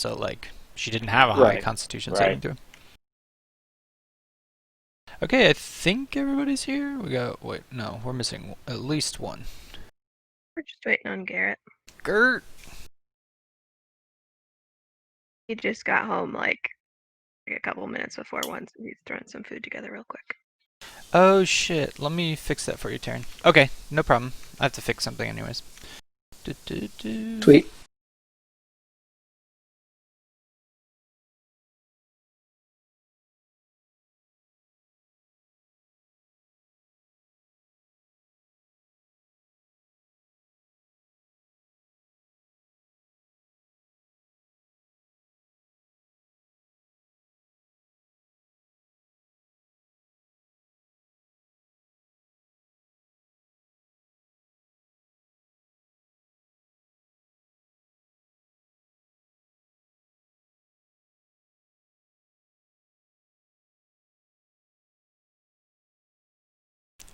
so like she didn't have a high Right. Constitution saving Right. throw. Okay, I think everybody's here. Wait, no, we're missing at least one. We're just waiting on Garrett. Gert. He just got home like a couple minutes before one, so he's throwing some food together real quick. Oh shit, let me fix that for you, Taryn. Okay, no problem. I have to fix something anyways. Sweet.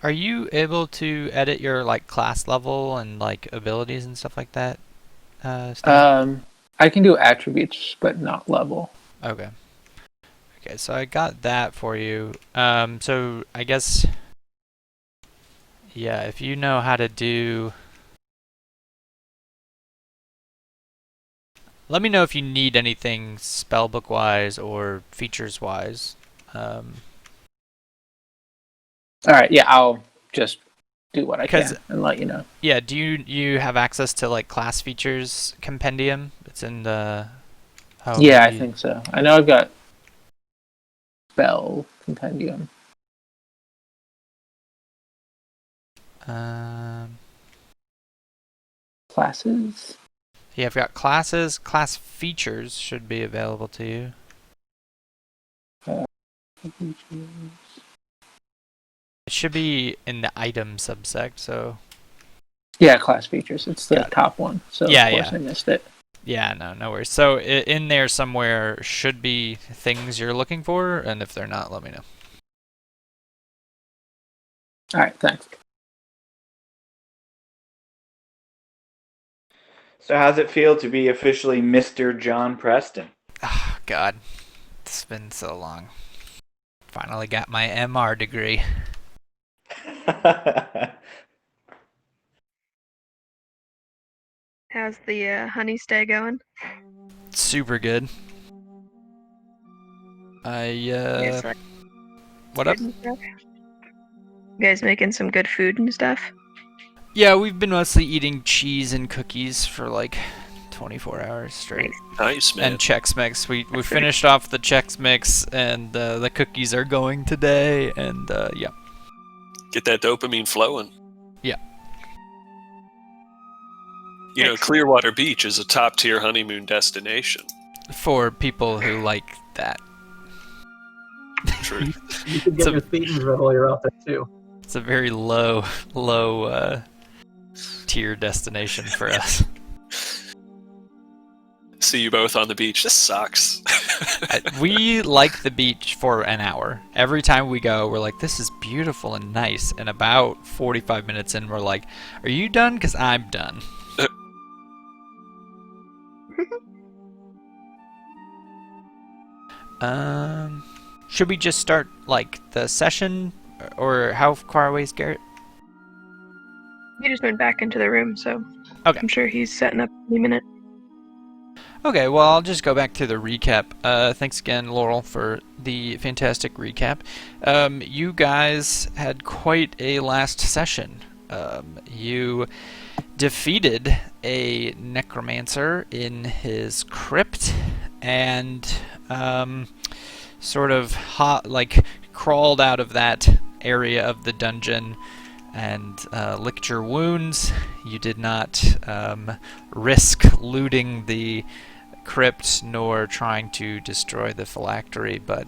Are you able to edit your like class level and like abilities and stuff like that, Steve? I can do attributes, but not level. Okay. Okay, so I got that for you. So I guess, yeah, if you know how to do... Let me know if you need anything spellbook-wise or features-wise. All right, yeah, I'll just do what I 'Cause- can and let you know. Yeah, do you have access to like class features compendium? It's in the... Oh, Yeah, I maybe- think so. I know I've got spell compendium. Um, Classes. yeah, I've got classes. Class features should be available to you. It should be in the item subsect, so... Yeah, class features. It's the Got it. top one. So Yeah, of course yeah. I missed it. Yeah, no worries. So in there somewhere should be things you're looking for, and if they're not, let me know. All right, thanks. So how's it feel to be officially Mr. John Preston? Oh, God. It's been so long. Finally got my MR degree. How's the honey stay going? Super good. You guys like What up? food and stuff? You guys making some good food and stuff? Yeah, we've been mostly eating cheese and cookies for like 24 hours straight. Nice, man. And Chex Mix. We finished off the Chex Mix, and the cookies are going today, and yeah. Get that dopamine flowing. Yeah. You know, Clearwater Beach is a top-tier honeymoon destination. For people who like that. True. You can It's get a- your feet in while you're out there too. It's a very low tier destination for us. See you both on the beach. This sucks. We like the beach for an hour. Every time we go, we're like, this is beautiful and nice. And about 45 minutes in, we're like, are you done? Because I'm done. Should we just start, like, the session? Or how far away is Garrett? He just went back into the room, so Okay. I'm sure he's setting up any minute. Okay, well, I'll just go back to the recap. Thanks again, Laurel, for the fantastic recap. You guys had quite a last session. You defeated a necromancer in his crypt and sort of crawled out of that area of the dungeon and licked your wounds. You did not risk looting the crypt nor trying to destroy the phylactery, but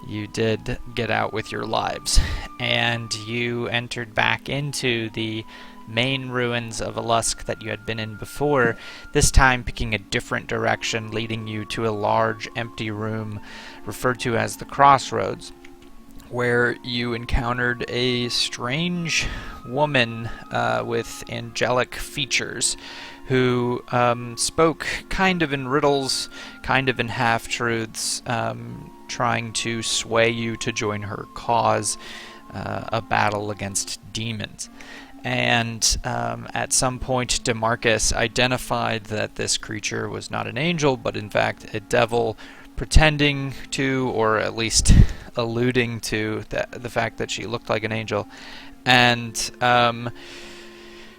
you did get out with your lives. And you entered back into the main ruins of Alusk that you had been in before, this time picking a different direction, leading you to a large empty room referred to as the Crossroads, where you encountered a strange woman with angelic features who spoke kind of in riddles, kind of in half-truths, trying to sway you to join her cause, a battle against demons. And at some point, DeMarcus identified that this creature was not an angel, but in fact a devil, pretending to, or at least alluding to, the fact that she looked like an angel. And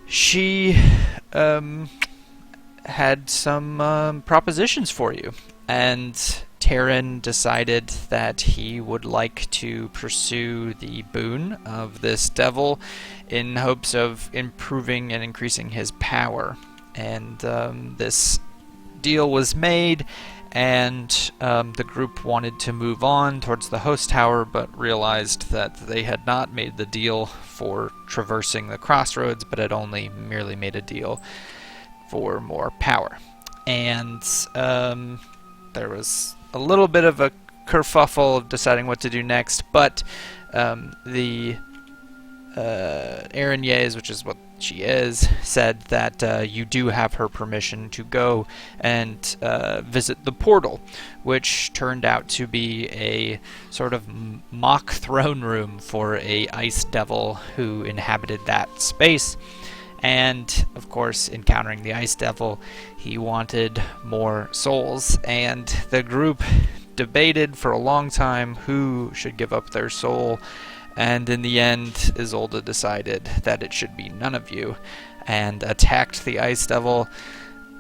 she had some propositions for you. And Terran decided that he would like to pursue the boon of this devil in hopes of improving and increasing his power. And this deal was made, and the group wanted to move on towards the host tower, but realized that they had not made the deal for traversing the crossroads, but had only merely made a deal for more power. And there was a little bit of a kerfuffle of deciding what to do next, but the Erin Yays, which is what she is, said that you do have her permission to go and visit the portal, which turned out to be a sort of mock throne room for a ice devil who inhabited that space. And, of course, encountering the Ice Devil, he wanted more souls, and the group debated for a long time who should give up their soul, and in the end, Isolde decided that it should be none of you, and attacked the Ice Devil.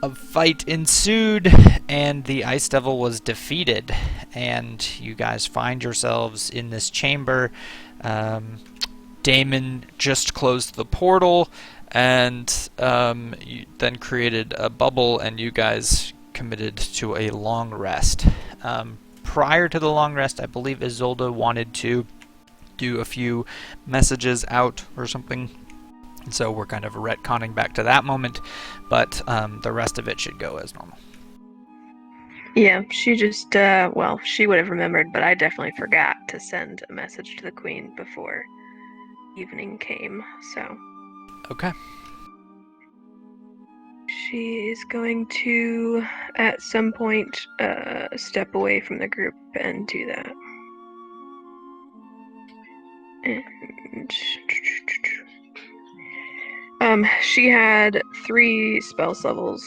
A fight ensued, and the Ice Devil was defeated, and you guys find yourselves in this chamber. Damon just closed the portal, and then created a bubble, and you guys committed to a long rest. Prior to the long rest, I believe Isolde wanted to do a few messages out or something, and so we're kind of retconning back to that moment, but the rest of it should go as normal. Yeah, she just, well, she would have remembered, but I definitely forgot to send a message to the queen before evening came, so... Okay. She is going to, at some point, step away from the group and do that. And she had 3 spell slots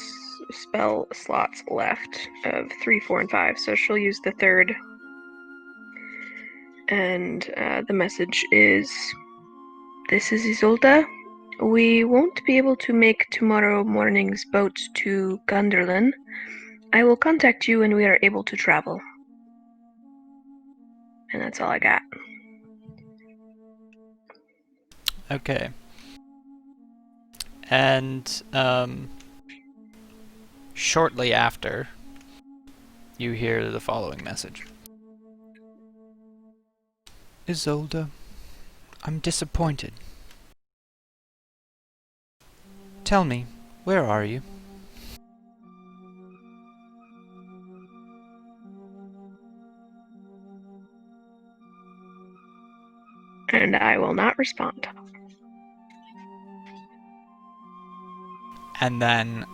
left of 3, 4, and 5, so she'll use the 3rd. And the message is, "This is Isolde. We won't be able to make tomorrow morning's boat to Gunderlin. I will contact you when we are able to travel." And that's all I got. Okay. And shortly after, you hear the following message. Isolde, I'm disappointed. Tell me, where are you? And I will not respond. And then,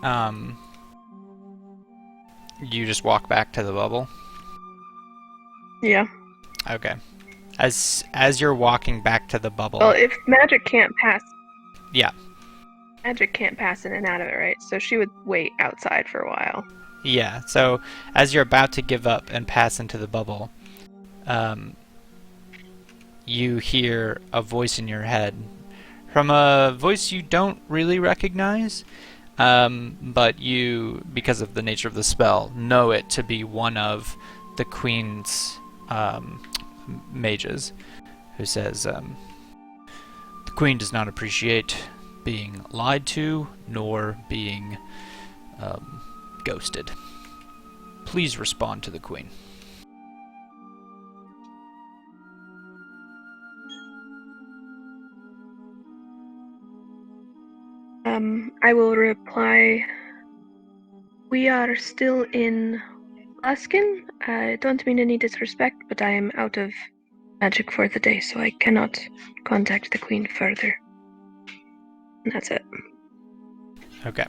you just walk back to the bubble? Yeah. Okay. As you're walking back to the bubble... Well, if magic can't pass... Yeah. Magic can't pass in and out of it, right? So she would wait outside for a while. Yeah, so as you're about to give up and pass into the bubble, you hear a voice in your head from a voice you don't really recognize, but you, because of the nature of the spell, know it to be one of the Queen's mages, who says, "The Queen does not appreciate being lied to, nor being ghosted. Please respond to the Queen." I will reply, "We are still in Laskin. I don't mean any disrespect, but I am out of magic for the day, so I cannot contact the Queen further." And that's it. Okay.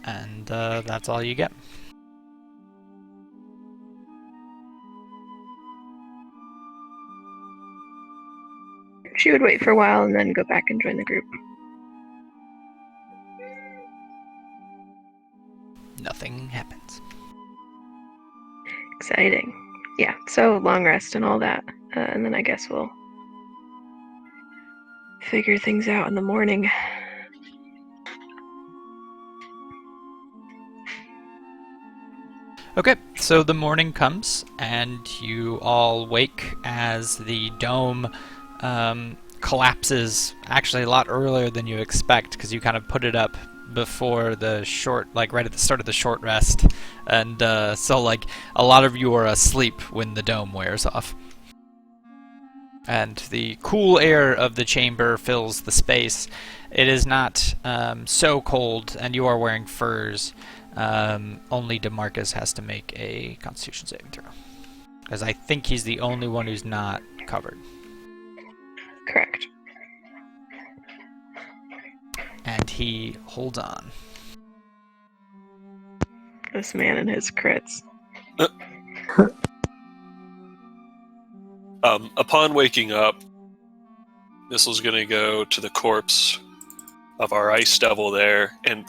And that's all you get. She would wait for a while and then go back and join the group. Nothing happens. Exciting. Yeah, so long rest and all that. And then I guess we'll figure things out in the morning. Okay, so the morning comes, and you all wake as the dome collapses actually a lot earlier than you expect, because you kind of put it up before the short, like right at the start of the short rest, and so like a lot of you are asleep when the dome wears off. And the cool air of the chamber fills the space. It is not so cold, and you are wearing furs. Only DeMarcus has to make a Constitution saving throw, because I think he's the only one who's not covered. Correct. And he holds on. This man and his crits. Upon waking up, Missel's gonna go to the corpse of our ice devil there and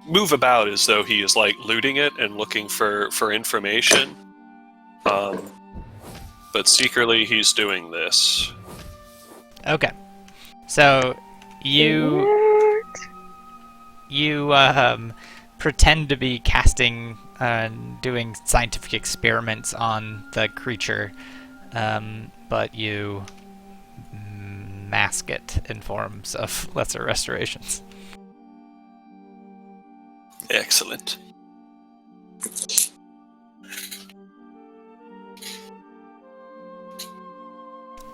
move about as though he is like looting it and looking for information. But secretly he's doing this. Okay, so you pretend to be casting and doing scientific experiments on the creature, but you mask it in forms of lesser restorations. Excellent.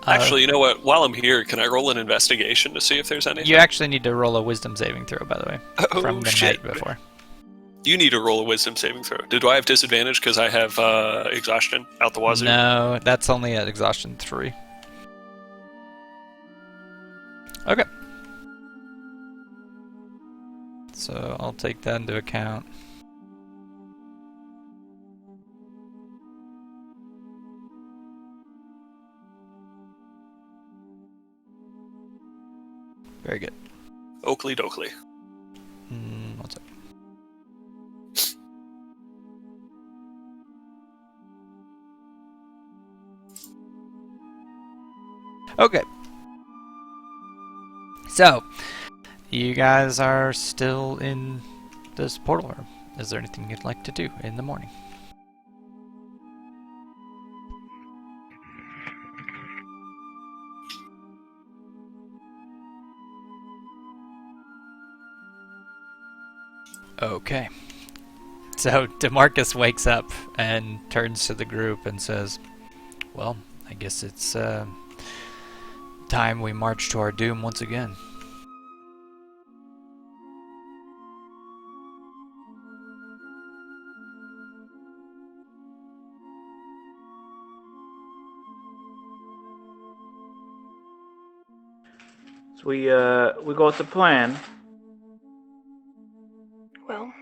Actually, you know what? While I'm here, can I roll an investigation to see if there's anything? You actually need to roll a wisdom saving throw, by the way, from the shit. night before. You need to roll a wisdom saving throw. Do I have disadvantage because I have exhaustion out the wazoo? No, that's only at exhaustion 3. Okay. So I'll take that into account. Very good. Oakley dokley. 1 second. Okay. So, you guys are still in this portal room. Is there anything you'd like to do in the morning? Okay. So DeMarcus wakes up and turns to the group and says, well, I guess it's time we march to our doom once again. So we got the plan. Well,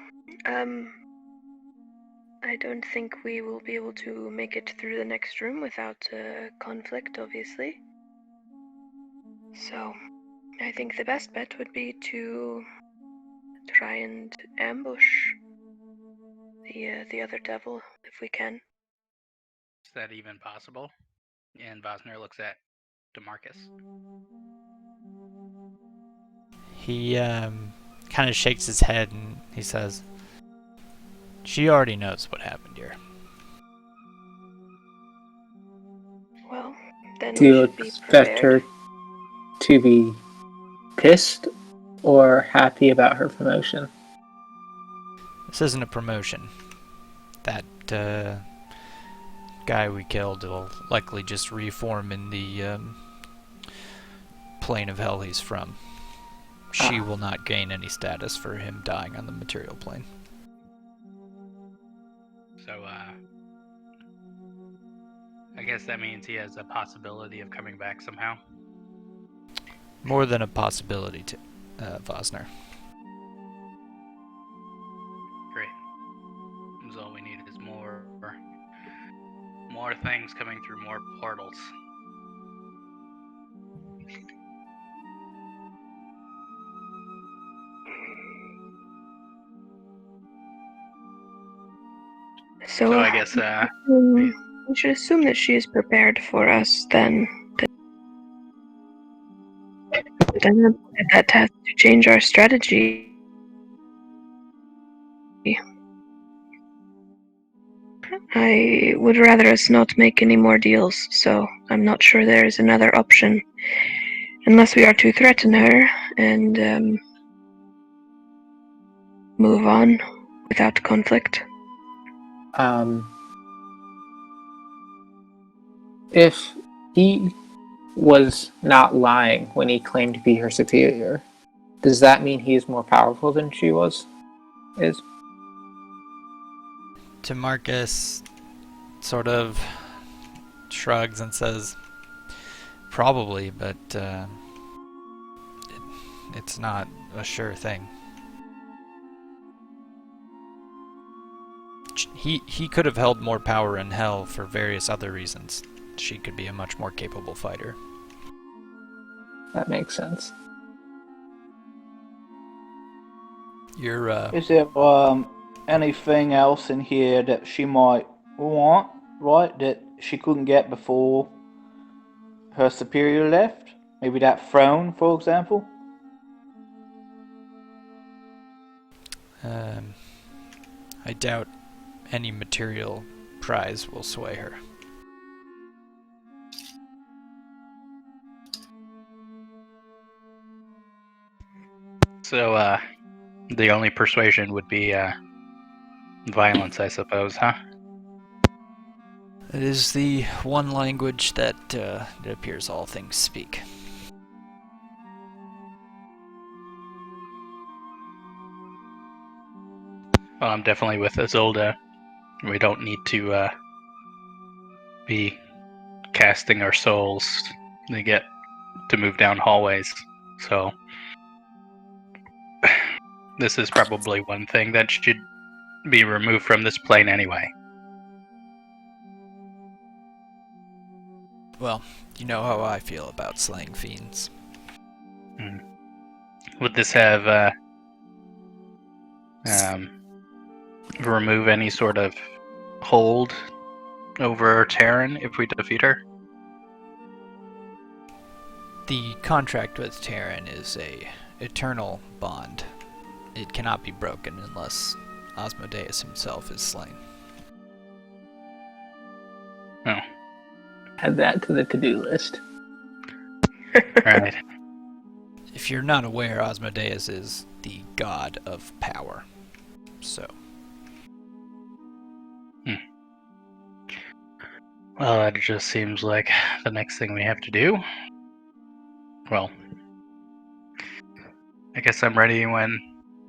I don't think we will be able to make it through the next room without conflict, obviously. So, I think the best bet would be to try and ambush the other devil if we can. Is that even possible? And Vosner looks at DeMarcus. He kind of shakes his head and he says, she already knows what happened here. Well, then Do we you should be expect prepared. her to be pissed or happy about her promotion? This isn't a promotion. That guy we killed will likely just reform in the plane of hell he's from. She will not gain any status for him dying on the material plane. So, I guess that means he has a possibility of coming back somehow. More than a possibility to Vosner. all we need is more things coming through more portals. So I guess we should assume that she is prepared for us then. Then that has to change our strategy. I would rather us not make any more deals, so I'm not sure there is another option. Unless we are to threaten her and move on without conflict. If he was not lying when he claimed to be her superior, does that mean he is more powerful than she is? To Marcus, sort of shrugs and says, probably, but it's not a sure thing. He could have held more power in hell for various other reasons. She could be a much more capable fighter. That makes sense. You're Is there anything else in here that she might want, right? That she couldn't get before her superior left? Maybe that throne, for example? I doubt any material prize will sway her. So, the only persuasion would be violence, I suppose, huh? It is the one language that it appears all things speak. Well, I'm definitely with Isolde. We don't need to be casting our souls to get to move down hallways. So this is probably one thing that should be removed from this plane anyway. Well, you know how I feel about slaying fiends. Would this have remove any sort of hold over Terran if we defeat her? The contract with Terran is a eternal bond. It cannot be broken unless Asmodeus himself is slain. Oh. Add that to the to-do list. Right. If you're not aware, Asmodeus is the god of power. So. Well, that just seems like the next thing we have to do. Well, I guess I'm ready when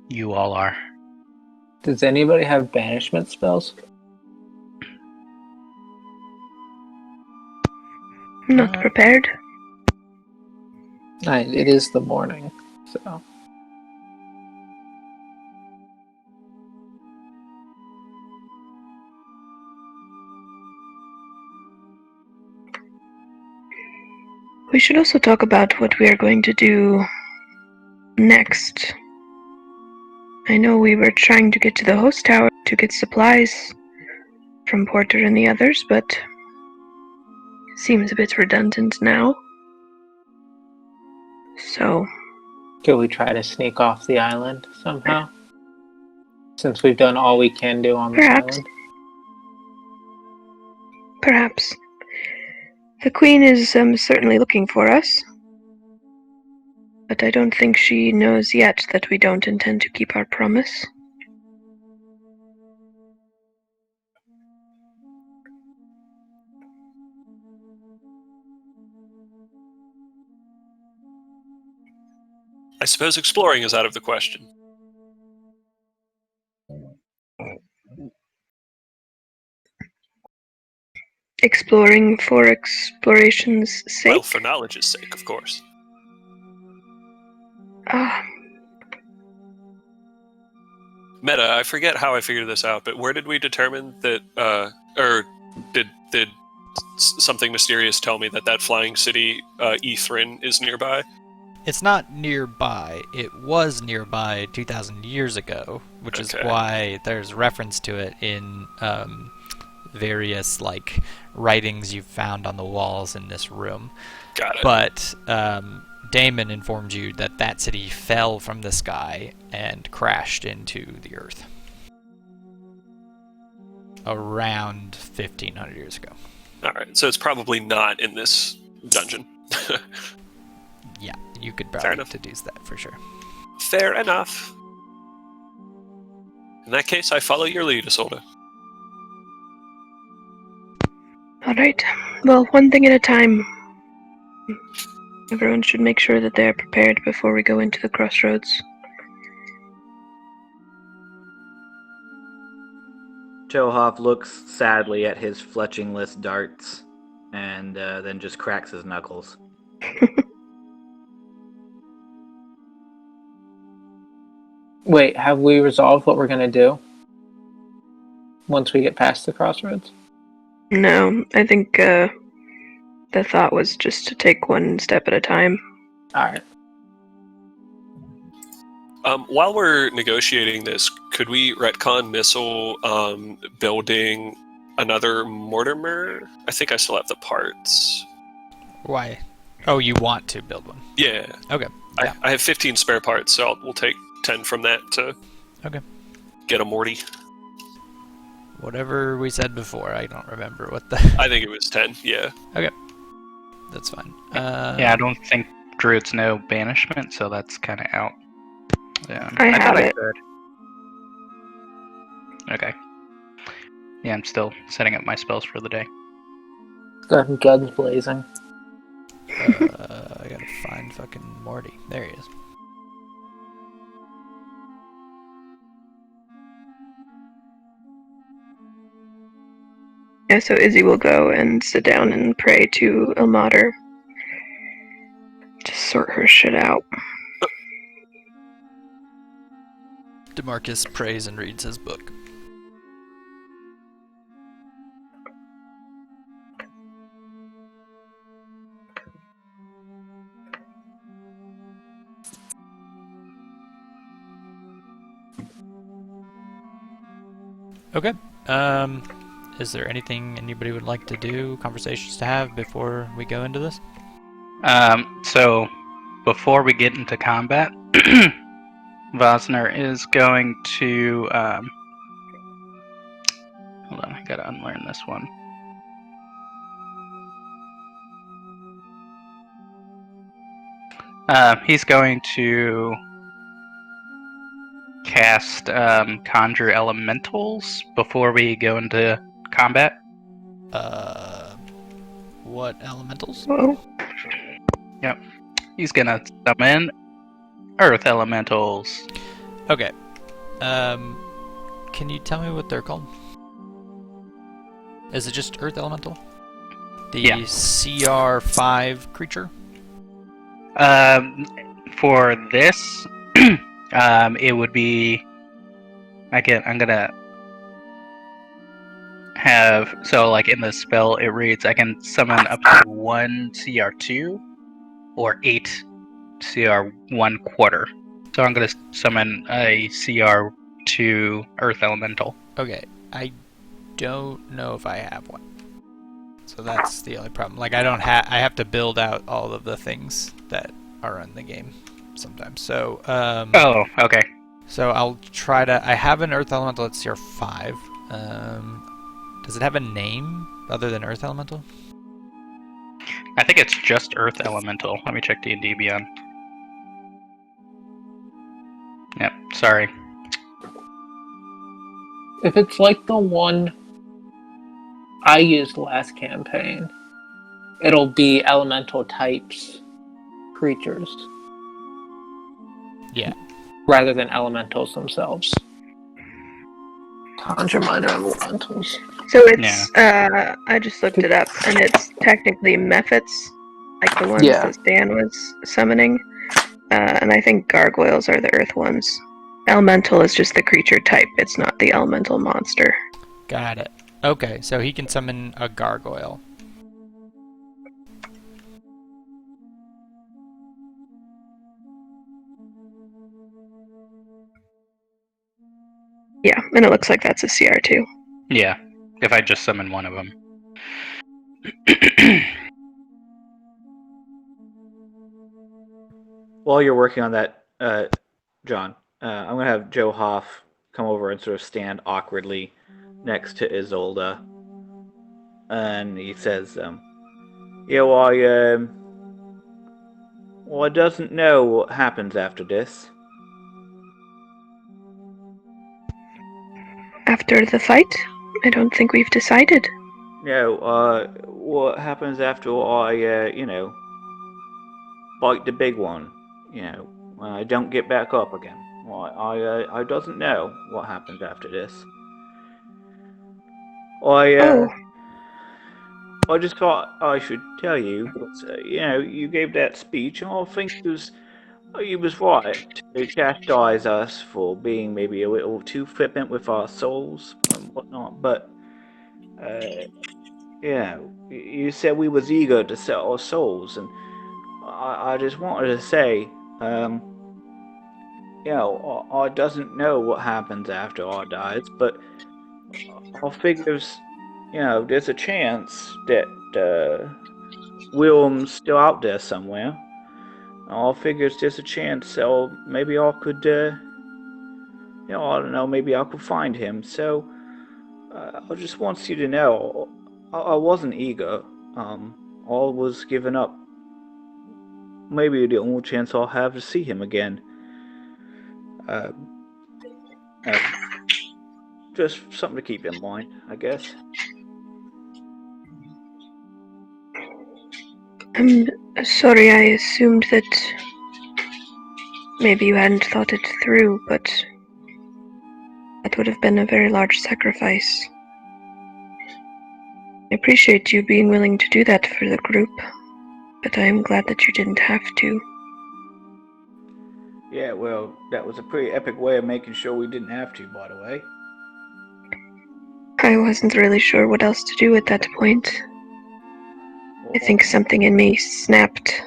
you all are. Does anybody have banishment spells? Not prepared. It is the morning, so... We should also talk about what we are going to do next. I know we were trying to get to the host tower to get supplies from Porter and the others, but seems a bit redundant now. So, Could we try to sneak off the island somehow? Since we've done all we can do on the island. Perhaps. The Queen is certainly looking for us. But I don't think she knows yet that we don't intend to keep our promise. I suppose exploring is out of the question. Exploring for exploration's sake? Well, for knowledge's sake, of course. Meta, I forget how I figured this out, but where did we determine that, or did something mysterious tell me that flying city, Ethrin, is nearby? It's not nearby. It was nearby 2,000 years ago, which is Okay. why there's reference to it in various like writings you've found on the walls in this room. Got it. But Damon informed you that that city fell from the sky and crashed into the earth around 1,500 years ago. All right, so it's probably not in this dungeon. Yeah, you could Fair probably enough. deduce that for sure. Fair enough. In that case, I follow your lead, Isolde. Alright. Well, one thing at a time. Everyone should make sure that they're prepared before we go into the crossroads. Cho'Hoff looks sadly at his fletchingless darts and then just cracks his knuckles. Wait, have we resolved what we're gonna do once we get past the crossroads? No, I think the thought was just to take one step at a time. Alright. While we're negotiating this, could we retcon missile building another Mortimer? I think I still have the parts. Why? Oh, you want to build one? Yeah. Okay. Yeah. I have 15 spare parts, so we'll take 10 from that to Okay. get a Morty. Whatever we said before, I don't remember what the. I think it was 10, yeah. That's fine. Yeah, I don't think druids know banishment, so that's kind of out. Yeah, I have thought it. could. Okay. Yeah, I'm still setting up my spells for the day. Got guns blazing. I gotta find fucking Morty. There he is. Yeah, so Izzy will go and sit down and pray to Ilmater. Just sort her shit out. DeMarcus prays and reads his book. Okay. Is there anything anybody would like to do, conversations to have before we go into this? So before we get into combat, Vosner is going to hold on, I gotta unlearn this one. He's going to cast Conjure Elementals before we go into combat. What elementals? Whoa. He's gonna summon Earth Elementals. Okay. Can you tell me what they're called? Is it just Earth Elemental? The Yeah. CR5 creature? For this, it would be. I'm gonna have like in the spell it reads I can summon up to 1 CR2 or 8 CR1 quarter. So I'm gonna summon a CR2 Earth Elemental. Okay. I don't know if I have one. So that's the only problem. Like I don't have. I have to build out all of the things that are in the game sometimes. So Oh, okay. So I'll try to. I have an Earth Elemental at CR5. Does it have a name other than Earth Elemental? I think it's just Earth Elemental. Let me check D&D Beyond. Yep, sorry. If it's like the one I used last campaign, it'll be elemental types creatures. Yeah. Rather than elementals themselves. Conjure minor elementals. So it's, I just looked it up, and it's technically mephits, like the ones Yeah. that Stan was summoning. And I think gargoyles are the earth ones. Elemental is just the creature type. It's not the elemental monster. Got it. Okay, so he can summon a gargoyle. Yeah, and it looks like that's a CR2. Yeah, if I just summon one of them. While you're working on that, John, I'm gonna have Joe Hoff come over and sort of stand awkwardly next to Isolde, and he says, "Yeah, well, I doesn't know what happens after this." After the fight? I don't think we've decided. No, what happens after I, bite the big one? When I don't get back up again. Well, I doesn't know what happens after this. Oh, I just thought I should tell you, but, you gave that speech, and I think he was right to chastise us for being maybe a little too flippant with our souls and whatnot, but, you said we was eager to sell our souls, and I just wanted to say, I doesn't know what happens after I dies, but I figures, there's a chance that Willem's still out there somewhere. I figures there's a chance, so maybe I could, I don't know, maybe I could find him. So I just want you to know, I wasn't eager. I was giving up. Maybe the only chance I'll have to see him again. Uh, uh, just something to keep in mind, I guess. I'm sorry, I assumed that maybe you hadn't thought it through, but that would have been a very large sacrifice. I appreciate you being willing to do that for the group, but I am glad that you didn't have to. Yeah, well, that was a pretty epic way of making sure we didn't have to, by the way. I wasn't really sure what else to do at that point. I think something in me snapped.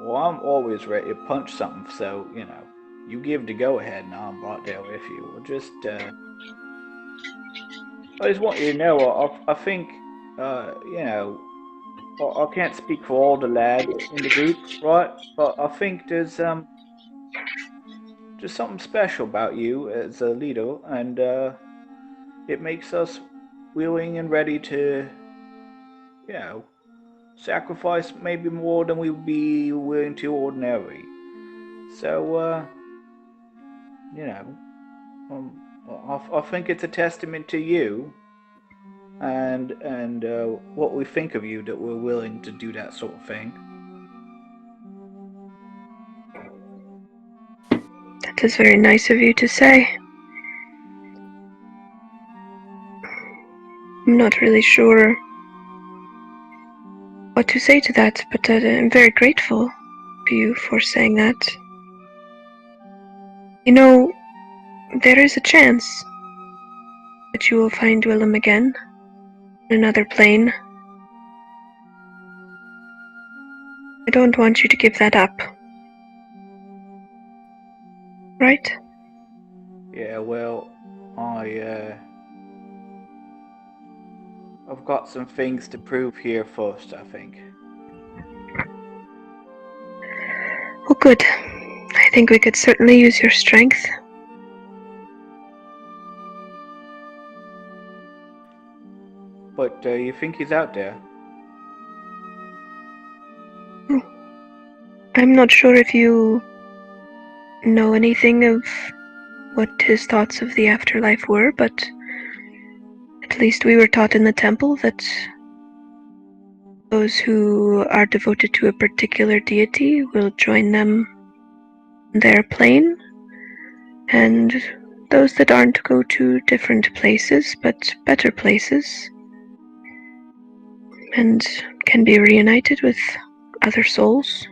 Well, I'm always ready to punch something, so, you give the go-ahead and I'm right there with you. I just want you to know, I think, I can't speak for all the lads in the group, right? But I think there's just something special about you as a leader, and it makes us willing and ready to, you know, sacrifice maybe more than we would be willing to ordinarily. So, you know, I think it's a testament to you and what we think of you that we're willing to do that sort of thing. That is very nice of you to say. I'm not really sure what to say to that, but I'm very grateful to you for saying that. You know, there is a chance that you will find Willem again in another plane. I don't want you to give that up. Right? Yeah, well, I've got some things to prove here first, I think. Well, good. I think we could certainly use your strength. But you think he's out there? I'm not sure if you know anything of what his thoughts of the afterlife were, but at least we were taught in the temple that those who are devoted to a particular deity will join them in their plane, and those that aren't go to different places, but better places, and can be reunited with other souls.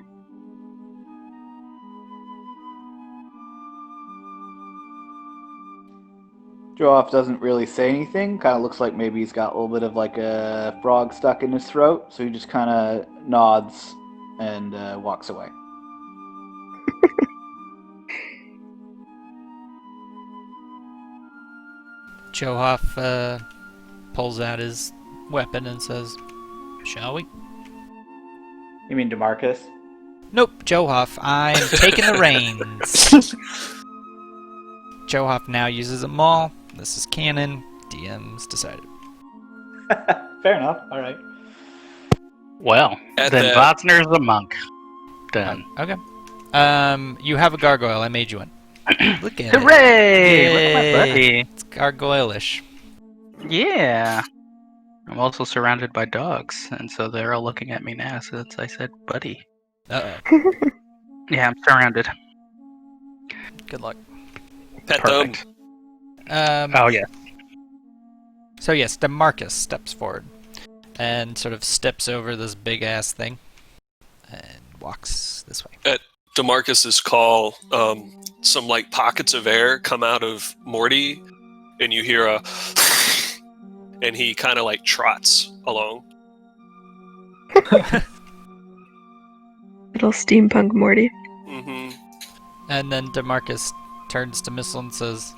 Giraffe doesn't really say anything. Kind of looks like maybe he's got a little bit of like a frog stuck in his throat. So he just kind of nods and walks away. Chohoff pulls out his weapon and says, "Shall we?" You mean DeMarcus? Nope, Chohoff. I'm taking the reins. Chohoff now uses them all. This is canon. DM's decided. Fair enough. All right. Well, At then that- Votzner's a monk. Done. Okay. You have a gargoyle. I made you one. Look at it. Hooray! Look at my Yay. buddy. It's gargoyle-ish. Yeah. I'm also surrounded by dogs, and so they're all looking at me now since I said buddy. Uh-oh. Yeah, I'm surrounded. Good luck. Pet Perfect. Oh, yeah. So yes, DeMarcus steps forward and sort of steps over this big-ass thing and walks this way. DeMarcus's call, some like pockets of air come out of Morty, and you hear a, and he kind of like trots along. Little steampunk Morty. Mm-hmm. And then DeMarcus turns to Missile and says,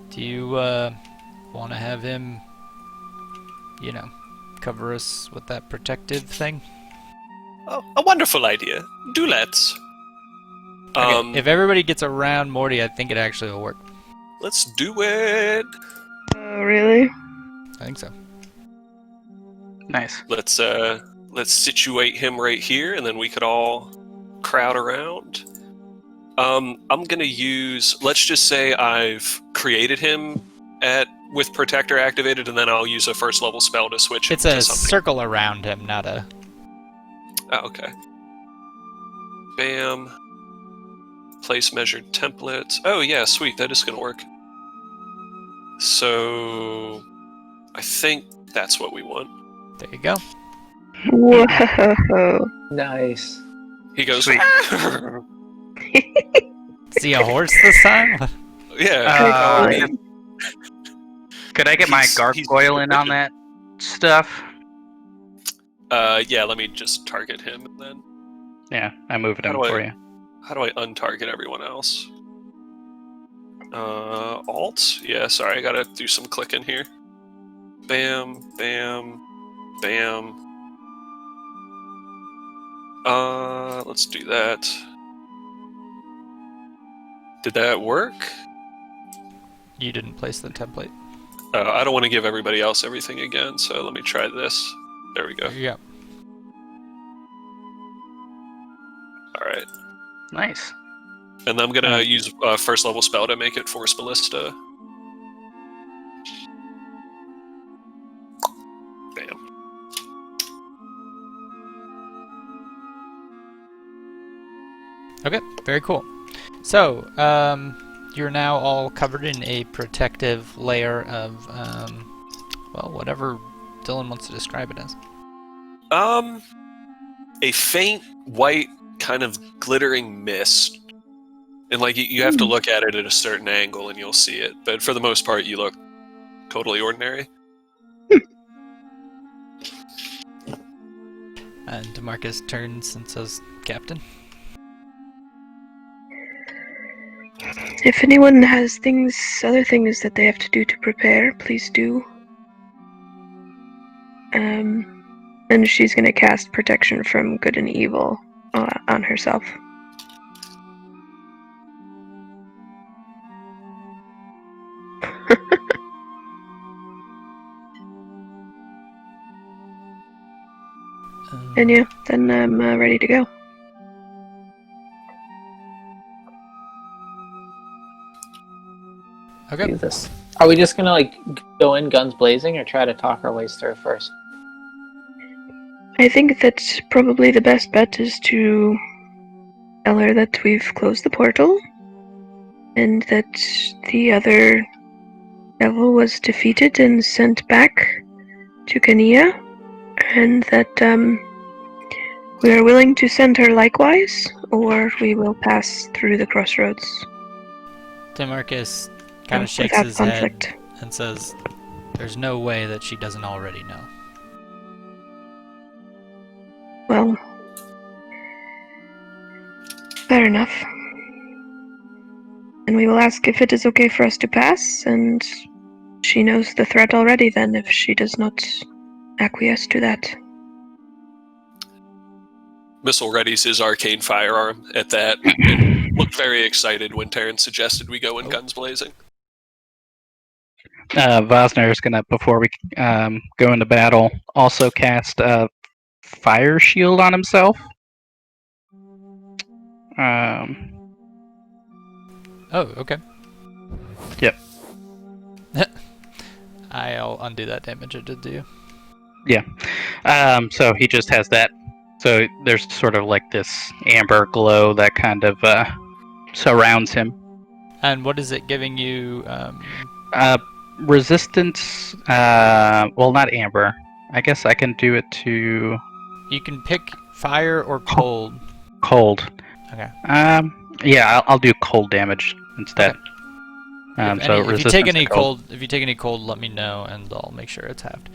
"Do you want to have him, cover us with that protective thing?" Oh, a wonderful idea. Do let's. Okay, if everybody gets around Morty, I think it actually will work. Let's do it. Oh, really? I think so. Nice. Let's situate him right here, and then we could all crowd around. I'm gonna use. Let's just say I've created him with Protector activated, and then I'll use a first level spell to switch. It's him a to something. circle around him, not a... Oh, okay. Bam. Place measured templates. Oh yeah, sweet. That is gonna work. So, I think that's what we want. There you go. Whoa. Nice. He goes. Sweet. Is he a horse this time? Yeah. Excellent. Could I get my He's gargoyle in on that stuff? Yeah. Let me just target him, and then Yeah, I move it How in do for I- you. how do I untarget everyone else? Alt. Yeah. Sorry, I gotta do some clicking here. Bam. Bam. Bam. Let's do that. Did that work? You didn't place the template. I don't want to give everybody else everything again, so let me try this. There we go. There you go. All right. Nice. And then I'm gonna use a first level spell to make it Force Ballista. Bam. Okay, very cool. So, you're now all covered in a protective layer of, whatever Dylan wants to describe it as. A faint white kind of glittering mist. And like you have to look at it at a certain angle and you'll see it. But for the most part you look totally ordinary. And DeMarcus turns and says, "Captain?" If anyone has other things that they have to do to prepare, please do. And she's gonna cast protection from good and evil on herself. And yeah, then I'm ready to go. Okay. Do this. Are we just gonna go in guns blazing, or try to talk our ways through first? I think that probably the best bet is to tell her that we've closed the portal, and that the other devil was defeated and sent back to Kania, and that we are willing to send her likewise, or we will pass through the crossroads DeMarcus kind of shakes without his conflict. head and says, "There's no way that she doesn't already know." Well, fair enough. And we will ask if it is okay for us to pass, and she knows the threat already then if she does not acquiesce to that. Missile readies his arcane firearm at that and looked very excited when Terrence suggested we go in guns blazing. Vosner is gonna, before we go into battle, also cast a fire shield on himself. Oh, okay. Yep. I'll undo that damage it did to you. So he just has that. So there's sort of like this amber glow that kind of surrounds him. And what is it giving you? Resistance. Well, not amber. I guess I can do it to You can pick fire or cold. cold. Okay. Yeah, I'll do cold damage instead. If you take any to cold. if you take any cold, let me know, and I'll make sure it's halved.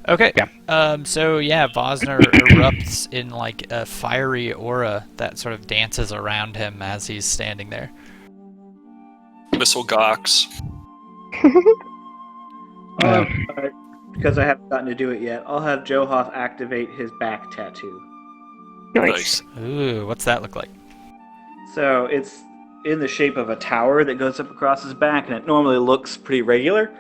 Okay. Yeah. So yeah, Vosner erupts in like a fiery aura that sort of dances around him as he's standing there. Missile gawks. Because I haven't gotten to do it yet, I'll have Johoff activate his back tattoo. Nice. Ooh, what's that look like? So it's in the shape of a tower that goes up across his back, and it normally looks pretty regular.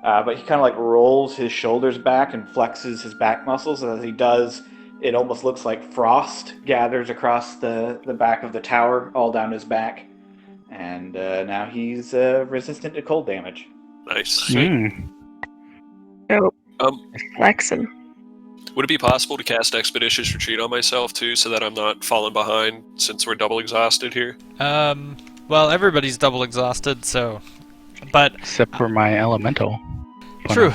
But he kind of like rolls his shoulders back and flexes his back muscles. And as he does, it almost looks like frost gathers across the back of the tower, all down his back. And now he's resistant to cold damage. Nice. Oh, Um, flexing. would it be possible to cast Expeditious Retreat on myself too, so that I'm not falling behind since we're double exhausted here? Well, everybody's double exhausted, so. But Except for my elemental. True.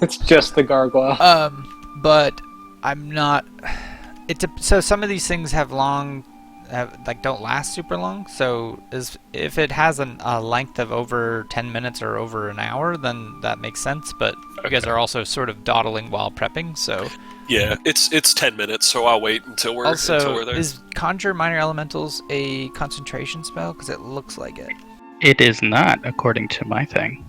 It's just the gargoyle. but I'm not. So some of these things have don't last super long. So if it has a length of over 10 minutes or over an hour, then that makes sense. But you guys are also sort of dawdling while prepping, so. Yeah, it's 10 minutes, so I'll wait until we're there. Is Conjure Minor Elementals a concentration spell? Because it looks like it. It is not, according to my thing.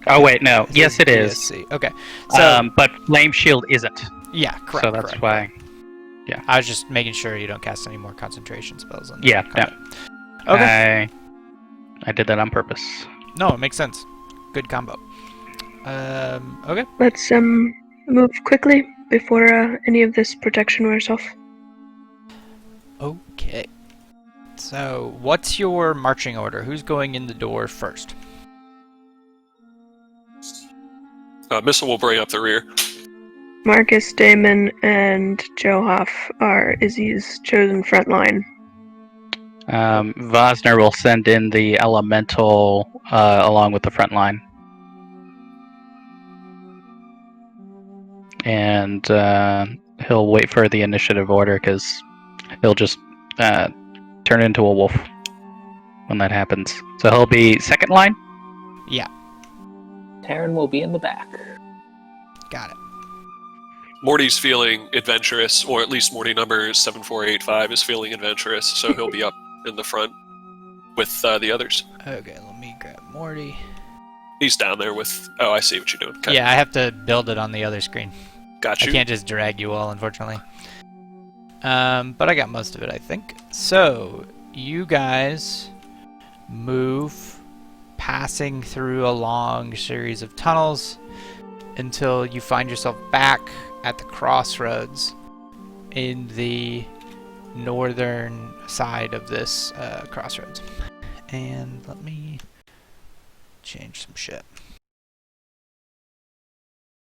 Oh wait, no. Yes, it is. DSC. Okay. So But Flame Shield isn't. yeah, correct. So that's correct. why. Yeah. I was just making sure you don't cast any more concentration spells on. Yeah. No. Okay. I did that on purpose. No, it makes sense. Good combo. Okay. Let's move quickly before any of this protection wears off. Okay. So, what's your marching order? Who's going in the door first? Missile will bring up the rear. Marcus, Damon, and Johoff are Izzy's chosen front line. Vosner will send in the elemental along with the front line. And he'll wait for the initiative order because he'll just turn into a wolf when that happens. So he'll be second line? Yeah. Taryn will be in the back. Got it. Morty's feeling adventurous, or at least Morty number 7485 is feeling adventurous, so he'll be up in the front with the others. Okay, let me grab Morty. He's down there with... Oh, I see what you're doing. Okay. Yeah, I have to build it on the other screen. Got you. I can't just drag you all, unfortunately. But I got most of it, I think. So, you guys move, passing through a long series of tunnels until you find yourself back at the crossroads in the northern side of this crossroads. And let me change some shit.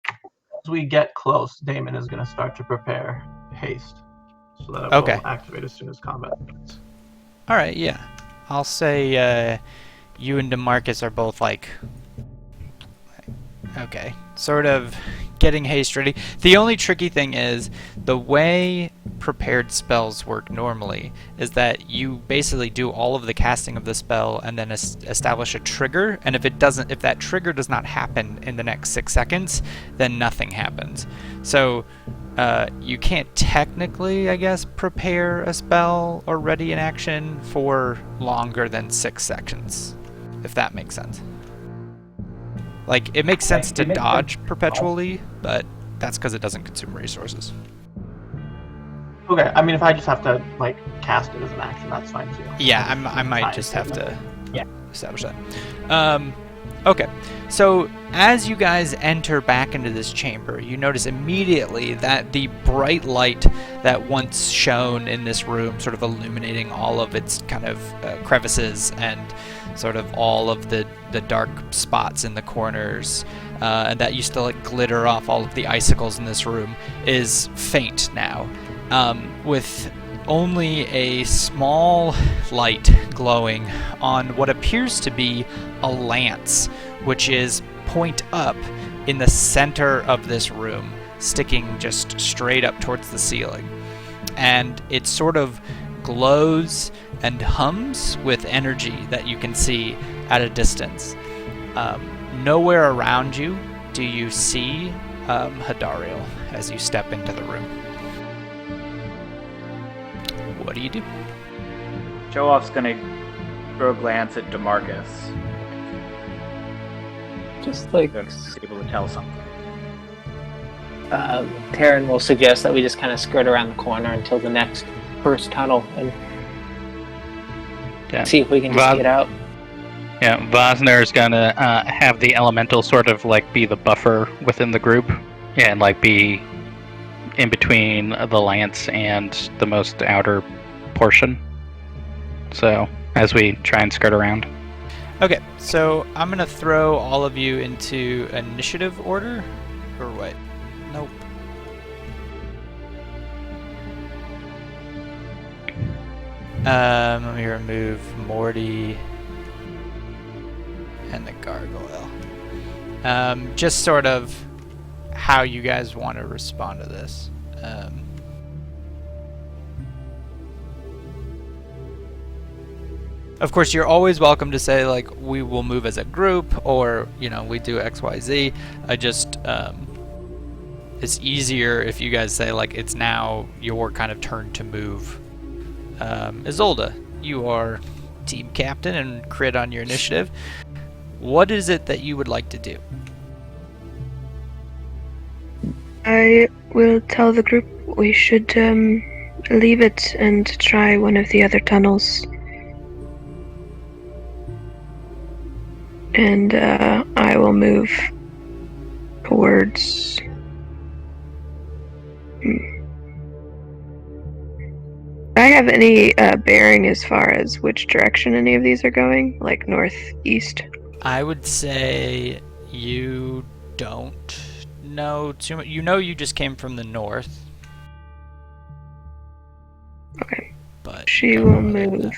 As we get close, Damon is going to start to prepare haste, so that it Okay. will activate as soon as combat begins. All right, yeah. I'll say you and DeMarcus are both like, okay, sort of getting haste ready. The only tricky thing is the way prepared spells work normally is that you basically do all of the casting of the spell and then establish a trigger, and if that trigger does not happen in the next 6 seconds, then nothing happens. So you can't technically, I guess, prepare a spell or ready an action for longer than 6 seconds, if that makes sense. Like, it makes sense to dodge perpetually, but that's because it doesn't consume resources. Okay, I mean, if I just have to, like, cast it as an action, that's fine too. Yeah, I might just have to establish that. Okay, so as you guys enter back into this chamber, you notice immediately that the bright light that once shone in this room, sort of illuminating all of its kind of crevices and sort of all of the dark spots in the corners, and that used to like glitter off all of the icicles in this room, is faint now, with only a small light glowing on what appears to be a lance, which is point up in the center of this room, sticking just straight up towards the ceiling. And it sort of glows and hums with energy that you can see at a distance. Nowhere around you do you see Hadariel as you step into the room. What do you do? Joe-Off's gonna throw a glance at DeMarcus. Just like He's able to tell something. Taryn will suggest that we just kind of skirt around the corner until the next first tunnel and see if we can just get out. Yeah, Vosner's gonna have the elemental sort of like be the buffer within the group, and like be in between the lance and the most outer portion. So as we try and skirt around. Okay, so I'm gonna throw all of you into initiative order, or what? Nope. Let me remove Morty and the gargoyle. Just sort of how you guys want to respond to this. Of course, you're always welcome to say, like, we will move as a group, or, you know, we do XYZ. I just, it's easier if you guys say, like, it's now your kind of turn to move. Isolde, you are team captain and crit on your initiative. What is it that you would like to do? I will tell the group we should leave it and try one of the other tunnels. And I will move towards... Do I have any bearing as far as which direction any of these are going? Like northeast? I would say you don't know too much. You know you just came from the north. Okay. But She will move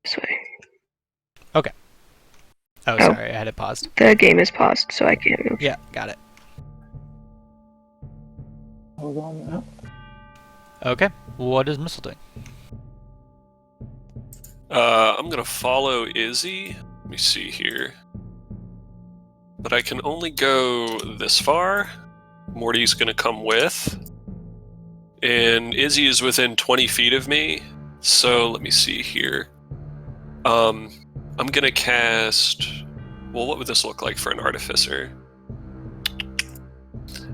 this way. Okay. Oh, sorry, I had it paused. The game is paused, so I can't move. Yeah, got it. Hold on now. Okay. What is Missile doing? I'm gonna follow Izzy. Let me see here. But I can only go this far. Morty's gonna come with. And Izzy is within 20 feet of me. So let me see here. I'm gonna cast... Well, what would this look like for an artificer?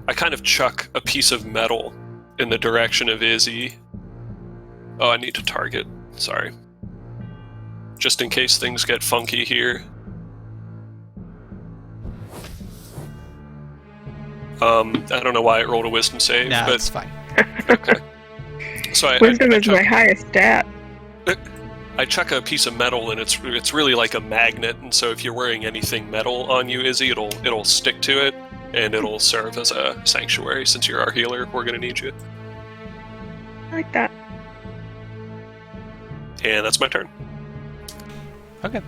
I kind of chuck a piece of metal in the direction of Izzy. Oh, I need to target. Sorry. Just in case things get funky here. I don't know why it rolled a wisdom save, Nah, but it's fine. okay. So Wisdom is chuck, my highest stat. I chuck a piece of metal, and it's really like a magnet. And so if you're wearing anything metal on you, Izzy, it'll stick to it, and it'll serve as a sanctuary. Since you're our healer, we're gonna need you. I like that. And that's my turn. Okay.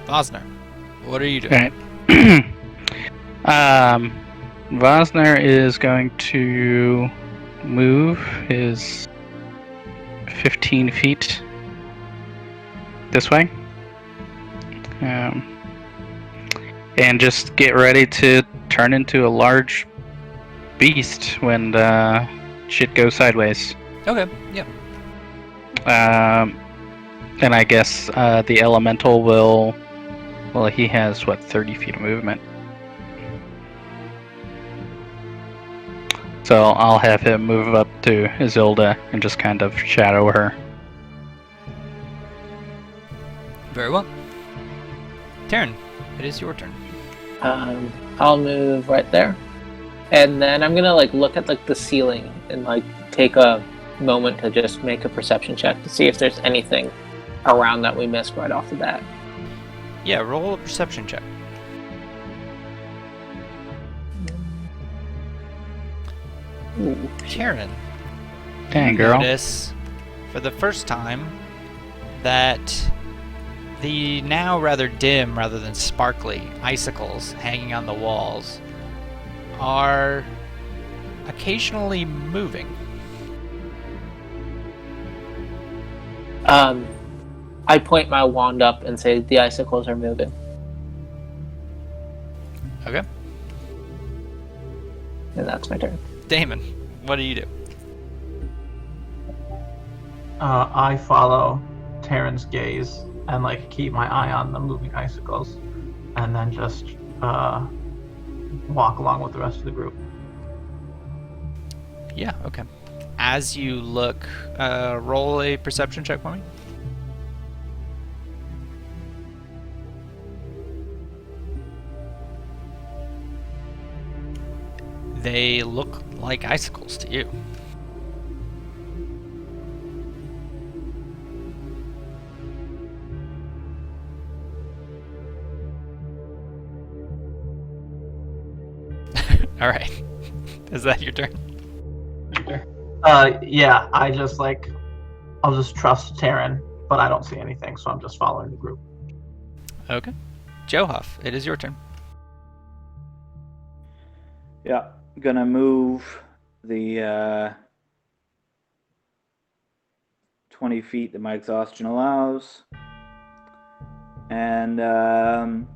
Vosner, what are you doing? Alright. Vosner is going to move his 15 feet this way. And just get ready to turn into a large beast when shit goes sideways. Okay, yeah. And I guess the elemental will... Well, he has, 30 feet of movement. So I'll have him move up to Isilda and just kind of shadow her. Very well. Taryn, it is your turn. I'll move right there, and then I'm gonna look at the ceiling and take a moment to just make a perception check to see if there's anything around that we missed right off the bat. Yeah, roll a perception check. Ooh. Taryn, Dang, you girl. notice for the first time that the now rather dim rather than sparkly icicles hanging on the walls are occasionally moving. I point my wand up and say the icicles are moving. Okay. And that's my turn. Damon, what do you do? I follow Taryn's gaze and keep my eye on the moving icicles, and then just walk along with the rest of the group. Yeah, okay. As you look, roll a perception check for me. They look like icicles to you. All right. Is that your turn? Yeah, I'll just trust Taryn, but I don't see anything, so I'm just following the group. Okay. Johuff, it is your turn. Yeah, gonna move the 20 feet that my exhaustion allows. And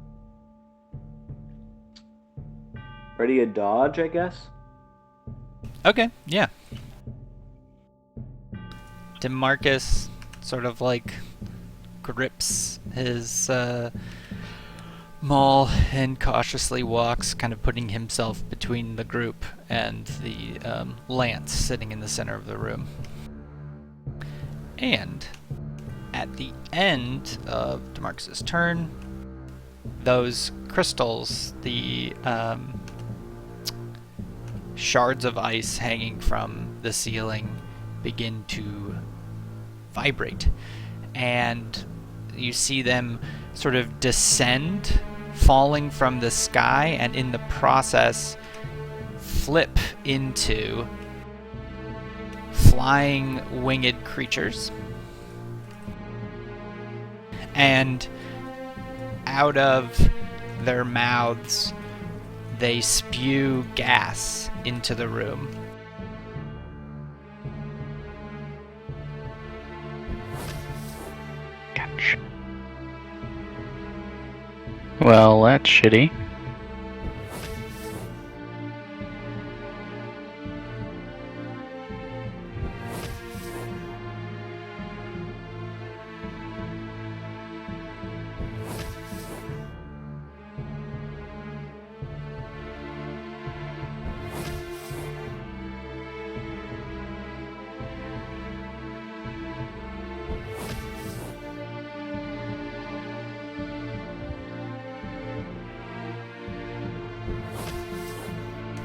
ready to dodge, I guess? Okay, yeah. DeMarcus sort of grips his maul and cautiously walks, kind of putting himself between the group and the lance sitting in the center of the room. And at the end of DeMarcus's turn, those crystals, the shards of ice hanging from the ceiling, begin to vibrate, and you see them sort of descend, falling from the sky, and in the process flip into flying winged creatures. And out of their mouths they spew gas into the room. Gotcha. Well, that's shitty.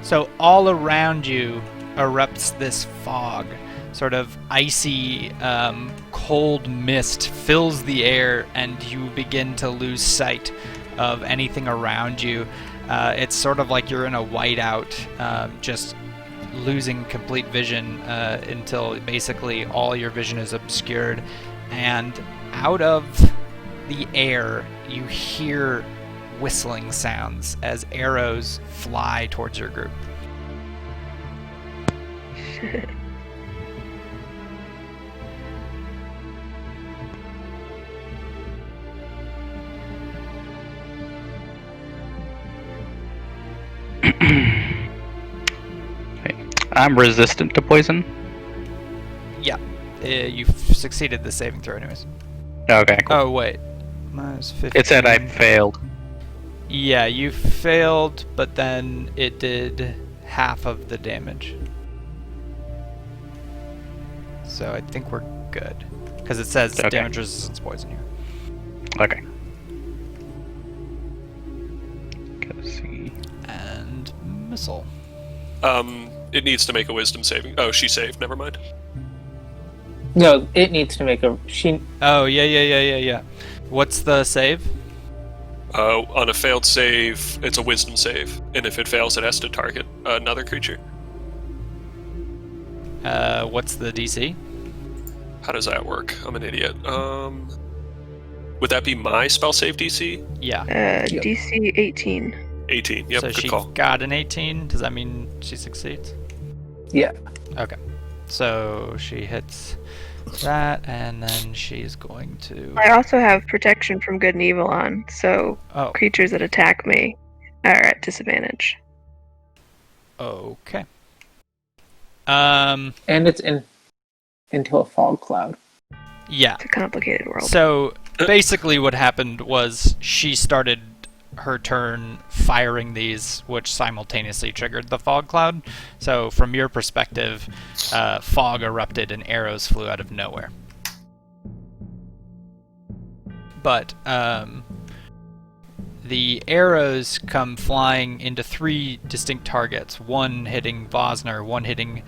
So all around you erupts this fog. Sort of icy, cold mist fills the air, and you begin to lose sight of anything around you. It's sort of like you're in a whiteout, just losing complete vision until basically all your vision is obscured. And out of the air, you hear whistling sounds as arrows fly towards your group. I'm resistant to poison. Yeah, you've succeeded the saving throw anyways. Okay, cool. Oh, wait. Minus 15. It said I failed. Yeah, you failed, but then it did half of the damage. So I think we're good. Because it says Okay. damage resistance poison here. Okay. Let's see. And missile. It needs to make a wisdom saving. Oh, she saved. Never mind. No, it needs to make a. She. Oh, yeah. What's the save? On a failed save, it's a wisdom save, and if it fails, it has to target another creature. What's the DC? How does that work? I'm an idiot. Would that be my spell save DC? Yeah. Yep. DC 18. 18. Yep, So good she call. got an 18. Does that mean she succeeds? Yeah. Okay. So she hits that, and then she's going to... I also have protection from good and evil on, so Oh, creatures that attack me are at disadvantage. okay. And it's into a fog cloud. Yeah. It's a complicated world. So basically what happened was she started her turn firing these, which simultaneously triggered the fog cloud. So from your perspective, fog erupted and arrows flew out of nowhere. But the arrows come flying into 3 distinct targets, one hitting Vosner, one hitting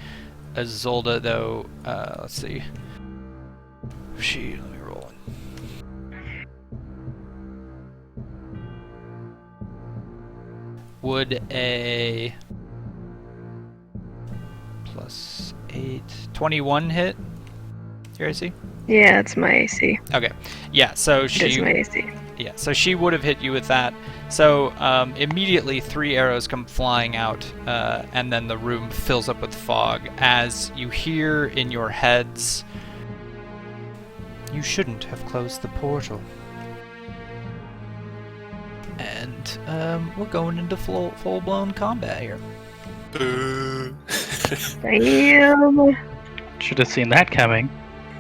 Azolda, though, let's see. Let me roll it. Would a plus 8, 21 hit your AC? Yeah, it's my AC. Okay. Yeah, so It is she... my AC. Yeah, so she would have hit you with that. So immediately 3 arrows come flying out, and then the room fills up with fog as you hear in your heads, "You shouldn't have closed the portal." And we're going into full-blown combat here. Damn. Should have seen that coming.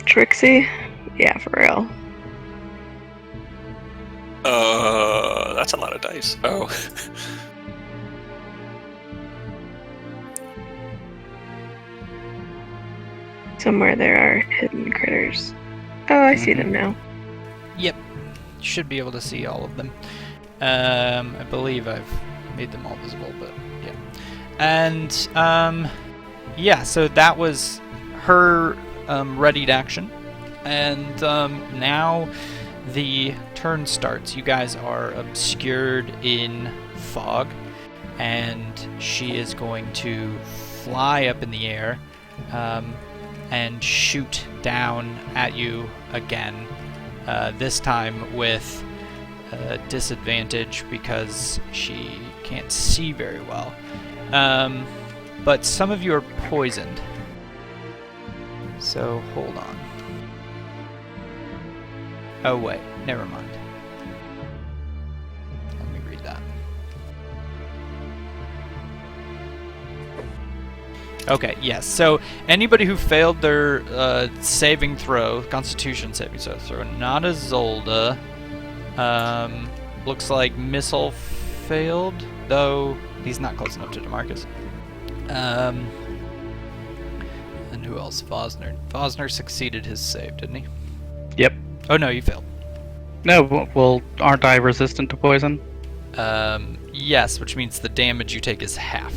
Trixie? Yeah, for real. That's a lot of dice. Oh. Somewhere there are hidden critters. Oh, I see them now. Yep, you should be able to see all of them. I believe I've made them all visible, but yeah. And yeah, so that was her readied action, and now the turn starts. You guys are obscured in fog, and she is going to fly up in the air and shoot down at you again. This time with disadvantage because she can't see very well. But some of you are poisoned. So hold on. Oh wait, never mind. Let me read that. Okay, yes. So anybody who failed their saving throw, Constitution saving throw, not Azolda. Looks like Missile failed, though he's not close enough to DeMarcus. And who else? Vosner. Vosner succeeded his save, didn't he? Yep. Oh no, you failed. No, well, aren't I resistant to poison? Yes, which means the damage you take is half.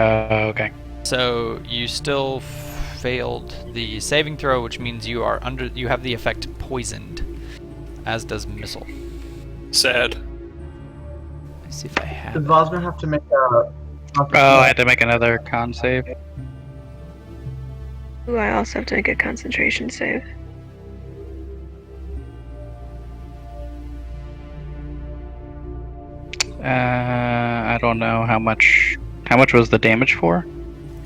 Okay. So you still failed the saving throw, which means you have the effect poisoned, as does Missile. Sad. Let's see if I have Did it. Vosner have to make a... Oh, I had to make another con save. Ooh, I also have to make a concentration save. I don't know how much. How much was the damage for?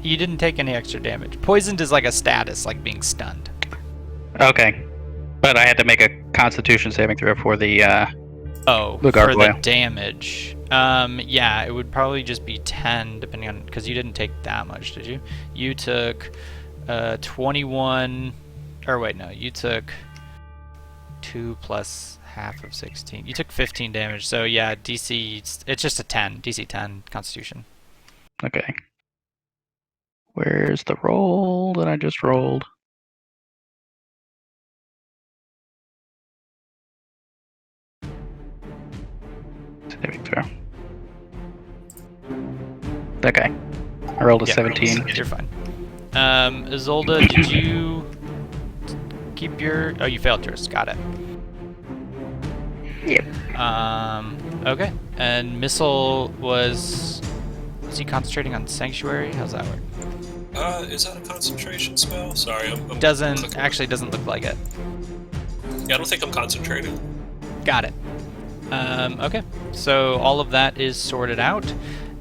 You didn't take any extra damage. Poisoned is like a status, like being stunned. Okay, but I had to make a Constitution saving throw for the Oh, the for the gargoyle. damage. Yeah, it would probably just be 10, depending on, because you didn't take that much, did you? You took 21, or wait, no, you took 2 plus half of 16. You took 15 damage, so yeah, DC, it's just a 10, DC 10 Constitution. Okay. Where's the roll that I just rolled? Saving throw. Okay. I rolled a Yeah, 17. You're fine. Isolde, did you keep your... Oh, you failed yours. Got it. Yep. Okay. And Missile was he concentrating on Sanctuary? How's that work? Is that a concentration spell? Sorry, I'm Doesn't clicking. doesn't look like it. Yeah, I don't think I'm concentrating. Got it. Okay. So all of that is sorted out,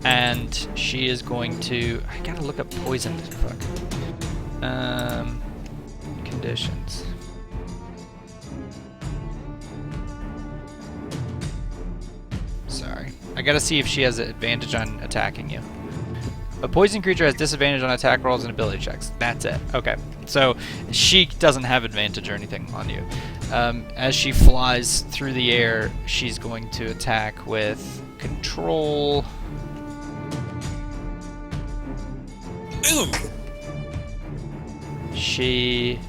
and she is going to... I gotta look up poisoned. Fuck. Conditions. Sorry. I gotta see if she has an advantage on attacking you. A poison creature has disadvantage on attack rolls and ability checks. That's it. Okay. So she doesn't have advantage or anything on you. As she flies through the air, she's going to attack with control. Boom! She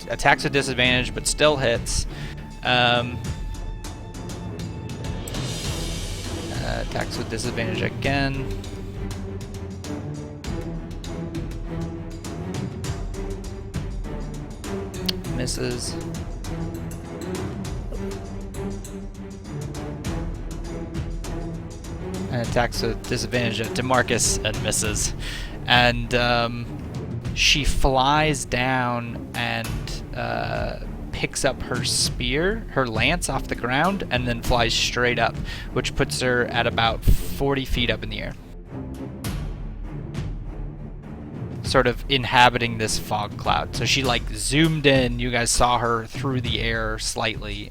attacks with disadvantage, but still hits. Attacks with disadvantage again. Misses. And attacks with disadvantage at DeMarcus and misses. And she flies down and picks up her spear, her lance off the ground, and then flies straight up, which puts her at about 40 feet up in the air. Sort of inhabiting this fog cloud. So she like zoomed in, you guys saw her through the air slightly,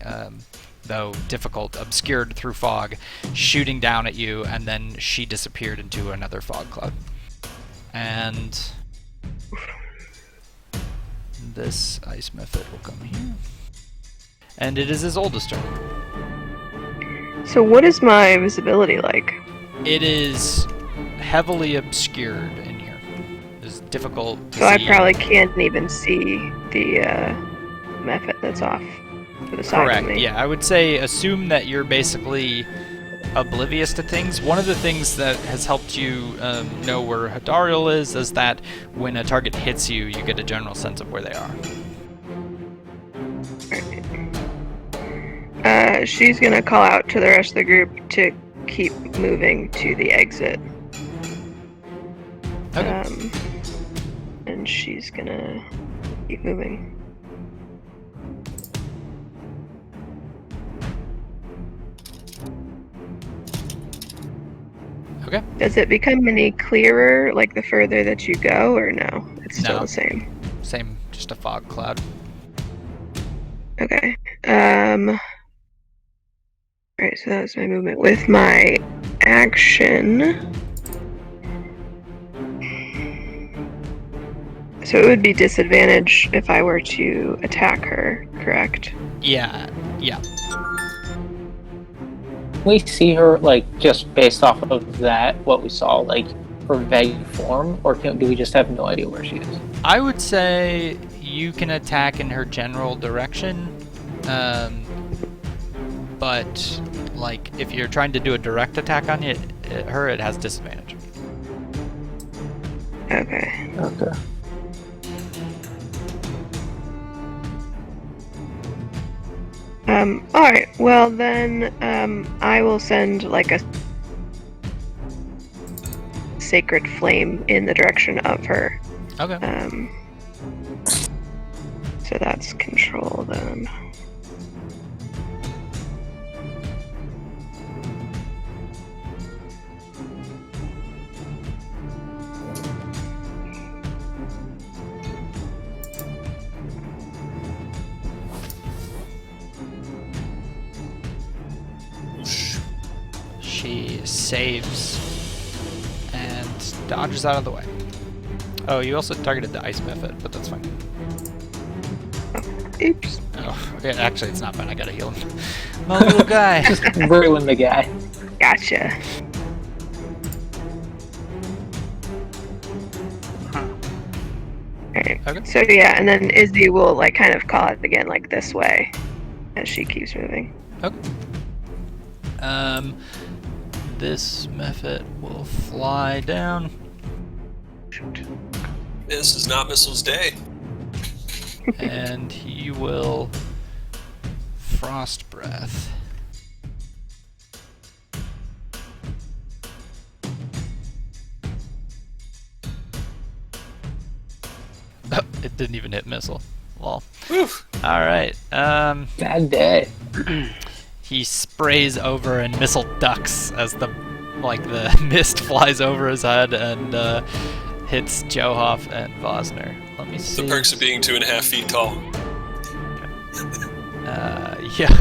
though difficult, obscured through fog, shooting down at you, and then she disappeared into another fog cloud. And this ice method will come here. And it is his oldest turn. So what is my visibility like? It is heavily obscured in here. It's difficult to So see. I probably can't even see the method that's off to the side Correct. of me. Yeah, I would say assume that you're basically oblivious to things. One of the things that has helped you know where Hadariel is that when a target hits you, you get a general sense of where they are. She's gonna call out to the rest of the group to keep moving to the exit. Okay. And she's gonna keep moving. Okay. Does it become any clearer, like the further that you go, or no? It's still No. the same. Same, just a fog cloud. Okay. Alright, so that was my movement. With my action... So it would be disadvantage if I were to attack her, correct? Yeah. We see her, like, just based off of that, what we saw, like, her vague form, or do we just have no idea where she is? I would say you can attack in her general direction, but like if you're trying to do a direct attack on her, it has disadvantage. Okay. Okay. Alright, well then, I will send like a sacred flame in the direction of her. Okay. So that's control then. She saves and dodges out of the way. Oh, you also targeted the ice method, but that's fine. Oops. Oh, yeah, actually, it's not fine. I gotta heal him. My little guy. Just ruin the guy. Gotcha. Alright. Okay. So yeah, and then Izzy will like kind of call it again like this way as she keeps moving. Okay. This method will fly down. Shoot. This is not Missile's day. And he will frost breath. Oh, it didn't even hit missile. Lol. Whew. All right. Bad day. He sprays over and missile ducks as the mist flies over his head and hits Johoff and Vosner. Let me see. The perks of being 2.5 feet tall. Yeah.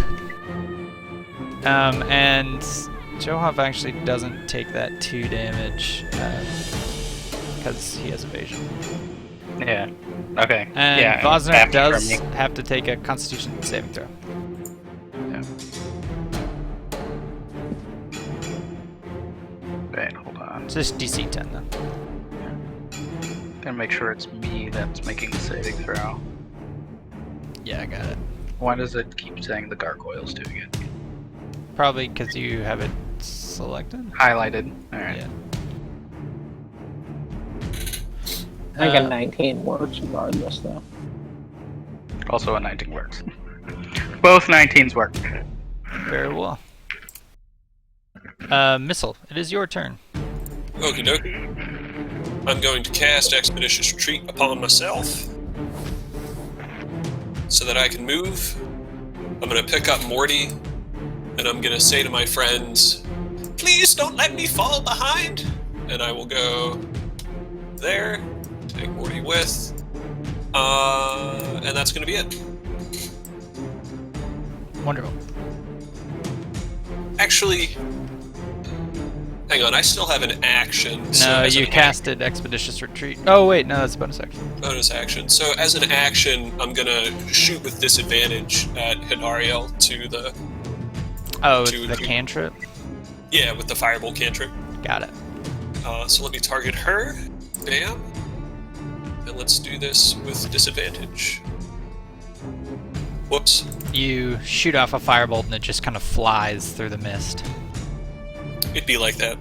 And Johoff actually doesn't take that 2 damage because he has evasion. Yeah. Okay. And yeah. Vosner after does from me. have to take a Constitution saving throw. Yeah. Wait, hold on. It's just DC 10 then. Gotta make sure it's me that's making the saving throw. Yeah, I got it. Why does it keep saying the gargoyles doing it? Probably because you have it selected. Highlighted. Alright. Yeah. I think a 19 works regardless, though. Also a 19 works. Both 19s work. Very well. Missile, it is your turn. Okie dokie. I'm going to cast Expeditious Retreat upon myself so that I can move. I'm going to pick up Morty and I'm going to say to my friends, please don't let me fall behind. And I will go there, take Morty with, and that's going to be it. Wonderful. Actually, hang on, I still have an action. No, as you an casted Expeditious Retreat. Oh wait, no, that's a bonus action. bonus action. So as an action, I'm gonna shoot with disadvantage at Hidariel to the Oh, To it's the the- cantrip. with the Firebolt cantrip. Got it. So let me target her. Bam. And let's do this with disadvantage. Whoops. You shoot off a firebolt and it just kind of flies through the mist. It'd be like that.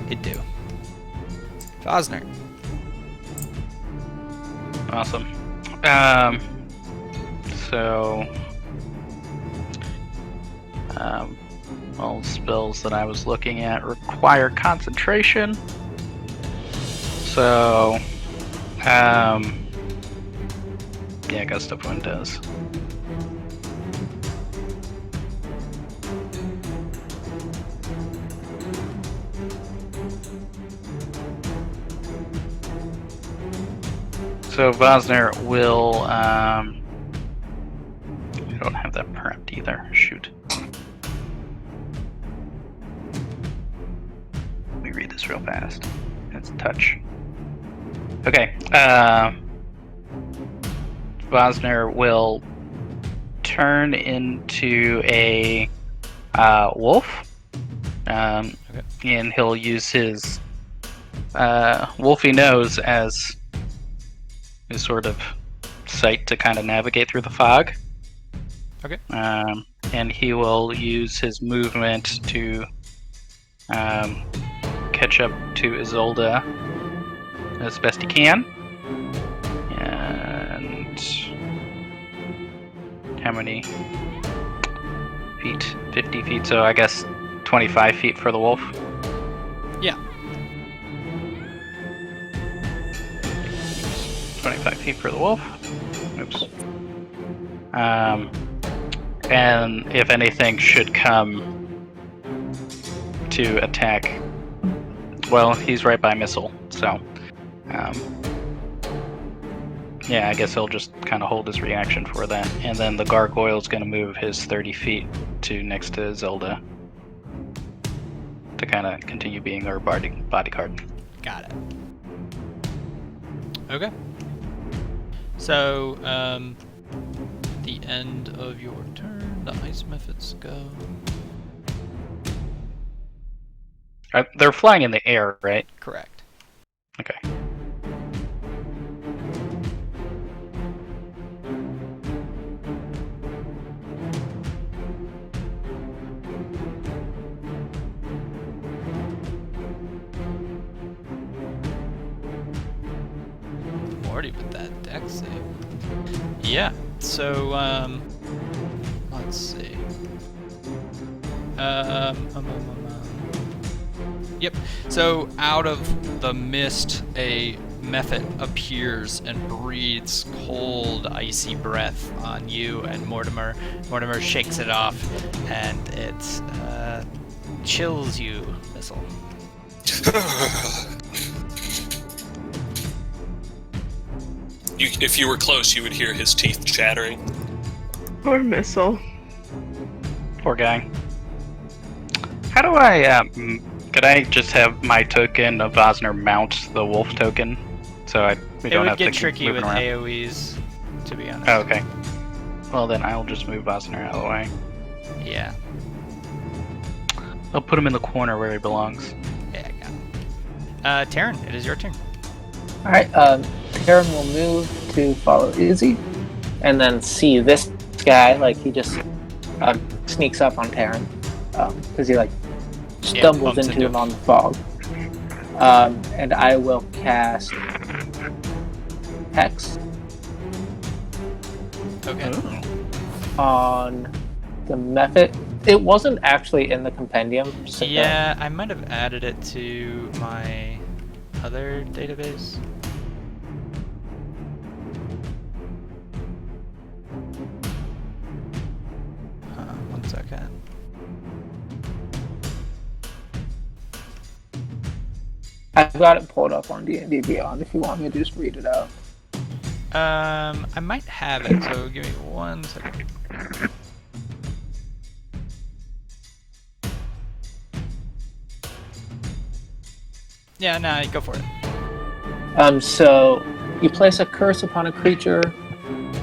It do. Vosner. Awesome. So all the spells that I was looking at require concentration. So yeah, Gust of Wind does. So Vosner will I don't have that prepped either. Shoot. Let me read this real fast. It's touch. Okay. Vosner will turn into a wolf. And he'll use his wolfy nose as his sort of sight to kind of navigate through the fog. Okay. And he will use his movement to catch up to Isolde as best he can. And how many feet? 50 feet, so I guess 25 feet for the wolf. Yeah. 25 feet for the wolf. Oops. And if anything should come to attack, well, he's right by missile, so yeah, I guess he'll just kind of hold his reaction for that. And then the gargoyle's going to move his 30 feet to next to Zelda. to kind of continue being our bodyguard. Got it. Okay. So, the end of your turn, the ice methods go. They're flying in the air, right? Correct. Okay. Already with that deck save. Yeah. So, let's see. Yep. So out of the mist, a mephit appears and breathes cold, icy breath on you and Mortimer. Mortimer shakes it off, and it chills you, Missile. If you were close, you would hear his teeth chattering. Poor Missile. Poor guy. How do I, could I just have my token of Vosner mount the wolf token? So we It don't would have get to keep tricky moving with around. AoEs, to be honest. Oh, okay. Well, then I'll just move Vosner out of the way. Yeah. I'll put him in the corner where he belongs. Yeah, I got it. Taryn, it is your turn. Alright, Taryn will move to follow Izzy, and then see this guy, like, he just sneaks up on Taryn, because he, like, stumbles bumps into into him him. on the fog. And I will cast Hex Okay. on the method. It wasn't actually in the compendium. So Yeah, I might have added it to my other database. One second. I've got it pulled up on D&D Beyond if you want me to just read it out. I might have it, so give me 1 second. Yeah, nah, go for it. So you place a curse upon a creature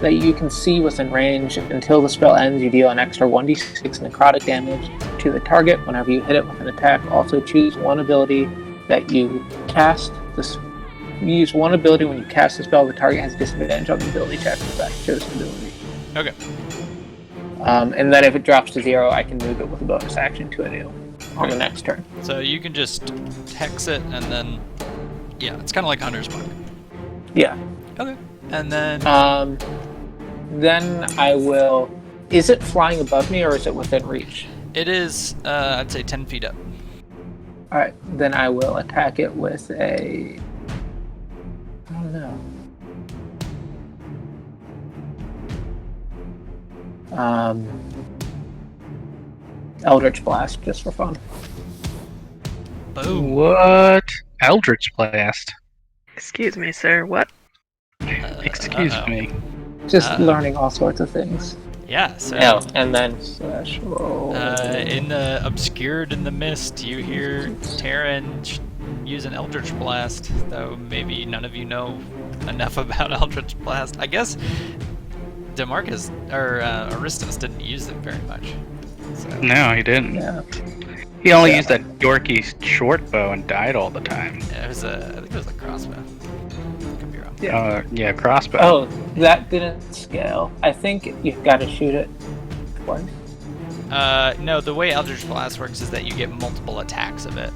that you can see within range. Until the spell ends, you deal an extra 1d6 necrotic damage to the target whenever you hit it with an attack. Also choose one ability that you cast. You use one ability when you cast the spell. The target has disadvantage on the ability check for that chosen ability. Okay. And then if it drops to 0, I can move it with a bonus action to a new on the next turn. So you can just hex it, and then, yeah, it's kind of like Hunter's Mark. Yeah. Okay. And then, Then I will. Is it flying above me or is it within reach? it is, I'd say 10 feet up. Alright, then I will attack it with a. I don't know. Eldritch Blast, just for fun. Boom. What? Eldritch Blast? Excuse me, sir. What? Excuse me. Just learning all sorts of things. Yeah, so, Oh, and then slash roll. in the obscured in the mist, you hear Taryn use an Eldritch Blast, though maybe none of you know enough about Eldritch Blast. I guess DeMarcus, or Aristus didn't use it very much. So. No, he didn't. Yeah. He only used that dorky short bow and died all the time. Yeah, I think it was a crossbow. Could be wrong. Yeah, crossbow. Oh, that didn't scale. I think you've got to shoot it twice. No, the way Eldritch Blast works is that you get multiple attacks of it.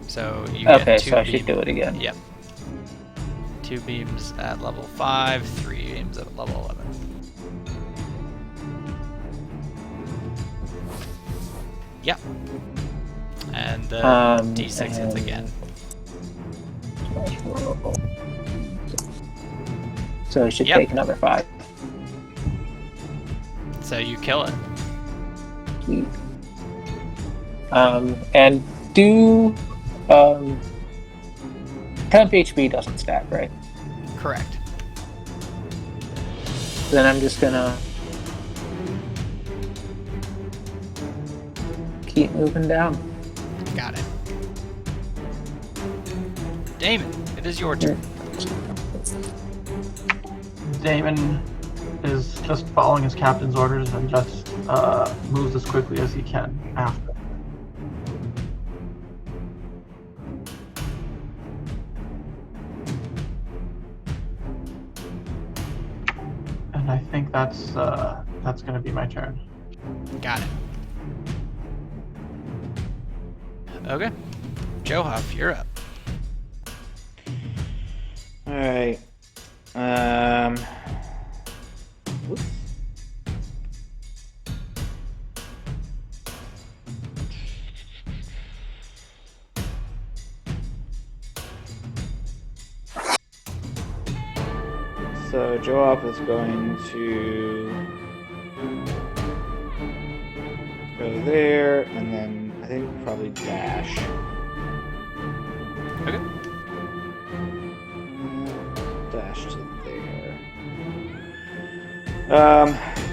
So you get Okay, 2 so I should beams. do it again. Yep. 2 beams at level 5, 3 beams at level 11. Yep. And the D6 hits and- again. Slash roll. So I should Yep. take another 5. So you kill it. Sweet. And do temp HP doesn't stack, right? Correct. Then I'm just gonna keep moving down. Got it. Damon, it is your turn. Damon is just following his captain's orders and just moves as quickly as he can after. And I think that's going to be my turn. Got it. Okay. Johoff, you're up. Alright. Whoops. So Joab is going to go there, and then I think probably dash. Okay. Dash to there.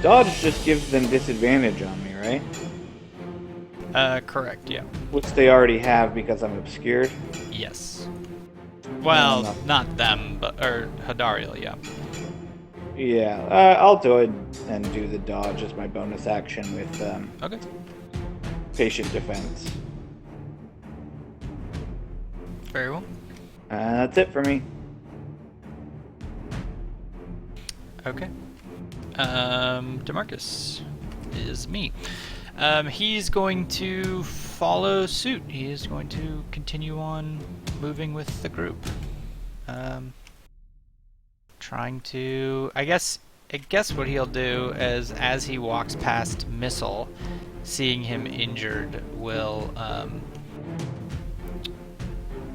Dodge just gives them disadvantage on me, right? Correct, yeah. Which they already have because I'm obscured. Yes. Well, No. not them, or Hadariel, yeah. Yeah, I'll do it and do the dodge as my bonus action with Okay. patient defense. Very well. That's it for me. Okay. DeMarcus is me. He's going to follow suit. He is going to continue on moving with the group. Trying to... I guess what he'll do is, as he walks past Missile, seeing him injured, will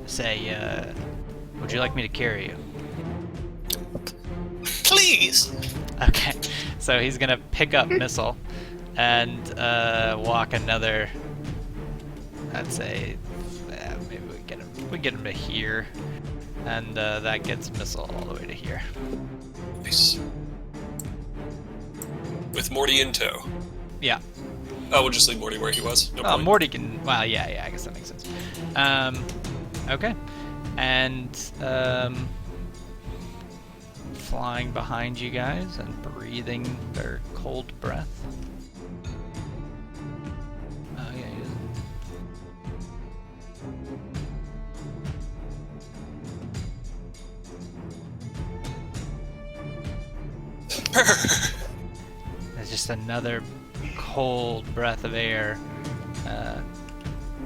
say, would you like me to carry you? Please! Okay, so he's gonna pick up Missile and walk another. I'd say maybe we get him to here, and that gets Missile all the way to here. Nice. With Morty in tow. Yeah. Oh, we'll just leave Morty where he was. No Oh, point. Morty can. Well, yeah. I guess that makes sense. Okay, and flying behind you guys and breathing their cold breath. Oh yeah. There's just another cold breath of air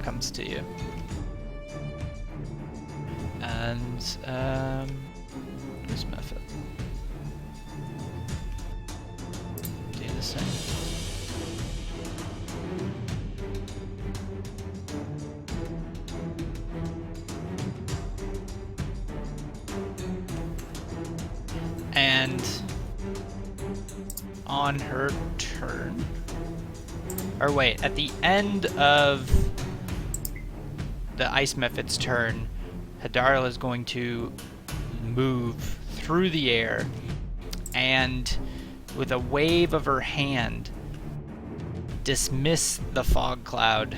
comes to you. And where's Muffet? Do the same. And on her turn, or wait, at the end of the Ice Mephit's turn, Hadariel is going to move through the air and, with a wave of her hand, dismiss the fog cloud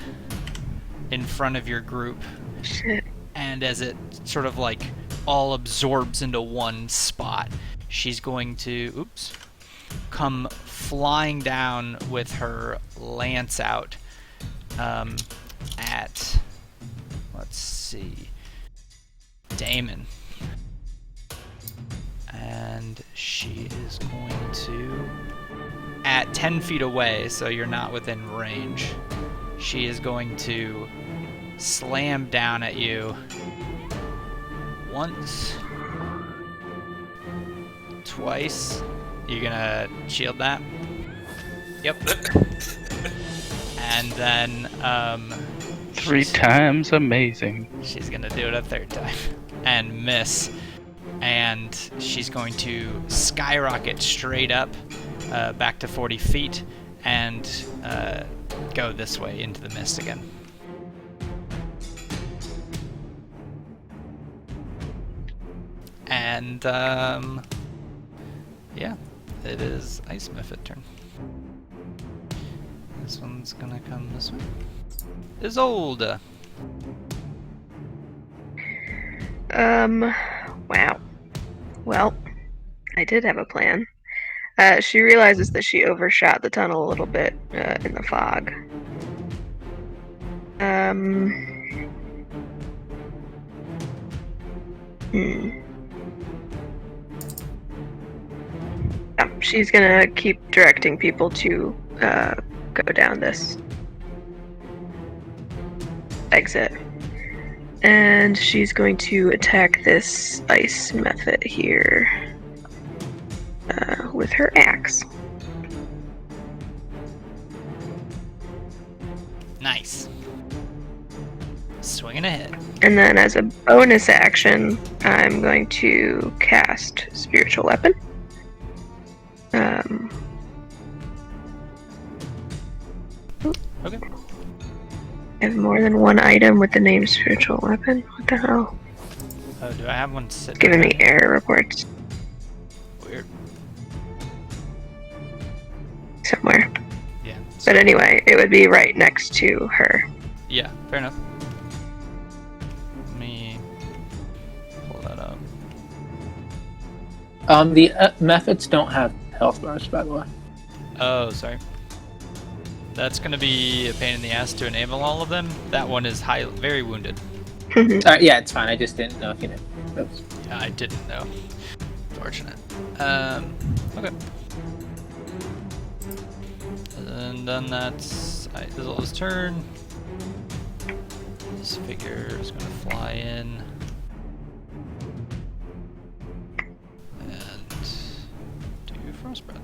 in front of your group. Shit. And as it sort of like all absorbs into one spot, she's going to, come flying down with her lance out at, let's see, Damon. And she is going to, at 10 feet away, so you're not within range, she is going to slam down at you once, twice. You gonna shield that? Yep. And then, 3 times amazing. she's gonna do it a third time and miss. And she's going to skyrocket straight up, back to 40 feet, and go this way into the mist again. And, yeah, it is Ice Mephit turn. This one's gonna come this way. Isolde. Wow. Well, I did have a plan. She realizes that she overshot the tunnel a little bit in the fog. She's gonna keep directing people to go down this exit. And she's going to attack this ice method here with her axe. Nice. Swinging ahead. And then as a bonus action, I'm going to cast Spiritual Weapon. Okay. I have more than one item with the name Spiritual Weapon. What the hell? Oh, do I have one sitting? Giving me error reports Weird. somewhere. Yeah. But anyway, it would be right next to her. Yeah, fair enough. Let me pull that up. The methods don't have health bars, by the way. Oh, sorry. That's gonna be a pain in the ass to enable all of them. That one is very wounded. Yeah, it's fine. I just didn't know if you knew. Oops. Yeah, I didn't know. Fortunate. Okay. And then that's Isol's turn. This figure is gonna fly in. And do Frostbreath.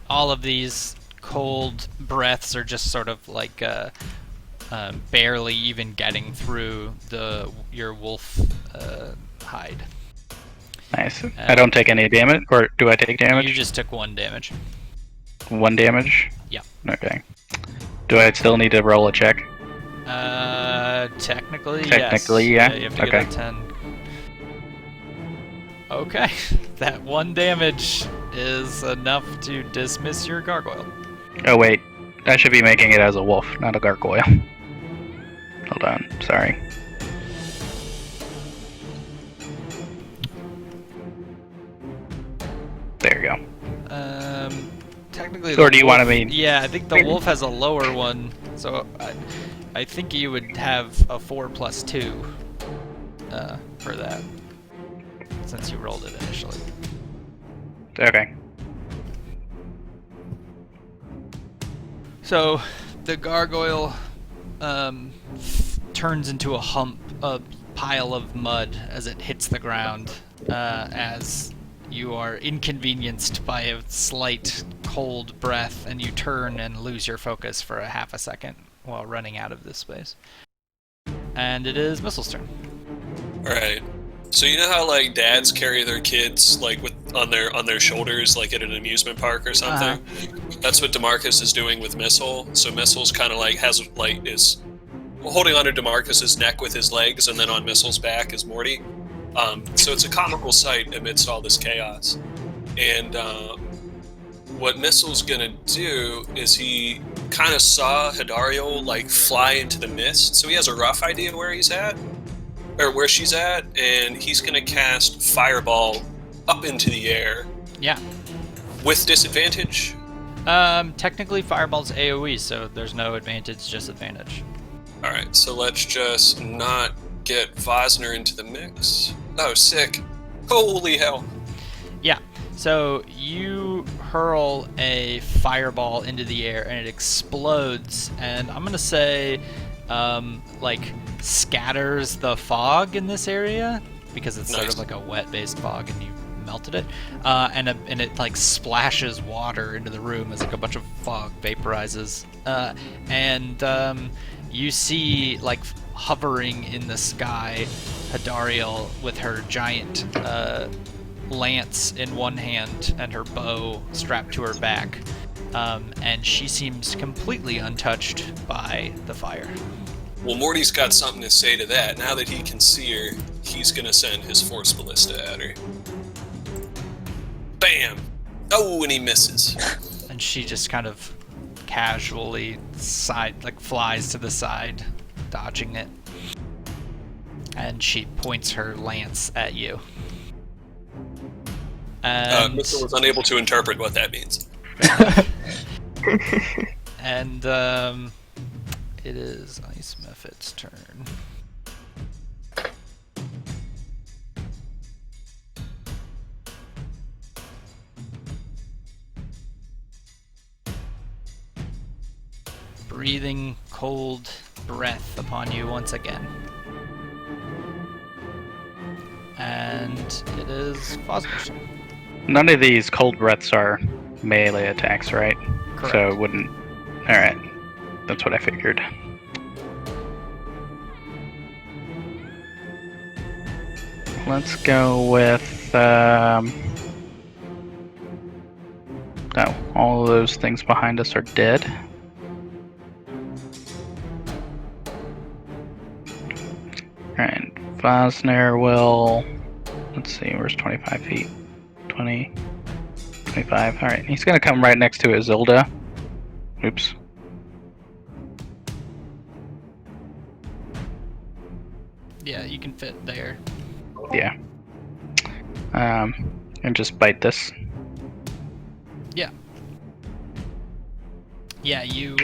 All of these cold breaths are just sort of like barely even getting through your wolf hide. Nice. I don't take any damage, or do I take damage? You just took 1 damage. 1 damage? Yeah. Okay. Do I still need to roll a check? Technically, Technically, yes. yeah? You have to Okay. get a 10. Okay, that 1 damage is enough to dismiss your gargoyle. Oh wait, I should be making it as a wolf, not a gargoyle. Hold on, sorry. There you go. Technically, Or do you want me? Yeah, I think the wolf has a lower one, so I think you would have a 4+2 for that, since you rolled it initially. Okay. So the gargoyle turns into a pile of mud as it hits the ground, as you are inconvenienced by a slight cold breath, and you turn and lose your focus for a half a second while running out of this space. And it is Missile's turn. Alright. So you know how like dads carry their kids like on their shoulders like at an amusement park or something? That's what DeMarcus is doing with Missile. So Missile's kind of like is holding onto DeMarcus's neck with his legs, and then on Missile's back is Morty. So it's a comical sight amidst all this chaos. And what Missile's gonna do is he kind of saw Hidario like fly into the mist, so he has a rough idea where he's at. Or where she's at, and he's gonna cast Fireball up into the air. Yeah. With disadvantage? Technically Fireball's AoE, so there's no advantage, just advantage. Alright, so let's just not get Vosner into the mix. Oh, sick. Holy hell. Yeah, so you hurl a fireball into the air and it explodes, and I'm gonna say, like, scatters the fog in this area, because it's sort of like a wet-based fog and you melted it, and it like splashes water into the room as like a bunch of fog vaporizes, and you see like hovering in the sky Hadariel with her giant lance in one hand and her bow strapped to her back, and she seems completely untouched by the fire. Well, Morty's got something to say to that. Now that he can see her, he's gonna send his Force Ballista at her. Bam! Oh, and he misses. And she just kind of casually flies to the side, dodging it. And she points her lance at you. And Missile was unable to interpret what that means. and it is Ice Mephit's turn. Breathing cold breath upon you once again. And it is Fosner's turn. None of these cold breaths are melee attacks, right? Correct. So it wouldn't. Alright. That's what I figured. Let's go with. No, all of those things behind us are dead. Alright, Vosner will. Let's see, where's 25 feet? 20, 25. Alright, he's gonna come right next to Isilda. Oops. Yeah, you can fit there. Yeah. And just bite this. Yeah. Yeah, you,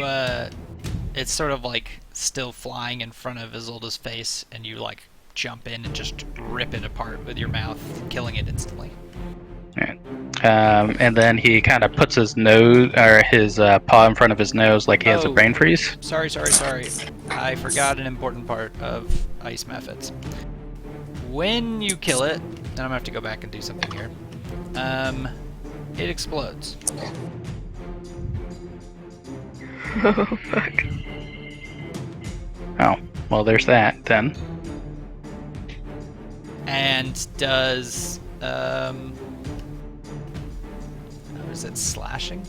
it's sort of like still flying in front of Isilda's face, and you, like, jump in and just rip it apart with your mouth, killing it instantly. Alright. And then he kind of puts his nose, or his paw in front of his nose like he has a Oh. brain freeze. Sorry. I forgot an important part of Ice Mephits. When you kill it, and I'm gonna have to go back and do something here, it explodes. Oh, fuck. Oh, well, there's that then. And does, what is it, slashing?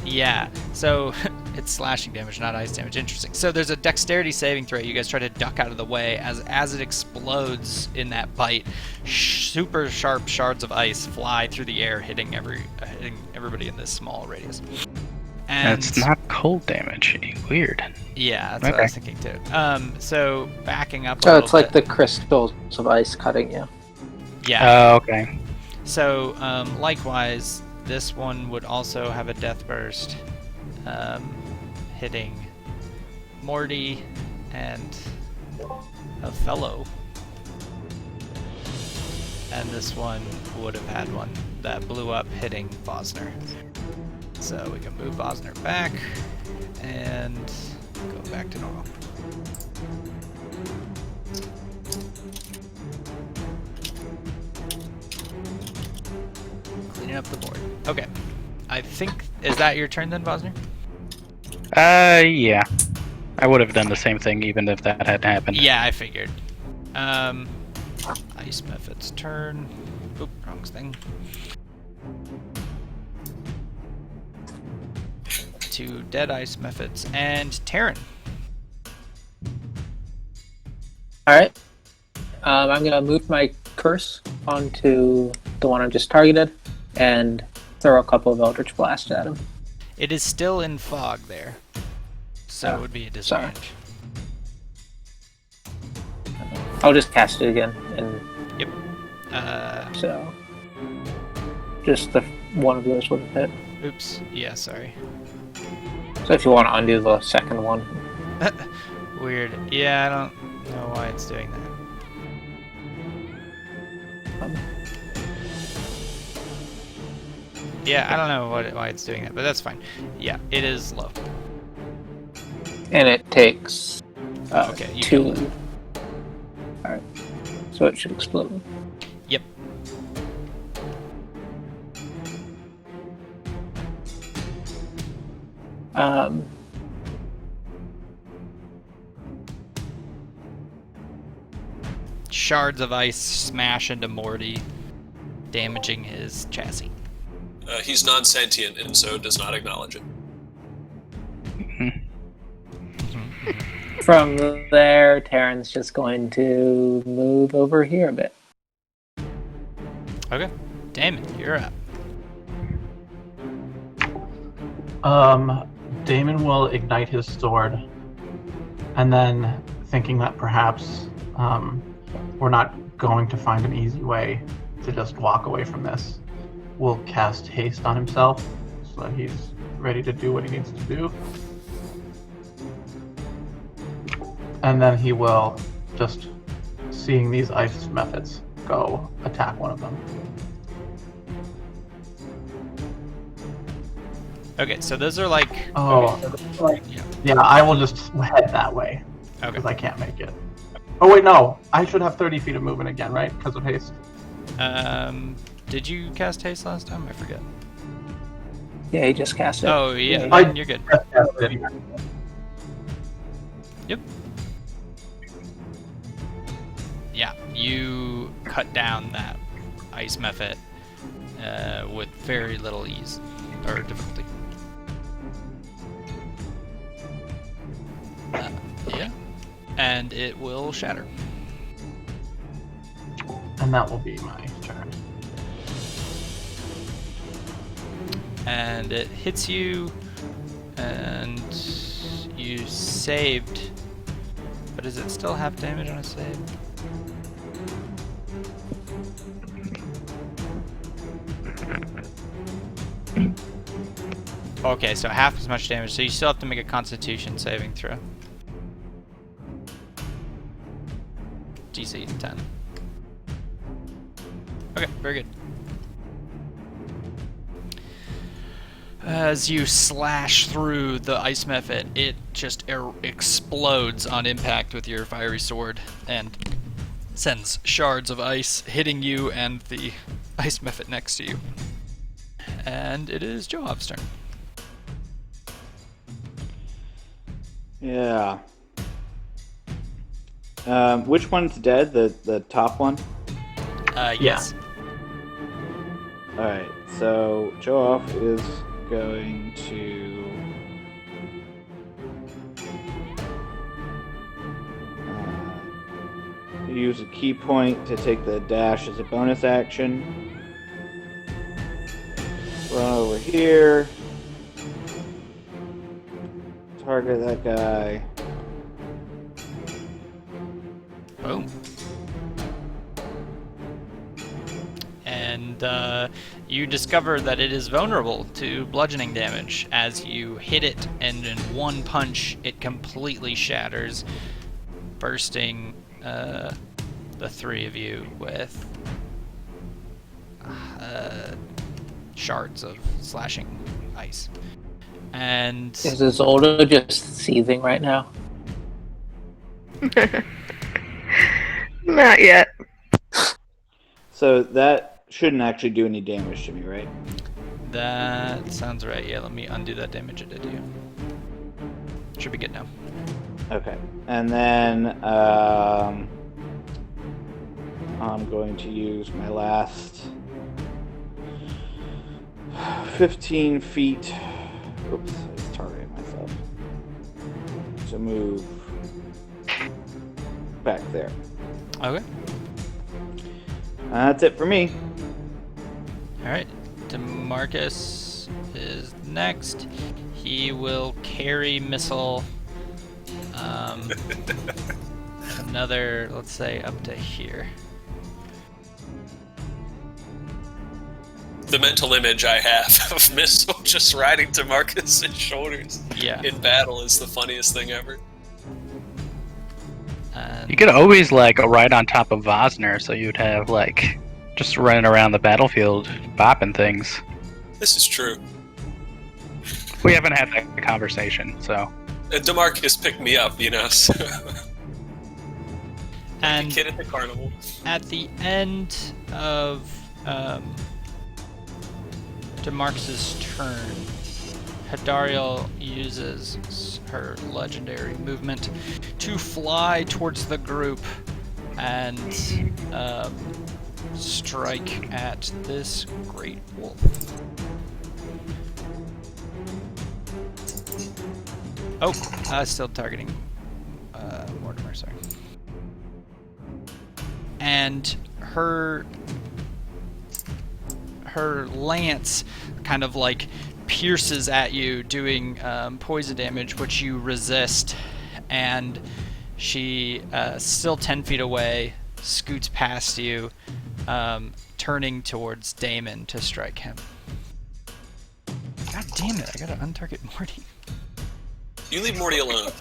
Yeah, so it's slashing damage, not ice damage. Interesting. So there's a dexterity saving throw. You guys try to duck out of the way as it explodes in that bite. Super sharp shards of ice fly through the air, hitting everybody in this small radius. And It's not cold damage. Weird. yeah, that's what I was thinking too. So backing up a Oh, little it's like bit. the crystals of ice cutting you. Yeah. Oh, okay. So, likewise, this one would also have a death burst, hitting Morty and Othello. And this one would have had one that blew up, hitting Bosner. So we can move Bosner back and go back to normal. Cleaning up the board. Okay. I think, is that your turn then, Bosner? Yeah. I would have done the same thing even if that had happened. Yeah, I figured. Ice Mephit's turn. Oop, wrong thing. Two dead Ice Mephits and Terran. Alright. I'm gonna move my curse onto the one I just targeted and throw a couple of Eldritch Blasts at him. It is still in fog there, so Oh, it would be a sorry. disadvantage. I'll just cast it again, and Yep. so just the one of those would have hit. Oops. Yeah, sorry. So if you want to undo the second one, Weird. Yeah, I don't know why it's doing that. Yeah, I don't know why it's doing that, but that's fine. Yeah, it is low. and it takes Okay, you killed two. it. Alright, so it should explode. Yep. Um, Shards of ice smash into Morty, damaging his chassis. He's non-sentient and so does not acknowledge it. from there, Terran's just going to move over here a bit. Okay. Damon, you're up. Damon will ignite his sword, and then, thinking that perhaps we're not going to find an easy way to just walk away from this, will cast haste on himself so that he's ready to do what he needs to do. And then he will, just seeing these ice methods, go attack one of them. Okay, so those are like. Oh, Yeah. yeah, I will just head that way, Okay. because I can't make it. Oh wait, no, I should have 30 feet of movement again, right? Because of haste. Did you cast haste last time? I forget. Yeah, he just cast it. Oh yeah, I- then you're good. Yep. Yeah, you cut down that ice method with very little ease or difficulty. Yeah, and it will shatter. And that will be my turn. And it hits you, and you saved. But does it still have damage on a save? Okay, so half as much damage, so you still have to make a Constitution saving throw. DC 10. Okay, very good. As you slash through the ice method, it just explodes on impact with your fiery sword and sends shards of ice hitting you and the ice method next to you. And it is Joab's turn. Yeah. Which one's dead? The top one? Yes. Alright, so Joab is going to use a key point to take the dash as a bonus action. Run over here. Target that guy. Boom. And you discover that it is vulnerable to bludgeoning damage. As you hit it, and in one punch, it completely shatters, bursting the three of you with shards of slashing ice. And Is Isolde just seething right now? Not yet. So that shouldn't actually do any damage to me, right? that sounds right. Yeah, let me undo that damage it did to you. Should be good now. Okay. And then I'm going to use my last 15 feet. Oops, I just targeted myself. To move back there. Okay. That's it for me. Alright. DeMarcus is next. He will carry missile another, let's say, up to here. The mental image I have of Missile just riding to Marcus's shoulders Yeah. in battle is the funniest thing ever. And You could always like ride on top of Vosner, so you'd have like just running around the battlefield bopping things. This is true. We haven't had that conversation, so And DeMarcus picked me up, you know, so and kid at the carnival. at the end of DeMarcus's turn, Hadariel uses her legendary movement to fly towards the group and strike at this great wolf. Oh, still targeting Mortimer, sorry. And her her lance kind of like pierces at you, doing poison damage, which you resist, and she, still 10 feet away, scoots past you, turning towards Damon to strike him. God damn it, I gotta untarget Morty. You leave Morty alone.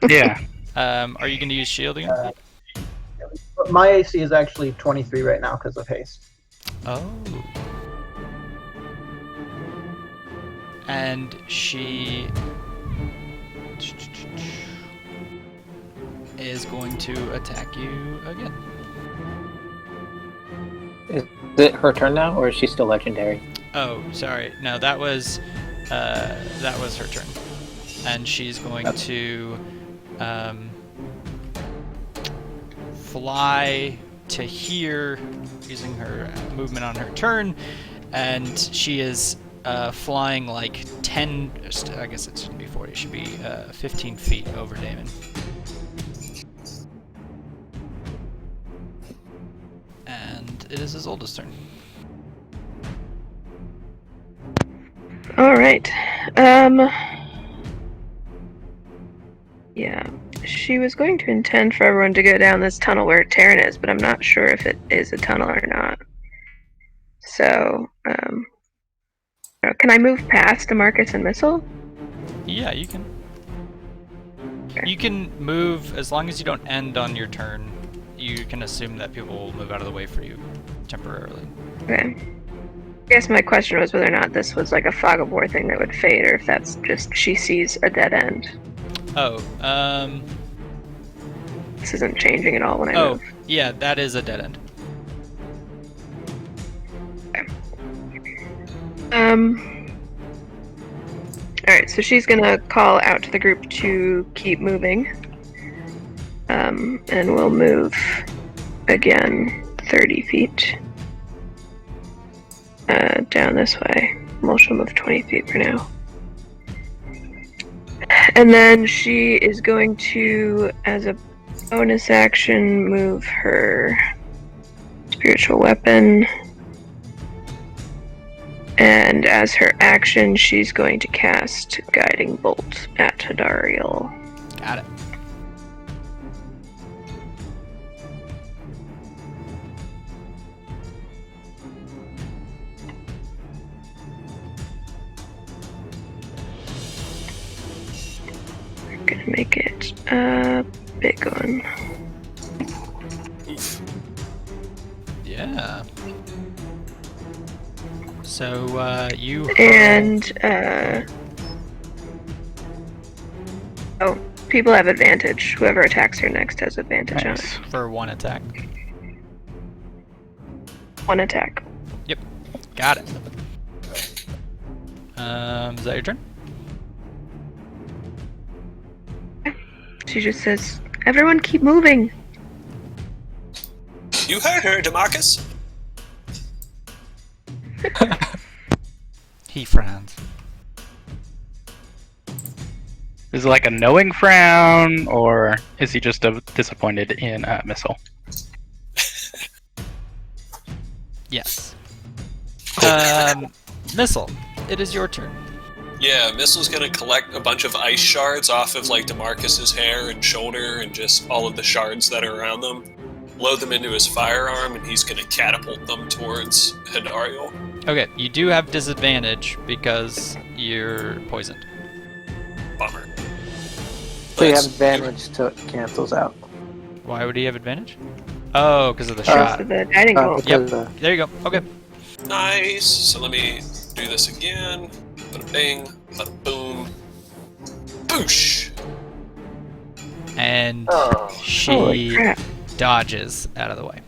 Yeah. Are you gonna use shield again? My AC is actually 23 right now because of haste. Oh. And she is going to attack you again. Is it her turn now, or is she still legendary? Oh, sorry. No, that was her turn, and she's going to fly to here using her movement on her turn, and she is flying like 10. I guess it shouldn't be 40. It should be 15 feet over Damon. And it is his oldest turn. All right. Yeah. She was going to intend for everyone to go down this tunnel where Terran is, but I'm not sure if it is a tunnel or not. So, can I move past Demarcus and Missile? Yeah, you can. Okay. You can move as long as you don't end on your turn. You can assume that people will move out of the way for you temporarily. Okay. I guess my question was whether or not this was like a fog of war thing that would fade, or if that's just she sees a dead end. Oh, This isn't changing at all when I oh, move. yeah, that is a dead end. Alright, so she's gonna call out to the group to keep moving. And we'll move again 30 feet. Down this way. Well, she'll move 20 feet for now. And then she is going to, as a bonus action, move her spiritual weapon. And as her action, she's going to cast Guiding Bolt at Hadariel. Got it. I'm gonna make it a big one. Oof. Yeah. So, you hurl- And, oh, people have advantage. Whoever attacks her next has advantage on Nice. for one attack. it. One attack. Yep. Got it. Is that your turn? She just says, "Everyone keep moving." You heard her, Demarcus. He frowns. Is it like a knowing frown, or is he just disappointed in Missile? Yes. Missile, it is your turn. Yeah, Missile's gonna collect a bunch of ice shards off of like Demarcus's hair and shoulder and just all of the shards that are around them. Load them into his firearm, and he's gonna catapult them towards Hadariel. Okay, you do have disadvantage because you're poisoned. Bummer. So you have Let's- advantage, so it cancels out. Why would he have advantage? Oh, because of the So shot. the guiding bolt. Yep. because, There you go. Okay. Nice. So let me do this again. Bada bing, bada boom. Boosh! And Holy she crap. dodges out of the way.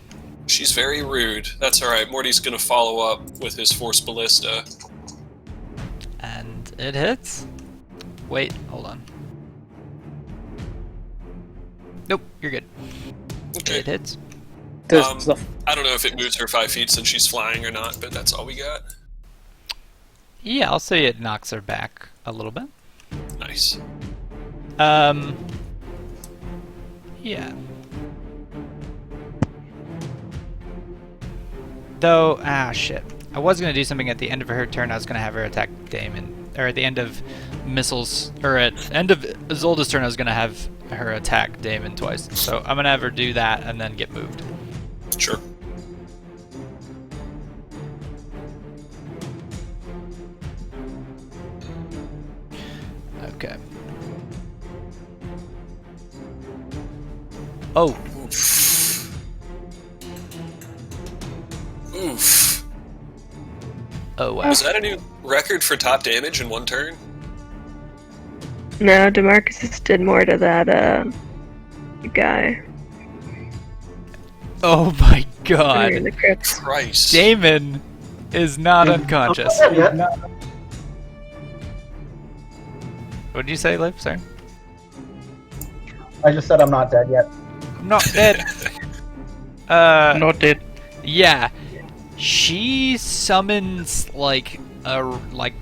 She's very rude. That's alright. Morty's gonna follow up with his Force Ballista. And it hits. Wait, hold on. Nope, you're good. Okay. It hits. does the I don't know if it moves her 5 feet since she's flying or not, but that's all we got. Yeah, I'll say it knocks her back a little bit. Nice. Yeah. Though, shit. I was gonna do something at the end of her turn. I was gonna have her attack Damon, or at the end of missiles, or at the end of Isolda's turn, I was gonna have her attack Damon twice. So I'm gonna have her do that and then get moved. Sure. Okay. Oh, Oof. Oof. oh wow. Was that a new record for top damage in one turn? No, Demarcus did more to that guy Oh my when we were in god. the crypt. Christ. Damon is not unconscious. Yeah. What did you say, Liv? Sorry. I just said I'm not dead yet. I'm not dead. Not dead. Yeah. She summons like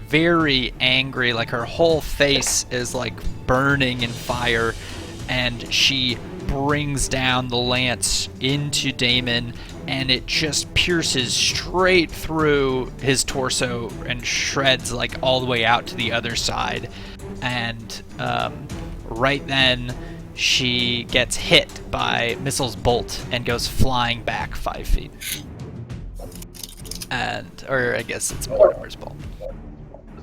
very angry, like her whole face is like burning in fire, and she brings down the lance into Damon, and it just pierces straight through his torso and shreds like all the way out to the other side. And right then she gets hit by Missile's bolt and goes flying back 5 feet. Or I guess it's Mortimer's bolt.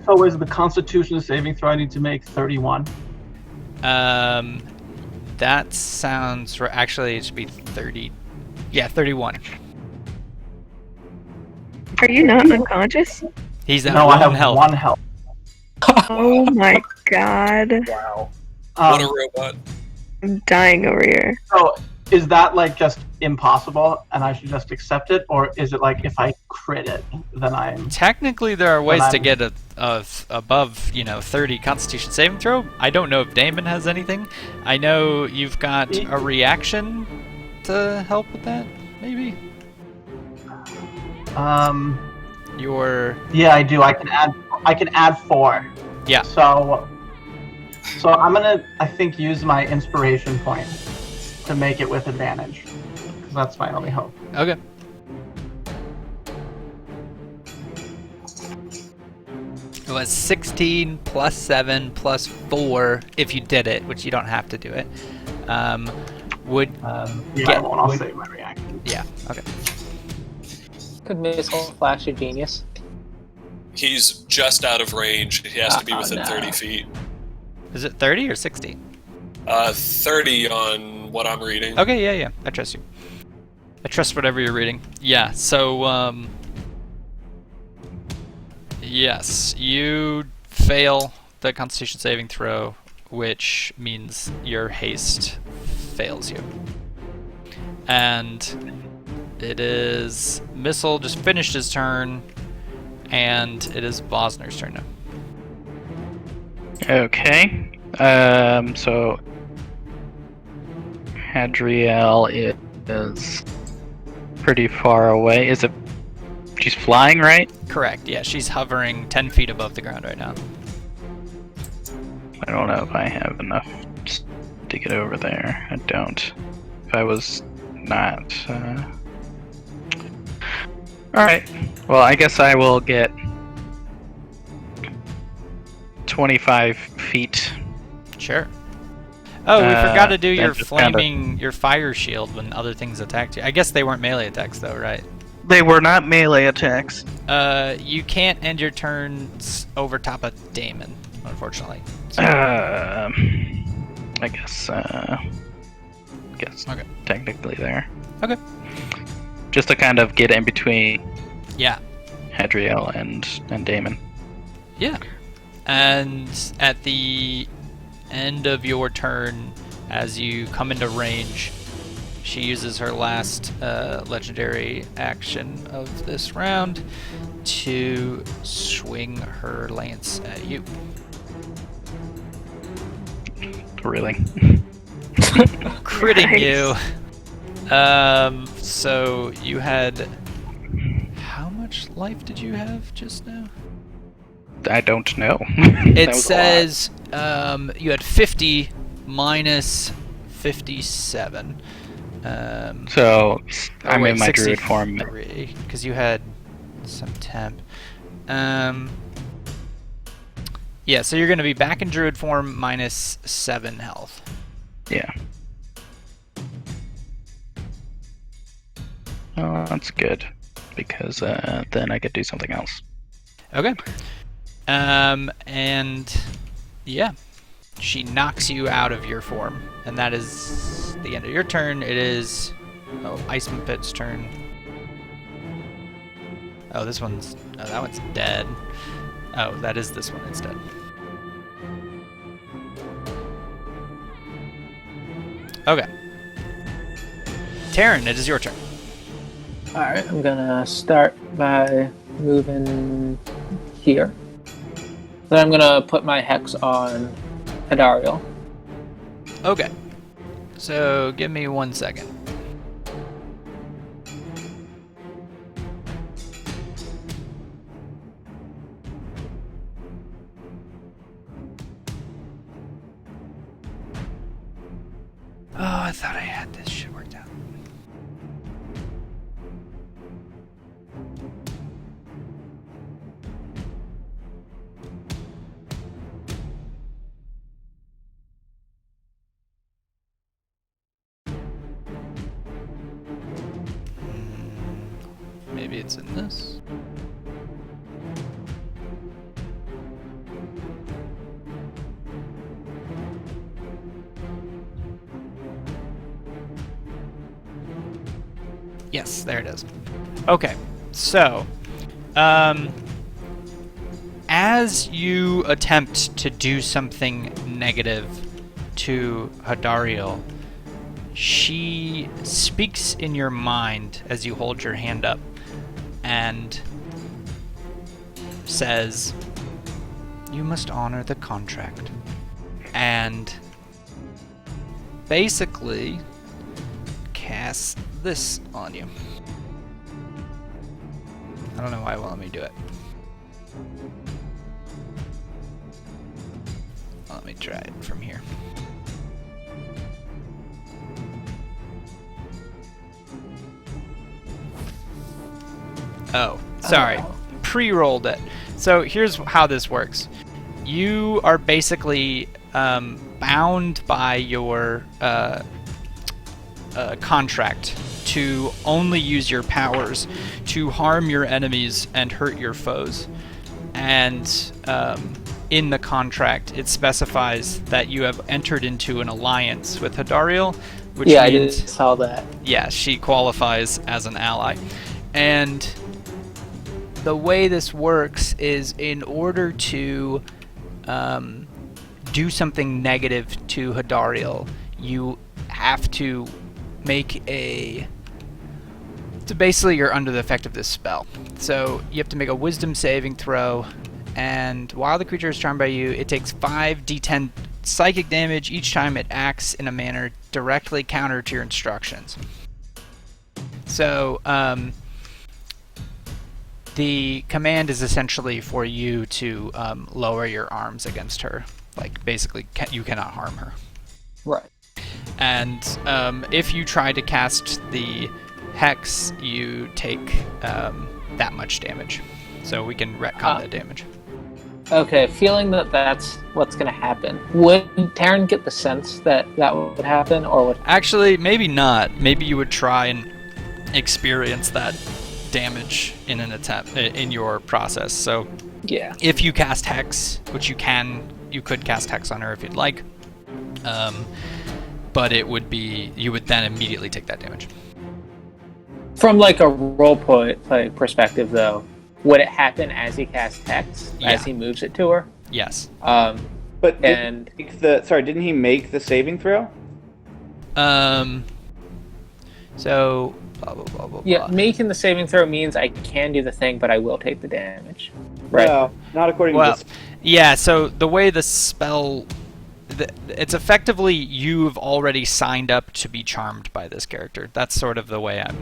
So is the Constitution saving throw I need to make 31? That sounds right. Actually, it should be 30. Yeah, 31. Are you not unconscious? He's at No, one I have health. 1 health. Oh my god. Wow. What a Um, robot. I'm dying over here. so is that like just impossible and I should just accept it? Or is it like if I crit it, then I'm... Technically, there are ways to I'm- get above 30 Constitution saving throw. I don't know if Damon has anything. I know you've got a reaction to help with that. Maybe your Yeah, I do. I can add 4. Yeah. So I'm gonna, I think, use my inspiration point to make it with advantage. 'Cause that's my only hope. Okay. It was 16 plus 7 plus 4 if you did it, which you don't have to do it. Would Yeah, I won't. I'll save my reaction. yeah, okay. Could missile flash a genius? He's just out of range. He has to be Oh, within no. 30 feet. Is it 30 or 60? 30 on what I'm reading. Okay, yeah. I trust you. I trust whatever you're reading. Yeah, so yes, you fail the Constitution saving throw, which means your haste fails you. And it is Missile just finished his turn, and it is Bosner's turn now. Okay. So Hadriel is pretty far away. Is it? She's flying, right? Correct, yeah, she's hovering 10 feet above the ground right now. I don't know if I have enough to get over there. I don't. If I was not. Alright. Well, I guess I will get 25 feet. Sure. Oh, we forgot to do that your just kinda- flaming, your fire shield when other things attacked you. I guess they weren't melee attacks though, right? They were not melee attacks. You can't end your turns over top of Damon, unfortunately. So, I guess. Okay. Technically there. Okay. Just to kind of get in between yeah. Hadriel and Damon. Yeah. And at the end of your turn, as you come into range, she uses her last legendary action of this round to swing her lance at you. Really. Critting Nice. you. So you had... How much life did you have just now? I don't know. It That was a lot. says you had 50 minus 57. So I'm in my druid form. Because you had some temp. Yeah, so you're going to be back in druid form minus 7 health. Yeah. Oh, that's good, because then I could do something else. Okay. And yeah, she knocks you out of your form, and that is the end of your turn. It is Iceman Pit's turn. Oh, that one's dead. Oh, that is this one instead. Okay. Taryn, it is your turn. Alright, I'm gonna start by moving here. Then I'm gonna put my hex on Adariel. Okay. So give me 1 second. Oh, I thought I had this shit worked out. Maybe it's in this. Yes, there it is. Okay, so, as you attempt to do something negative to Hadariel, she speaks in your mind as you hold your hand up and says, "You must honor the contract." And basically cast this on you. I don't know why it won't let me do it. Let me try it from here. Oh, sorry. Pre-rolled it. So here's how this works. You are basically bound by your contract to only use your powers to harm your enemies and hurt your foes. And in the contract, it specifies that you have entered into an alliance with Hadariel, which I means, did saw that. yeah, she qualifies as an ally. And the way this works is, in order to do something negative to Hadariel, you have to make so basically you're under the effect of this spell. So you have to make a wisdom saving throw, and while the creature is charmed by you, it takes 5d10 psychic damage each time it acts in a manner directly counter to your instructions. So the command is essentially for you to lower your arms against her. Like, basically, you cannot harm her. Right. And if you try to cast the hex, you take that much damage. So we can retcon the damage. Okay, feeling that that's what's going to happen. Would Taryn get the sense that that would happen, or would... Actually, maybe not. Maybe you would try and experience that damage in an attempt in your process. So yeah, if you cast hex, which you could cast hex on her if you'd like, but it would be, you would then immediately take that damage. From like a role play perspective, though, would it happen as he casts hex, as he moves it to her? Yes. But didn't he make the saving throw? So blah blah blah blah. Yeah, making the saving throw means I can do the thing, but I will take the damage. Right. Well, not according to this. Yeah, so the way the spell, it's effectively you've already signed up to be charmed by this character. That's sort of the way I'm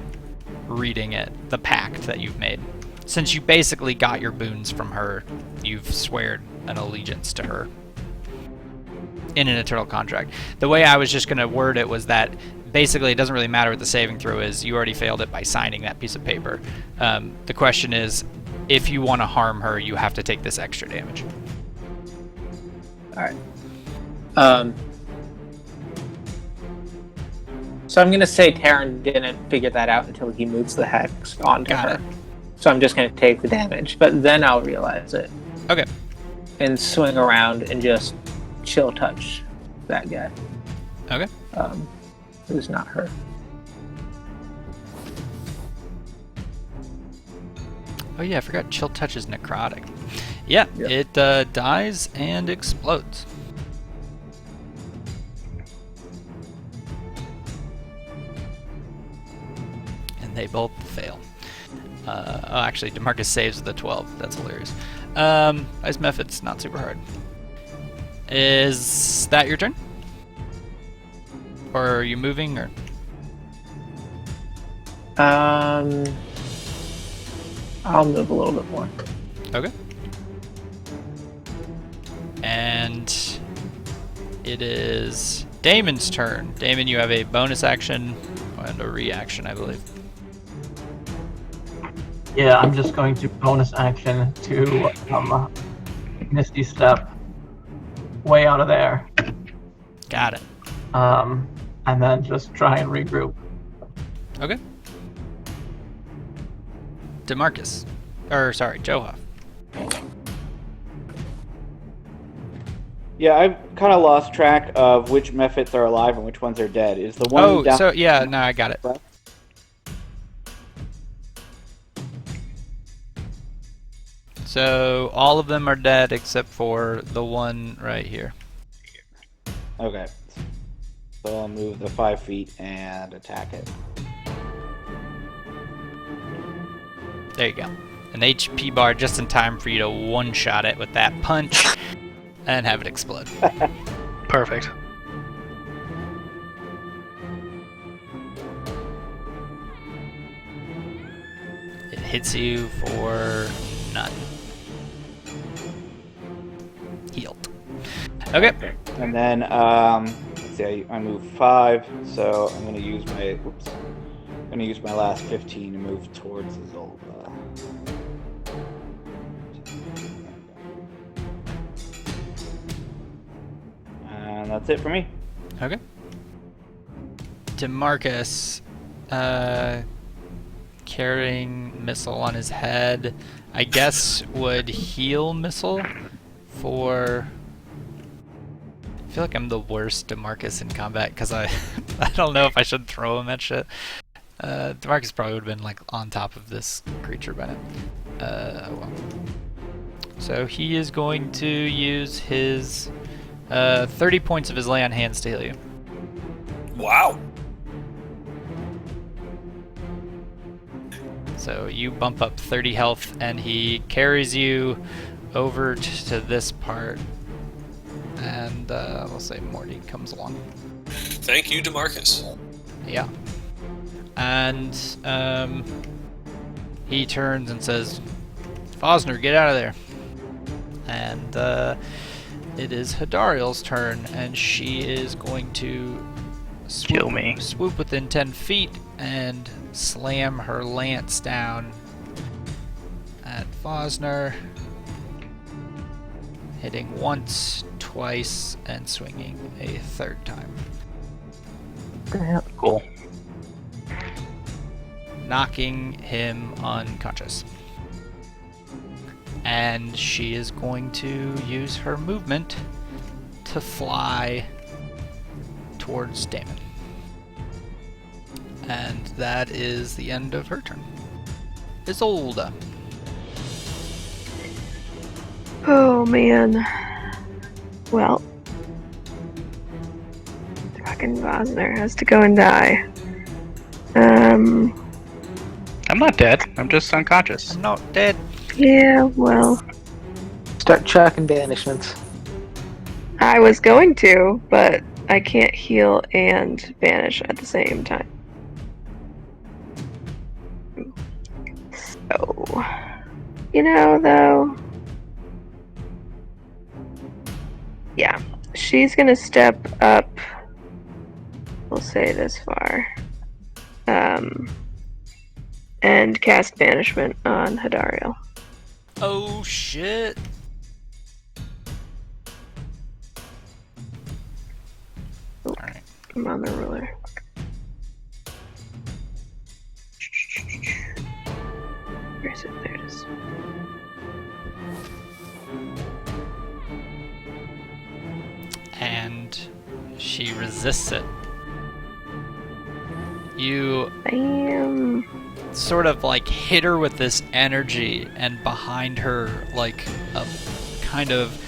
reading it, the pact that you've made. Since you basically got your boons from her, you've sweared an allegiance to her in an eternal contract. The way I was just going to word it was that basically, it doesn't really matter what the saving throw is. You already failed it by signing that piece of paper. The question is, if you want to harm her, you have to take this extra damage. All right. So I'm gonna say Taryn didn't figure that out until he moves the hex onto Got her. it. So I'm just gonna take the damage, but then I'll realize it Okay. and swing around and just chill touch that guy. Okay. Who's not her. Oh yeah, I forgot Chill Touch is necrotic. Yeah, Yep. it dies and explodes. And they both fail. Actually, DeMarcus saves with a 12. That's hilarious. Ice Method's not super hard. Is that your turn? Or are you moving, or? I'll move a little bit more. Okay. And it is Damon's turn. Damon, you have a bonus action and a reaction, I believe. Yeah, I'm just going to bonus action to Misty Step way out of there. Got it. And then just try and regroup. Okay. DeMarcus. Or, sorry, Johoff. Yeah, I've kind of lost track of which Mephits are alive and which ones are dead. Is the one down? So, yeah, no, I got it. So, all of them are dead except for the one right here. Okay. So I'll move the 5 feet and attack it. There you go. An HP bar just in time for you to one-shot it with that punch and have it explode. Perfect. It hits you for none. Healed. Okay. And then, let's see, I move 5, so I'm gonna use my, I'm gonna use my last 15 to move towards Zolva. And that's it for me. Okay. DeMarcus, carrying missile on his head, I guess would heal missile for... I feel like I'm the worst DeMarcus in combat because I don't know if I should throw him at shit. DeMarcus probably would have been like on top of this creature by now. Well. So he is going to use his 30 points of his lay on hands to heal you. Wow. So you bump up 30 health, and he carries you over to this part. And we'll say Morty comes along. Thank you, DeMarcus. Yeah. And he turns and says, Fosner, get out of there. And it is Hadariel's turn, and she is going to Kill me. swoop within 10 feet and slam her lance down at Fosner, hitting once, twice, and swinging a third time. Cool. Knocking him unconscious. And she is going to use her movement to fly towards Damon. And that is the end of her turn. Isolde. Oh man. Well, fucking Vosner has to go and die. I'm not dead. I'm just unconscious. I'm not dead. Yeah, well, Start chucking banishments. I was going to, but I can't heal and vanish at the same time. So, you know, though, yeah, she's gonna step up a We'll say this far. And cast banishment on Hadariel. Oh shit. Alright. I'm on the ruler. Where is it? There it is. And she resists it. You Bam. sort of like hit her with this energy, and behind her, like a kind of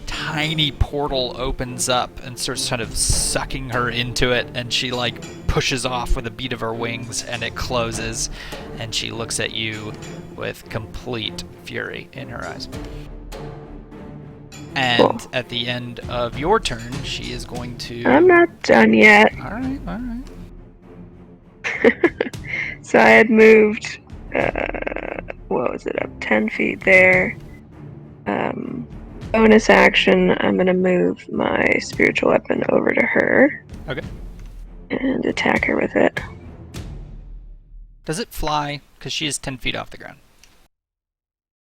tiny portal opens up and starts kind of sucking her into it, and she like pushes off with a beat of her wings, and it closes, and she looks at you with complete fury in her eyes. And Cool. at the end of your turn, she is going to... I'm not done yet. Alright. So I had moved, what was it, up 10 feet there. Bonus action, I'm going to move my spiritual weapon over to her. Okay. And attack her with it. Does it fly? Because she is 10 feet off the ground.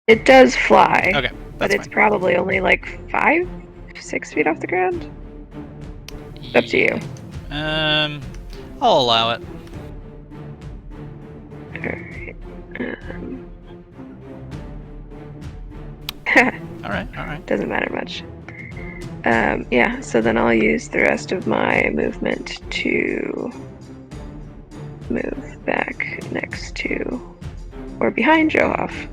It does fly. Okay, But that's it's fine. probably only like 5-6 feet off the ground. It's up to you. I'll allow it. Alright. Alright. Doesn't matter much. Yeah, so then I'll use the rest of my movement to move back next to or behind Johoff.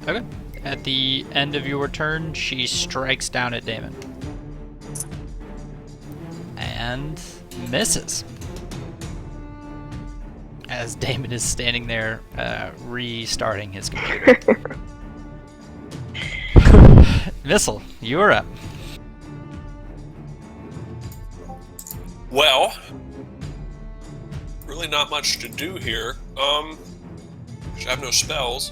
Okay. At the end of your turn, she strikes down at Damon. And misses. As Damon is standing there, restarting his computer. Missile, you're up. Well, really not much to do here. I have no spells.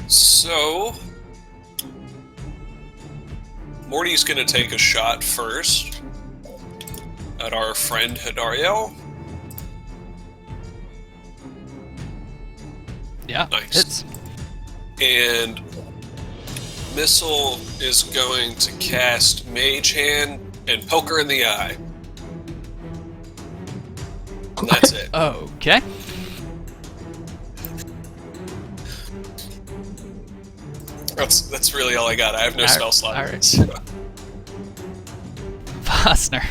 So, Morty's gonna take a shot first at our friend Hadariel. Yeah, Nice. hits. And Missile is going to cast Mage Hand and poke her in the eye. And that's it. Okay. That's really all I got. I have no Alright, spell slot. alright. So- Vosner.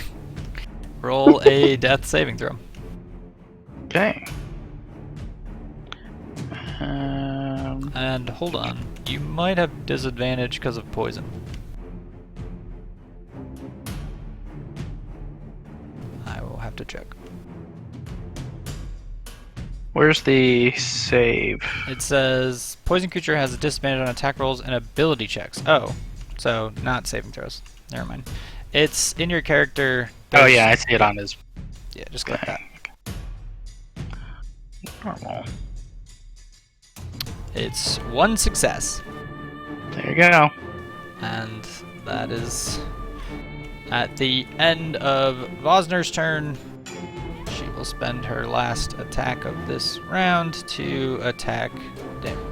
Roll a death saving throw. Okay. And hold on, you might have disadvantage because of poison. I will have to check. Where's the save? It says poison creature has a disadvantage on attack rolls and ability checks. Oh, so not saving throws. Never mind. It's in your character. Oh yeah, I see it on his. Yeah, just click that. Normal. It's one success, There you go. and that is at the end of Vosner's turn. She will spend her last attack of this round to attack Damon.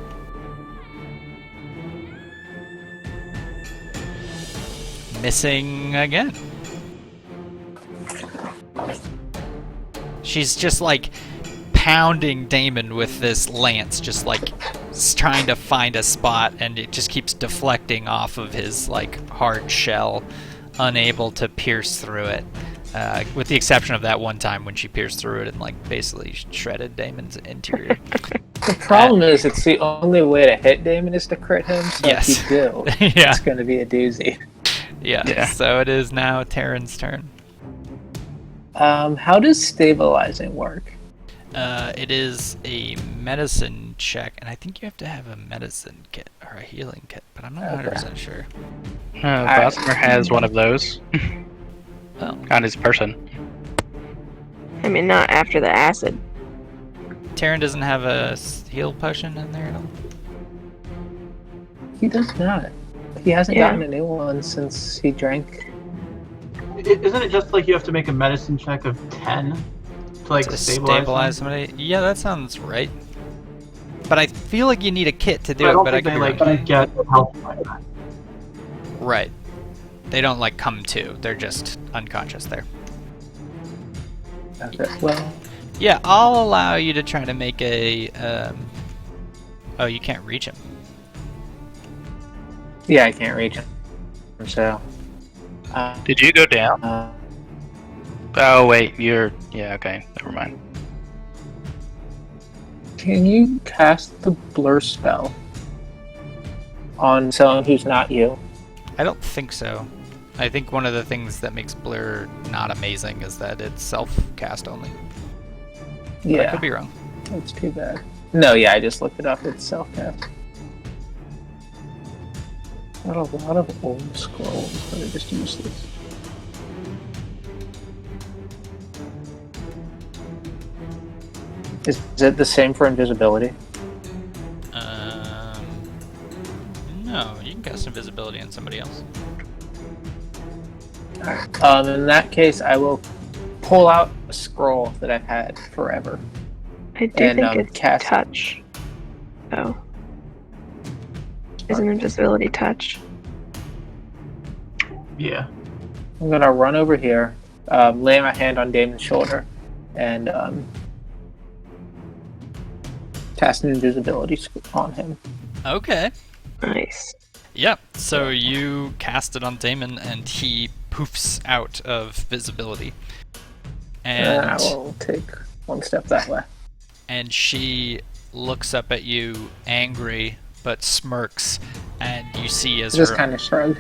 Missing again. She's just like pounding Damon with this lance, just like trying to find a spot, and it just keeps deflecting off of his like hard shell, unable to pierce through it. With the exception of that one time when she pierced through it and like basically shredded Damon's interior. The problem is, it's the only way to hit Damon is to crit him. So Yes. if you do, Yeah. it's going to be a doozy. Yeah. So it is now Taryn's turn. How does stabilizing work? It is a medicine check, and I think you have to have a medicine kit or a healing kit, but I'm not 100% sure. Vosmer has one of those Well, on his person. I mean, not after the acid. Taryn doesn't have a heal potion in there at all. He does not. He hasn't Yeah. gotten a new one since he drank isn't it just like you have to make a medicine check of 10 to like To stabilize them? somebody? Yeah, that sounds right. But I feel like you need a kit to do But I it, don't but I think could they be like wrong. get help like that. Right. They don't like come to. They're just unconscious there. Okay. Well, Yeah, I'll allow you to try to make a. Oh, you can't reach him. yeah, I can't reach him. So. Did you go down? Oh wait, you're. Yeah, okay, never mind. Can you cast the blur spell on someone who's not you? I don't think so. I think one of the things that makes Blur not amazing is that it's self-cast only. But I could be wrong. That's too bad. No, yeah, I just looked it up. It's self-cast. Got a lot of old scrolls that are just useless. Is it the same for invisibility? No, you can cast invisibility on somebody else. In that case, I will pull out a scroll that I've had forever. I do And, think it's cast it. touch. Oh. Isn't invisibility touch? Yeah. I'm gonna run over here, lay my hand on Damon's shoulder, and cast an invisibility on him. Okay. Nice. Yep. So you cast it on Damon, and he poofs out of visibility. And I And will take one step that way. and she looks up at you, angry but smirks, and you see as Just kind of shrug.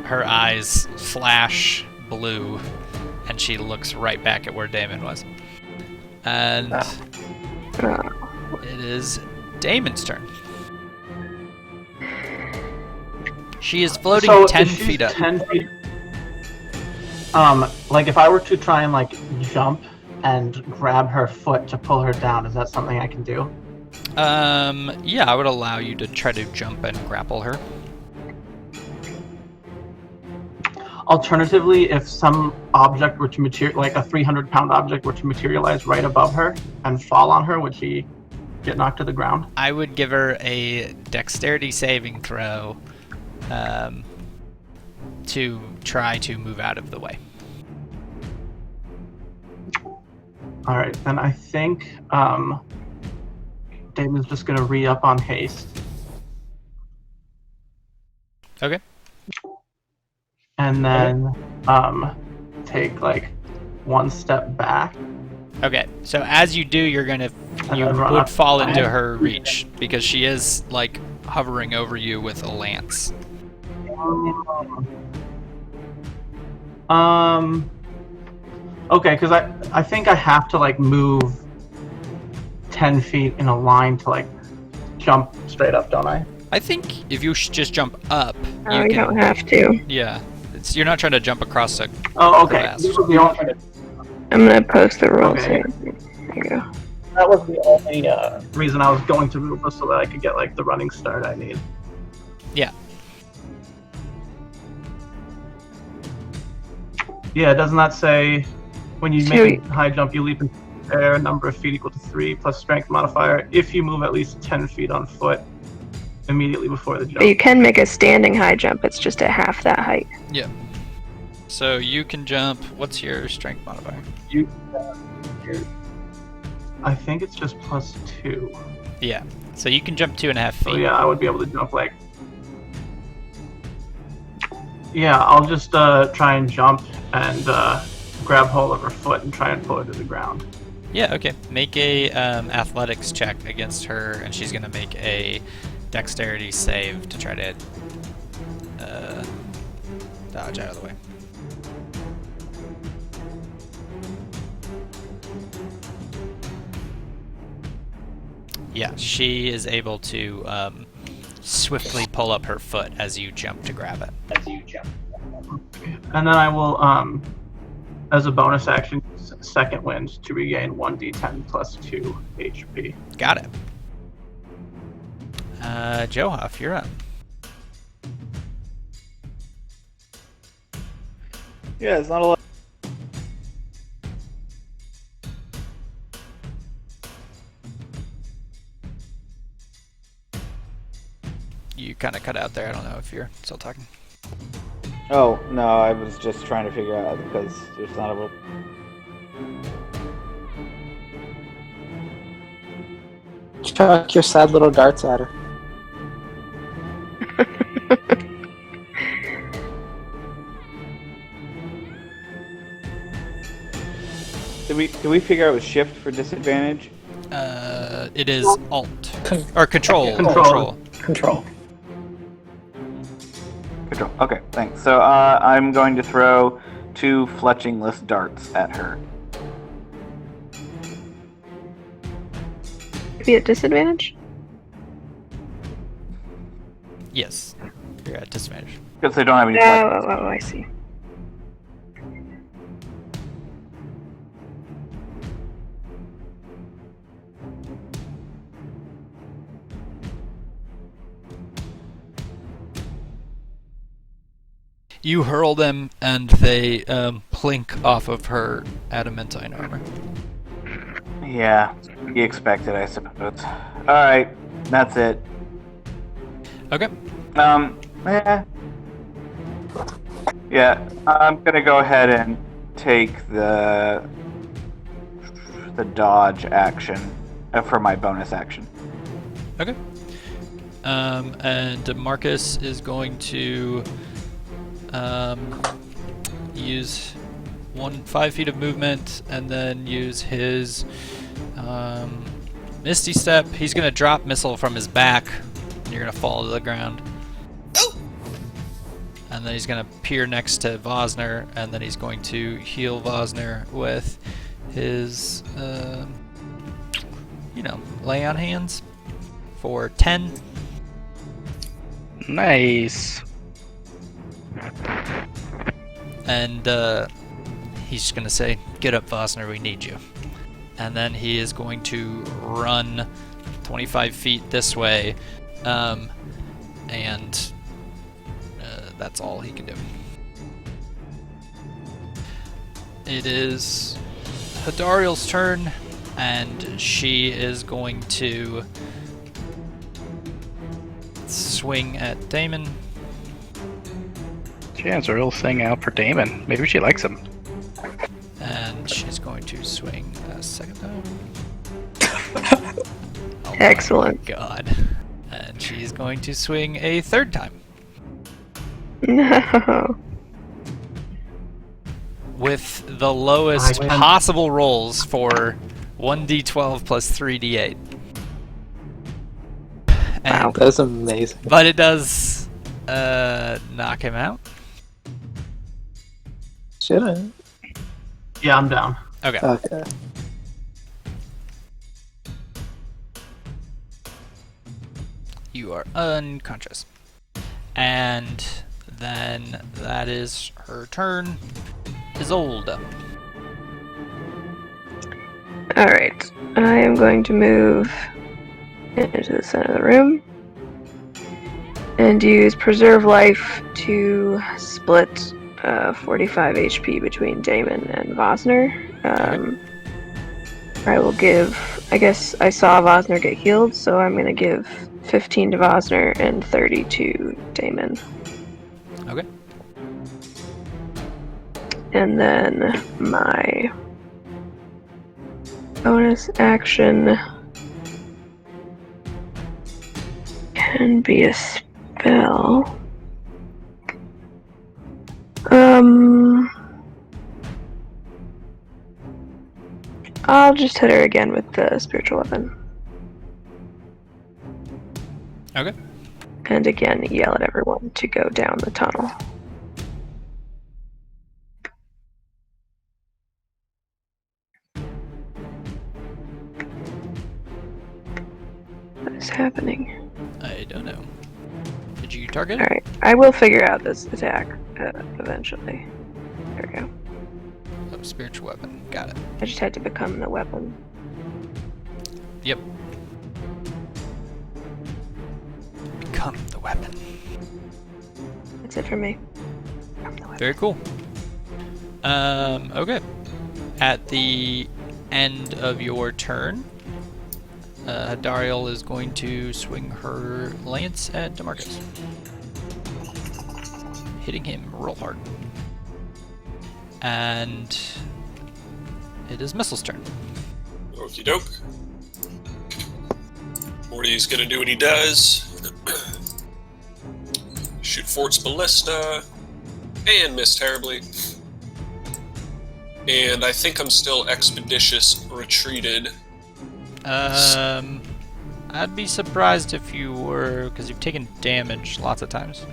her eyes flash blue, and she looks right back at where Damon was. And Oh. it is Damon's turn. She is floating So 10 if she's feet up. 10 feet. Like if I were to try and like jump and grab her foot to pull her down, is that something I can do? Yeah, I would allow you to try to jump and grapple her. Alternatively, if some object were to like a 300-pound object were to materialize right above her and fall on her, would she get knocked to the ground? I would give her a dexterity saving throw to try to move out of the way. All right, then I think Damon's just gonna re-up on haste. Okay. And then take like one step back. Okay, so as you do, you then run would up. fall into her reach because she is like hovering over you with a lance. Okay, because I think I have to like move 10 feet in a line to like jump straight up, don't I? I think if you just jump up, Oh, you you can. don't have to. Yeah, you're not trying to jump across a. Oh, okay. Fast. This was the only, I'm gonna post the rules Okay. here. There you go. that was the only reason I was going to move was so that I could get like the running start I need. Yeah. Yeah, doesn't that say when you So make a high jump, you leap into the air, number of feet equal to 3 plus strength modifier if you move at least 10 feet on foot immediately before the But you jump? can make a standing high jump. It's just at half that height. Yeah. So you can jump. What's your strength modifier? I think it's just plus 2. Yeah. So you can jump 2.5 feet. So yeah, I would be able to jump like. Yeah, I'll just try and jump and grab hold of her foot and try and pull her to the ground. Yeah. Okay. Make a athletics check against her, and she's gonna make a dexterity save to try to dodge out of the way. Yeah, she is able to swiftly pull up her foot as you jump to grab it. And then I will, as a bonus action, use second wind to regain 1d10 plus 2 HP. Got it. Johoff, you're up. Yeah, it's not a lot. you kind of cut out there. I don't know if you're still talking. Oh, no, I was just trying to figure out because there's not a... Chuck your sad little darts at her. Did we figure out it was shift for disadvantage? It is Alt or Control. Control. Control. Control. Okay, thanks. So I'm going to throw 2 fletchingless darts at her. Be at disadvantage? Yes, you're at disadvantage. Because they don't have any Oh, I see. You hurl them, and they plink off of her adamantine armor. Yeah, you expected, I suppose. Alright, that's it. Okay. Yeah, I'm gonna go ahead and take the dodge action for my bonus action. Okay. And Marcus is going to use 5 feet of movement, and then use his Misty Step. He's going to drop missile from his back, and you're going to fall to the ground. And then he's going to peer next to Vosner, and then he's going to heal Vosner with his, lay on hands for 10. Nice. And he's just going to say, "Get up, Vosner, we need you." And then he is going to run 25 feet this way, and that's all he can do. It is Hadariel's turn, and she is going to swing at Damon. She has a real thing out for Damon. Maybe she likes him. And she's going to swing a second time. Oh Excellent. my God. And she's going to swing a third time. No. With the lowest I can- possible rolls for 1d12 plus 3d8. And, Wow. That's amazing. But it does knock him out. Should I? Yeah, I'm down. Okay. Okay. You are unconscious. And then that is her turn. Isolde. Alright. I am going to move into the center of the room and use Preserve Life to split 45 HP between Damon and Vosner. I will give... I guess I saw Vosner get healed, so I'm going to give 15 to Vosner and 30 to Damon. Okay. And then my bonus action can be a spell. I'll just hit her again with the spiritual weapon. Okay. And again, yell at everyone to go down the tunnel. What is happening? I don't know. Did you target it? Alright, I will figure out this attack eventually. There we go. Oh, spiritual weapon. Got it. I just had to become the weapon. Yep. Become the weapon. That's it for me. Become the weapon. Very cool. Okay. At the end of your turn, Dariel is going to swing her lance at Demarcus, hitting him real hard. And it is Missile's turn. Okie doke. Morty's gonna do what he does. Shoot Fort's Ballista. And miss terribly. And I think I'm still Expeditious Retreated. I'd be surprised if you were, because you've taken damage lots of times.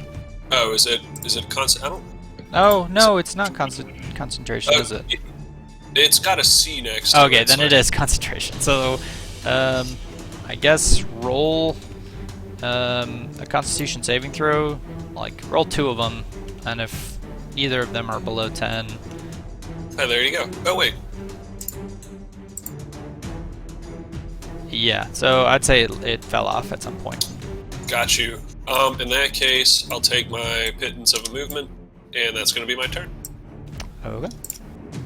Oh, is it constant? I don't... Oh, no, it's not concentration, is it? It's got a C next to it. Okay, then it is concentration. So, I guess roll a Constitution saving throw. Like, roll 2 of them, and if either of them are below 10... Oh, there you go. Oh, wait. Yeah, so I'd say it fell off at some point. Got you. In that case, I'll take my pittance of a movement, and that's going to be my turn. Okay.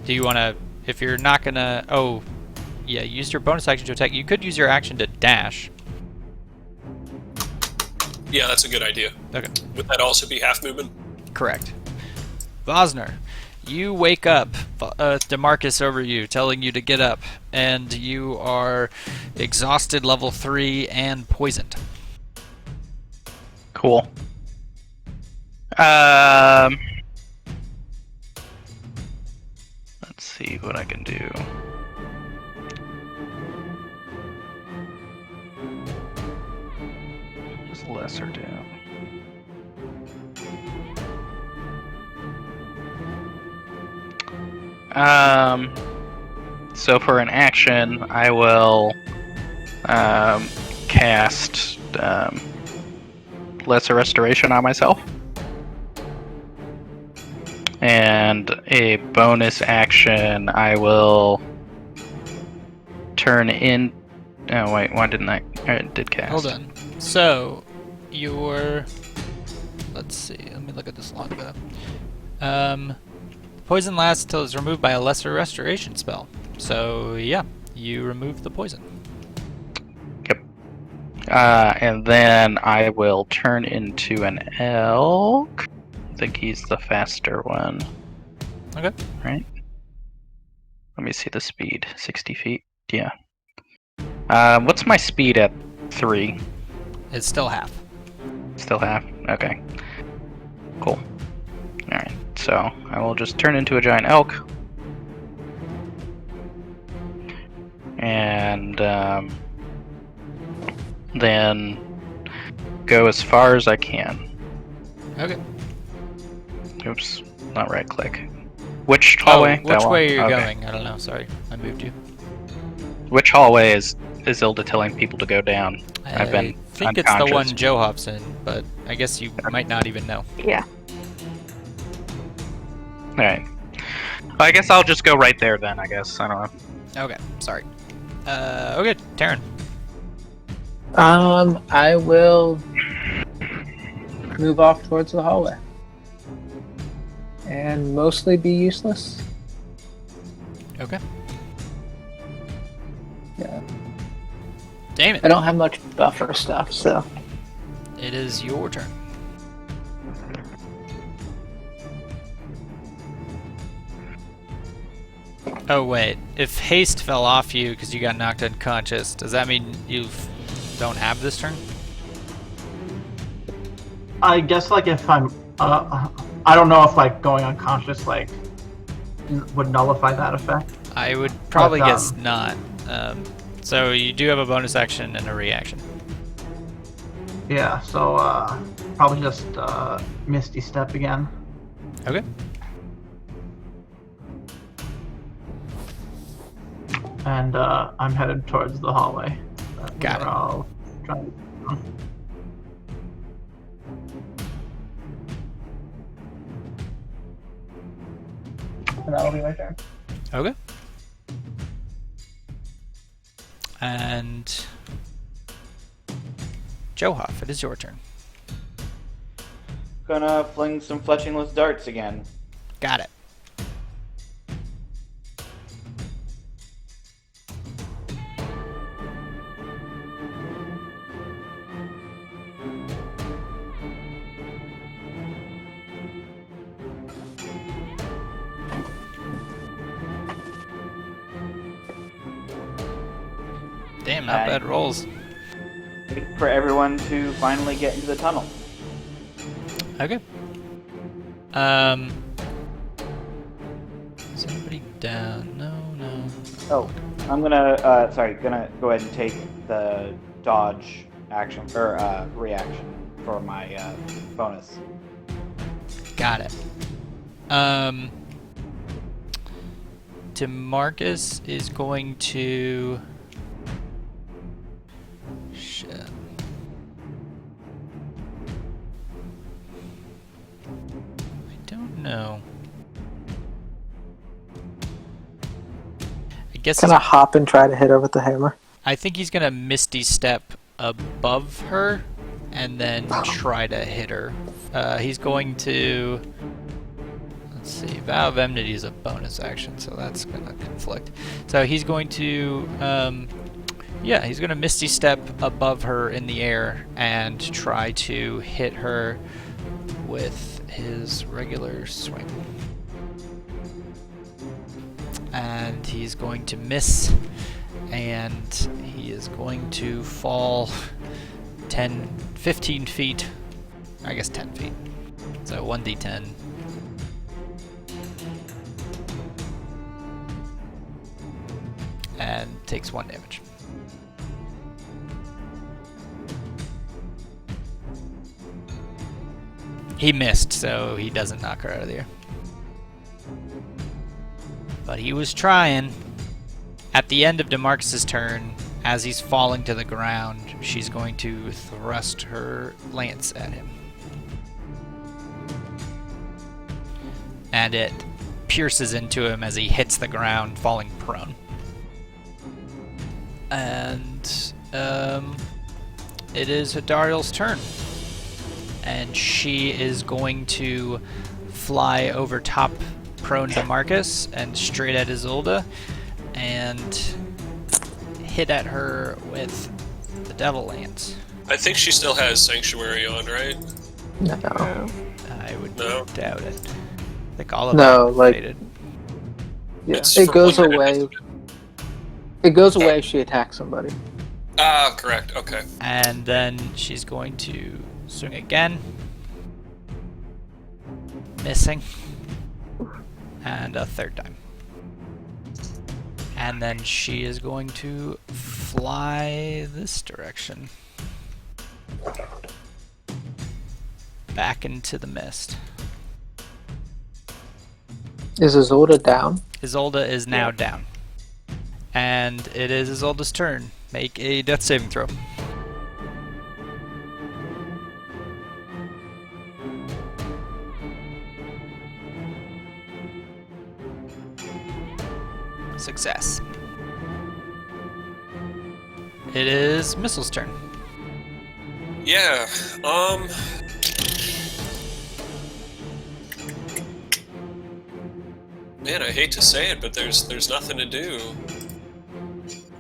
Do you want to, if you're not going to, oh, yeah, use your bonus action to attack. You could use your action to dash. Yeah, that's a good idea. Okay. Would that also be half movement? Correct. Vosner, you wake up, Demarcus over you, telling you to get up, and you are exhausted level 3 and poisoned. Cool. Let's see what I can do. Just lesser down. So for an action, I will cast Lesser Restoration on myself. And a bonus action, I will turn in... Oh wait, why didn't I did cast. Hold on. So, your... Let's see, let me look at this longbow. Poison lasts until it's removed by a Lesser Restoration spell. So, yeah, you remove the poison. Yep. And then I will turn into an elk. I think he's the faster one. Okay. Right? Let me see the speed. 60 feet? Yeah. What's my speed at 3? It's still half. Still half? Okay. Cool. Alright, so I will just turn into a giant elk. And then go as far as I can. Okay. Oops, not right click. Which hallway? Oh, which way are you Okay. going? I don't know, sorry. I moved you. Which hallway is Ilda telling people to go down? I I've been think it's the one unconscious. Joe hops in, but I guess you might not even know. Yeah. Alright. Well, I guess I'll just go right there then, I guess. I don't know. Okay, sorry. Okay, Taryn. I will move off towards the hallway. And mostly be useless. Okay. Yeah. Damn it. I don't have much buffer stuff, so. It is your turn. Oh wait, if haste fell off you because you got knocked unconscious, does that mean you don't have this turn? I guess like if I'm, I don't know if like going unconscious like would nullify that effect. I would probably But, guess not. So you do have a bonus action and a reaction. Yeah, so probably just Misty Step again. Okay. And I'm headed towards the hallway. Got it. I'll try to... And that'll be my turn. Okay. And Johoff, it is your turn. Gonna fling some fletchingless darts again. Got it. Damn, not bad rolls. Wait for everyone to finally get into the tunnel. Okay. Is anybody down? No. Oh, I'm gonna go ahead and take the dodge action or reaction for my bonus. Got it. DeMarcus is going to... Shit. I don't know. I guess Can I hop and try to hit her with the hammer? I think he's gonna Misty Step above her and then try to hit her. He's going to... Let's see, Vow of Enmity is a bonus action, so that's gonna conflict. So he's going to... he's gonna Misty Step above her in the air and try to hit her with his regular swing. And he's going to miss, and he is going to fall 15 feet, I guess 10 feet. So 1d10. And takes 1 damage. He missed, so he doesn't knock her out of the air. But he was trying. At the end of DeMarcus's turn, as he's falling to the ground, she's going to thrust her lance at him. And it pierces into him as he hits the ground, falling prone. And it is Hadariel's turn. And she is going to fly over top prone DeMarcus and straight at Isolde and hit at her with the Devil Lance. I think she still has Sanctuary on, right? No. I would No. doubt it. I think all of No, them like- faded. Yeah, It's it for goes 1 minute, away. isn't it? It goes away if she attacks somebody. Ah, correct. Okay. And then she's going to swing again. Missing. And a third time. And then she is going to fly this direction. Back into the mist. Is Isolde down? Isolde is now down. And it is Isolde's turn. Make a death saving throw. Success. It is Missile's turn. Yeah. Man, I hate to say it, but there's nothing to do.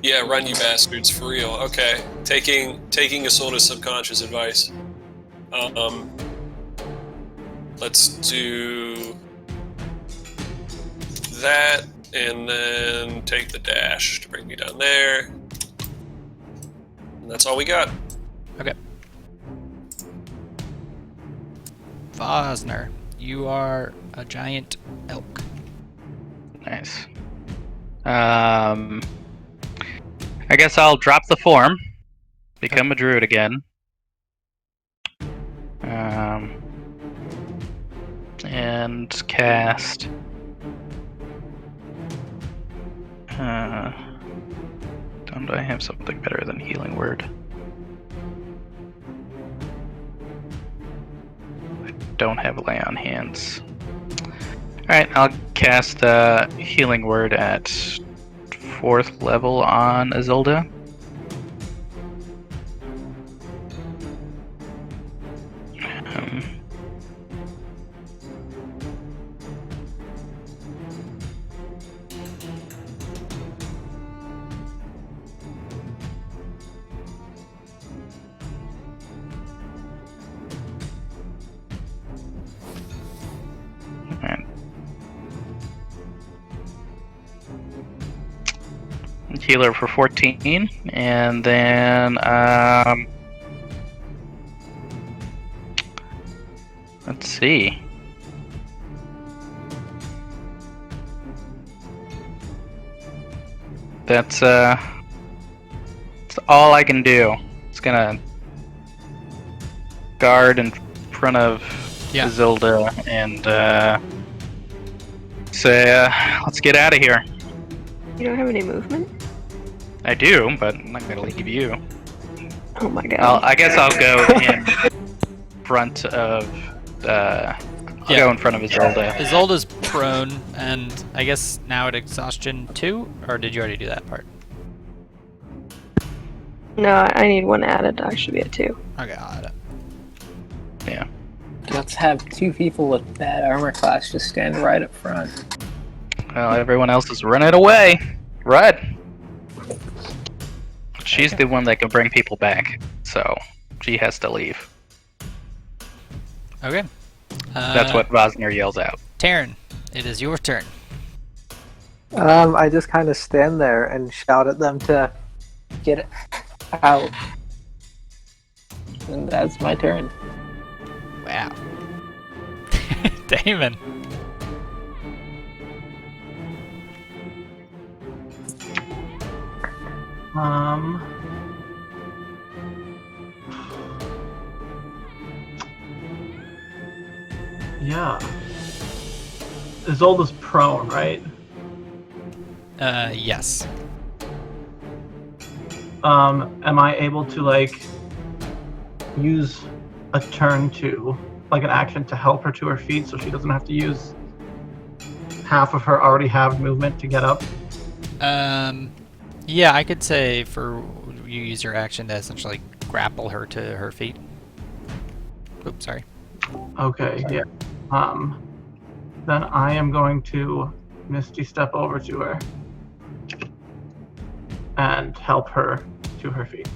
Yeah, run, you bastards, for real. Okay, taking Isolde's subconscious advice. Let's do that, and then take the dash to bring me down there. And that's all we got. Okay. Vosner, you are a giant elk. Nice. I guess I'll drop the form, become a druid again. And cast. Don't I have something better than healing word? I don't have lay on hands. Alright, I'll cast healing word at 4th level on Isolde. healer for 14, and then let's see. That's all I can do. It's gonna guard in front of Yeah. Isilda and say, let's get out of here. You don't have any movement? I do, but I'm not gonna leave you. Oh my god. I guess I'll go in front of. I'll go in front of Isilda. Isolde's prone, and I guess now at exhaustion 2, or did you already do that part? No, I need one added. I should be at 2. Okay, I'll add it. Yeah. Let's have 2 people with bad armor class just stand right up front. Well, everyone else is running away. Run! She's the one that can bring people back, so she has to leave. Okay. That's what Vosner yells out. Taryn, it is your turn. I just kind of stand there and shout at them to Get out. And that's my turn. Wow. Damon. Yeah. Isolda's prone, right? Yes. Am I able to, like, use a turn to, like, an action to help her to her feet so she doesn't have to use half of her already have movement to get up? Yeah, I could say for you use your action to essentially grapple her to her feet. Oops, sorry. Okay, yeah. Then I am going to Misty step over to her and help her to her feet.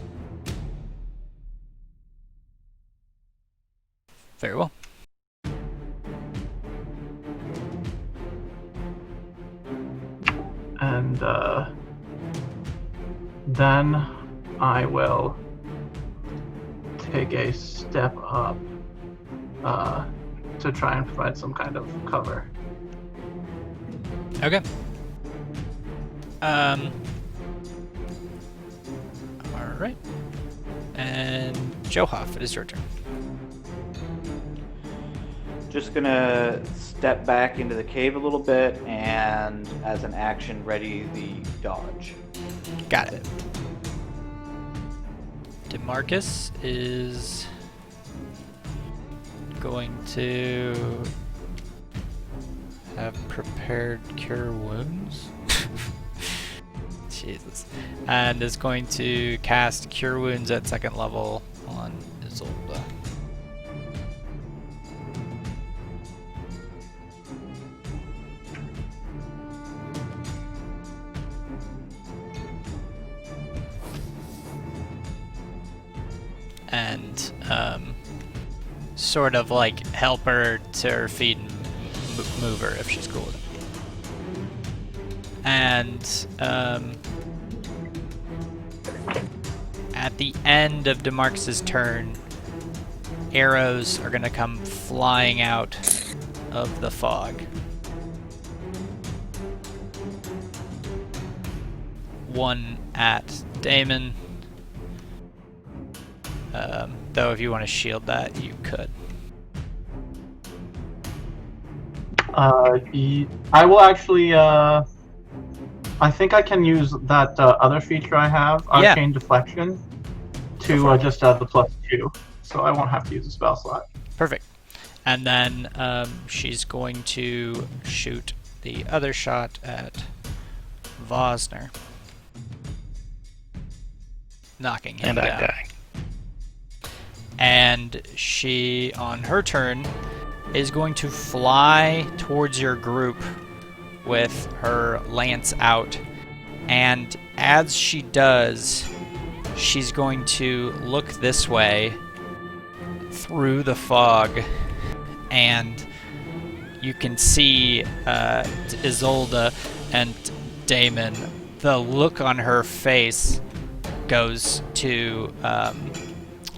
Very well. And then I will take a step up to try and provide some kind of cover. Okay. All right. And Johoff, it is your turn. Just gonna step back into the cave a little bit and, as an action, ready the dodge. Got it. DeMarcus is going to have prepared cure wounds. Jesus. And is going to cast cure wounds at 2nd level on Isolda. And sort of like help her to her feet and move her if she's cool with it. And at the end of DeMarcus's turn, arrows are going to come flying out of the fog. One at Damon. Though if you want to shield that, you could. I will actually, I think I can use that other feature I have, Yeah. Arcane Deflection, to just add the +2, so I won't have to use a spell slot. Perfect. And then she's going to shoot the other shot at Vosner, knocking him And I down. die. And she, on her turn, is going to fly towards your group with her lance out. And as she does, she's going to look this way through the fog, and you can see Isolda and Damon, the look on her face goes to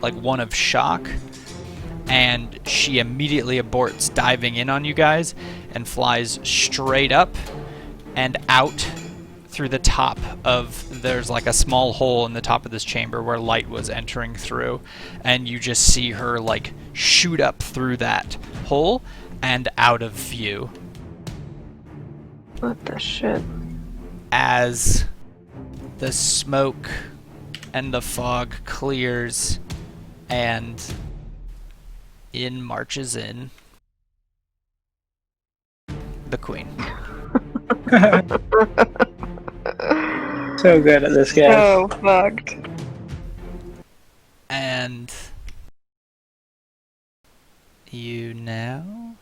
like one of shock, and she immediately aborts diving in on you guys and flies straight up and out through the top of, there's like a small hole in the top of this chamber where light was entering through, and you just see her like shoot up through that hole and out of view What the shit? as the smoke and the fog clears, and in marches in the queen. So good at this game. So fucked. And you now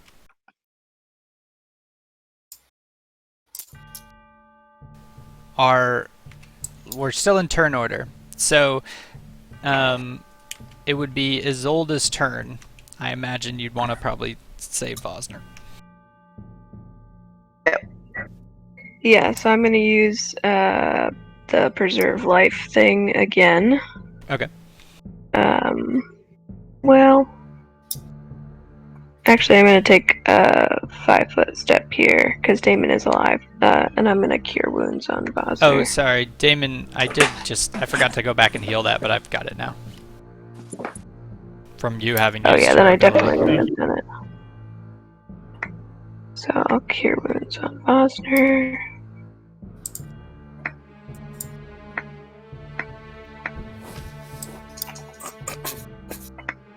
are, we're still in turn order, so it would be Isolde's turn. I imagine you'd want to probably save Vosner. Yeah, so I'm gonna use the preserve life thing again. Okay. Well, actually, I'm gonna take a 5-foot step here because Damon is alive, and I'm gonna cure wounds on Vosner. Oh, sorry, Damon. I forgot to go back and heal that, but I've got it now. From you having used Oh yeah, your then I ability. definitely wouldn't have done it. So I'll cure wounds on Vosner.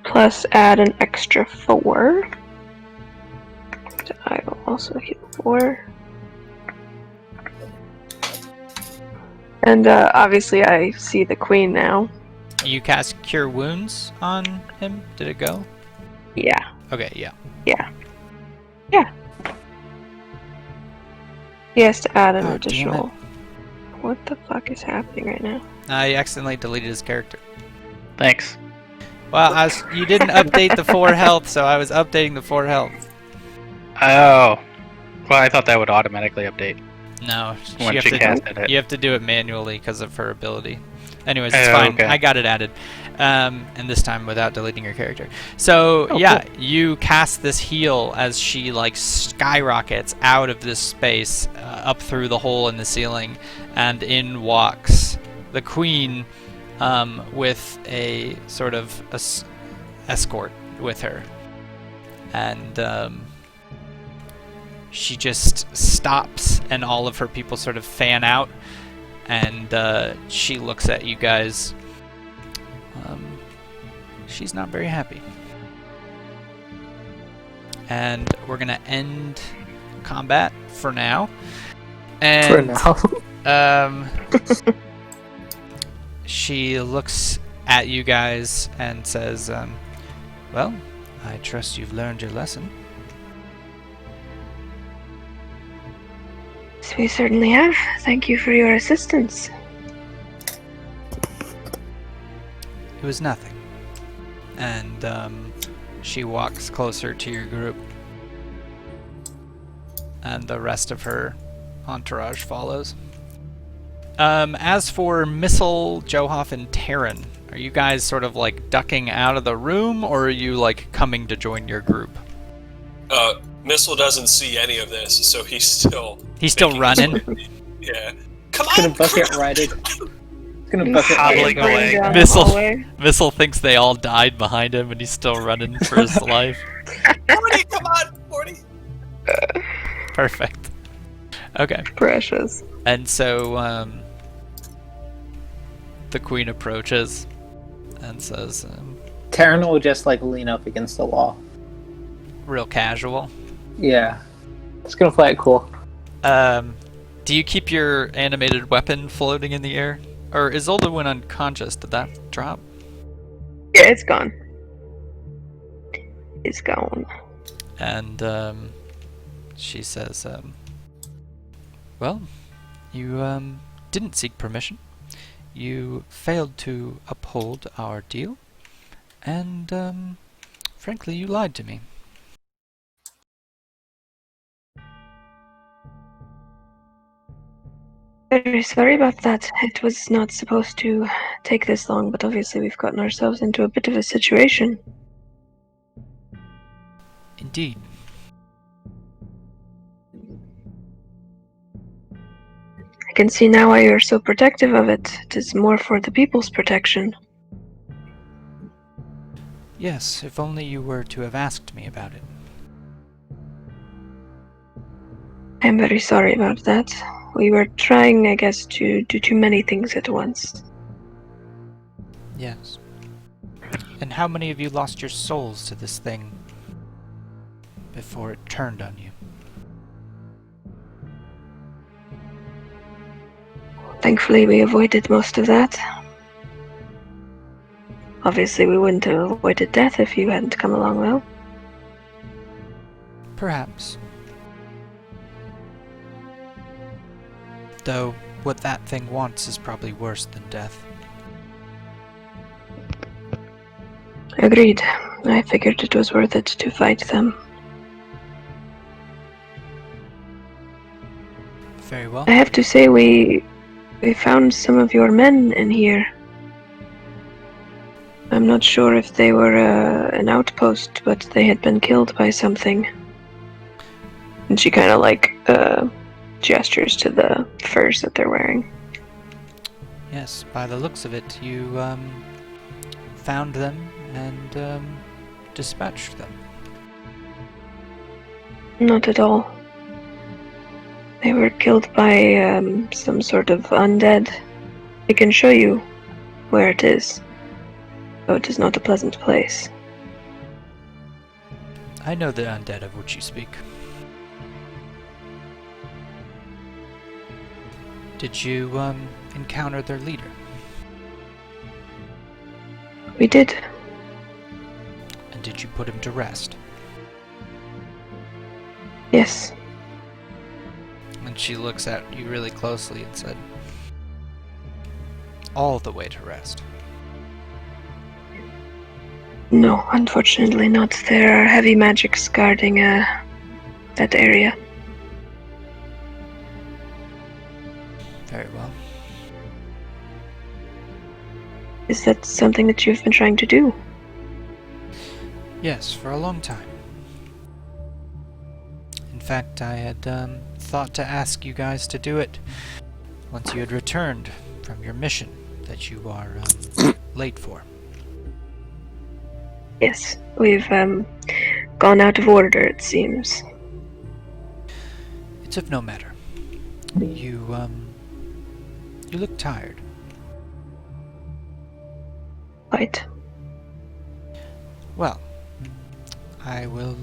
Plus add an extra 4. So I will also heal 4. And obviously I see the queen now. You cast Cure Wounds on him? Did it go? Yeah. Okay, yeah. Yeah. Yeah. He has to add an Oh, damn additional. What the fuck is happening right now? I accidentally deleted his character. Thanks. Well, you didn't update the 4 health, so I was updating the 4 health. Oh. Well, I thought that would automatically update No, once you casted it. you have to do it manually because of her ability. Anyways, it's Oh, fine. okay. I got it added. And this time without deleting your character. So, Oh, yeah, cool. you cast this heal as she, like, skyrockets out of this space, up through the hole in the ceiling, and in walks the queen, with a sort of escort with her. And, she just stops, and all of her people sort of fan out, and she looks at you guys. She's not very happy. And we're gonna end combat for now. And For now. she looks at you guys and says, well, I trust you've learned your lesson. So we certainly have. Thank you for your assistance. It was nothing. And she walks closer to your group. And the rest of her entourage follows. As for Missile, Johoff, and Terran, are you guys sort of like ducking out of the room, or are you like coming to join your group? Missile doesn't see any of this, so he's still making running. his way. Yeah. Come It's gonna on, bucket crap! right in. It's gonna He's bucket right hobbling in. away. down the Missile. hallway. Missile thinks they all died behind him, and he's still running for his life. 40, come on, 40. Perfect. Okay. Precious. And so, the queen approaches and says, Terran will just like lean up against the wall. real casual, Yeah. It's gonna play it cool. do you keep your animated weapon floating in the air? Or Isolde went unconscious. Did that drop? Yeah, it's gone. It's gone. And, she says, well, you, didn't seek permission. You failed to uphold our deal. And, frankly, you lied to me. I very sorry about that. It was not supposed to take this long, but obviously we've gotten ourselves into a bit of a situation. Indeed. I can see now why you're so protective of it. It is more for the people's protection. Yes, if only you were to have asked me about it. I'm very sorry about that. We were trying, I guess, to do too many things at once. Yes. And how many of you lost your souls to this thing before it turned on you? Thankfully, we avoided most of that. Obviously, we wouldn't have avoided death if you hadn't come along, though. Perhaps. Though, what that thing wants is probably worse than death. Agreed. I figured it was worth it to fight them. Very well. I have to say, we found some of your men in here. I'm not sure if they were an outpost, but they had been killed by something. And she kind of gestures to the furs that they're wearing. Yes, by the looks of it, you found them and dispatched them. Not at all. They were killed by some sort of undead. I can show you where it is, though it is not a pleasant place. I know the undead of which you speak. Did you encounter their leader? We did. And did you put him to rest? Yes. And she looks at you really closely and said, all the way to rest. No, unfortunately not. There are heavy magics guarding that area. Very well. Is that something that you've been trying to do? Yes, for a long time. In fact, I had thought to ask you guys to do it once you had returned from your mission that you are late for. Yes, we've gone out of order, it seems. It's of no matter. You look tired. Quite. Well, I will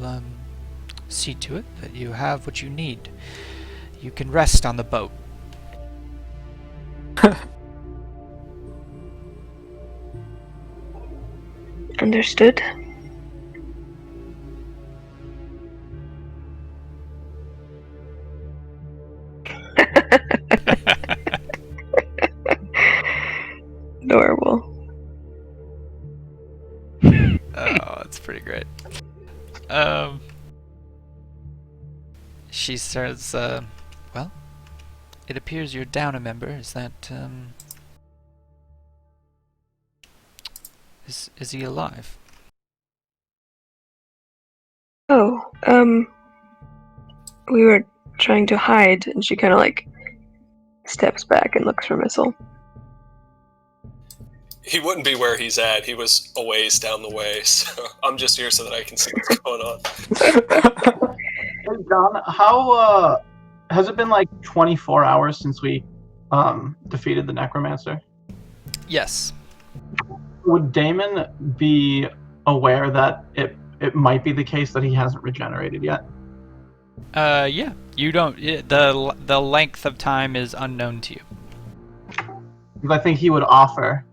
see to it that you have what you need. You can rest on the boat. Understood. Adorable. Oh, that's pretty great. She says, well, it appears you're down a member. Is that, is he alive? Oh, we were trying to hide, and she kind of steps back and looks for Missile. He wouldn't be where he's at. He was a ways down the way, so I'm just here so that I can see what's going on. Hey, John, how has it been 24 hours since we defeated the Necromancer? Yes. Would Damon be aware that it might be the case that he hasn't regenerated yet? Yeah. You don't. The length of time is unknown to you. Because I think he would offer,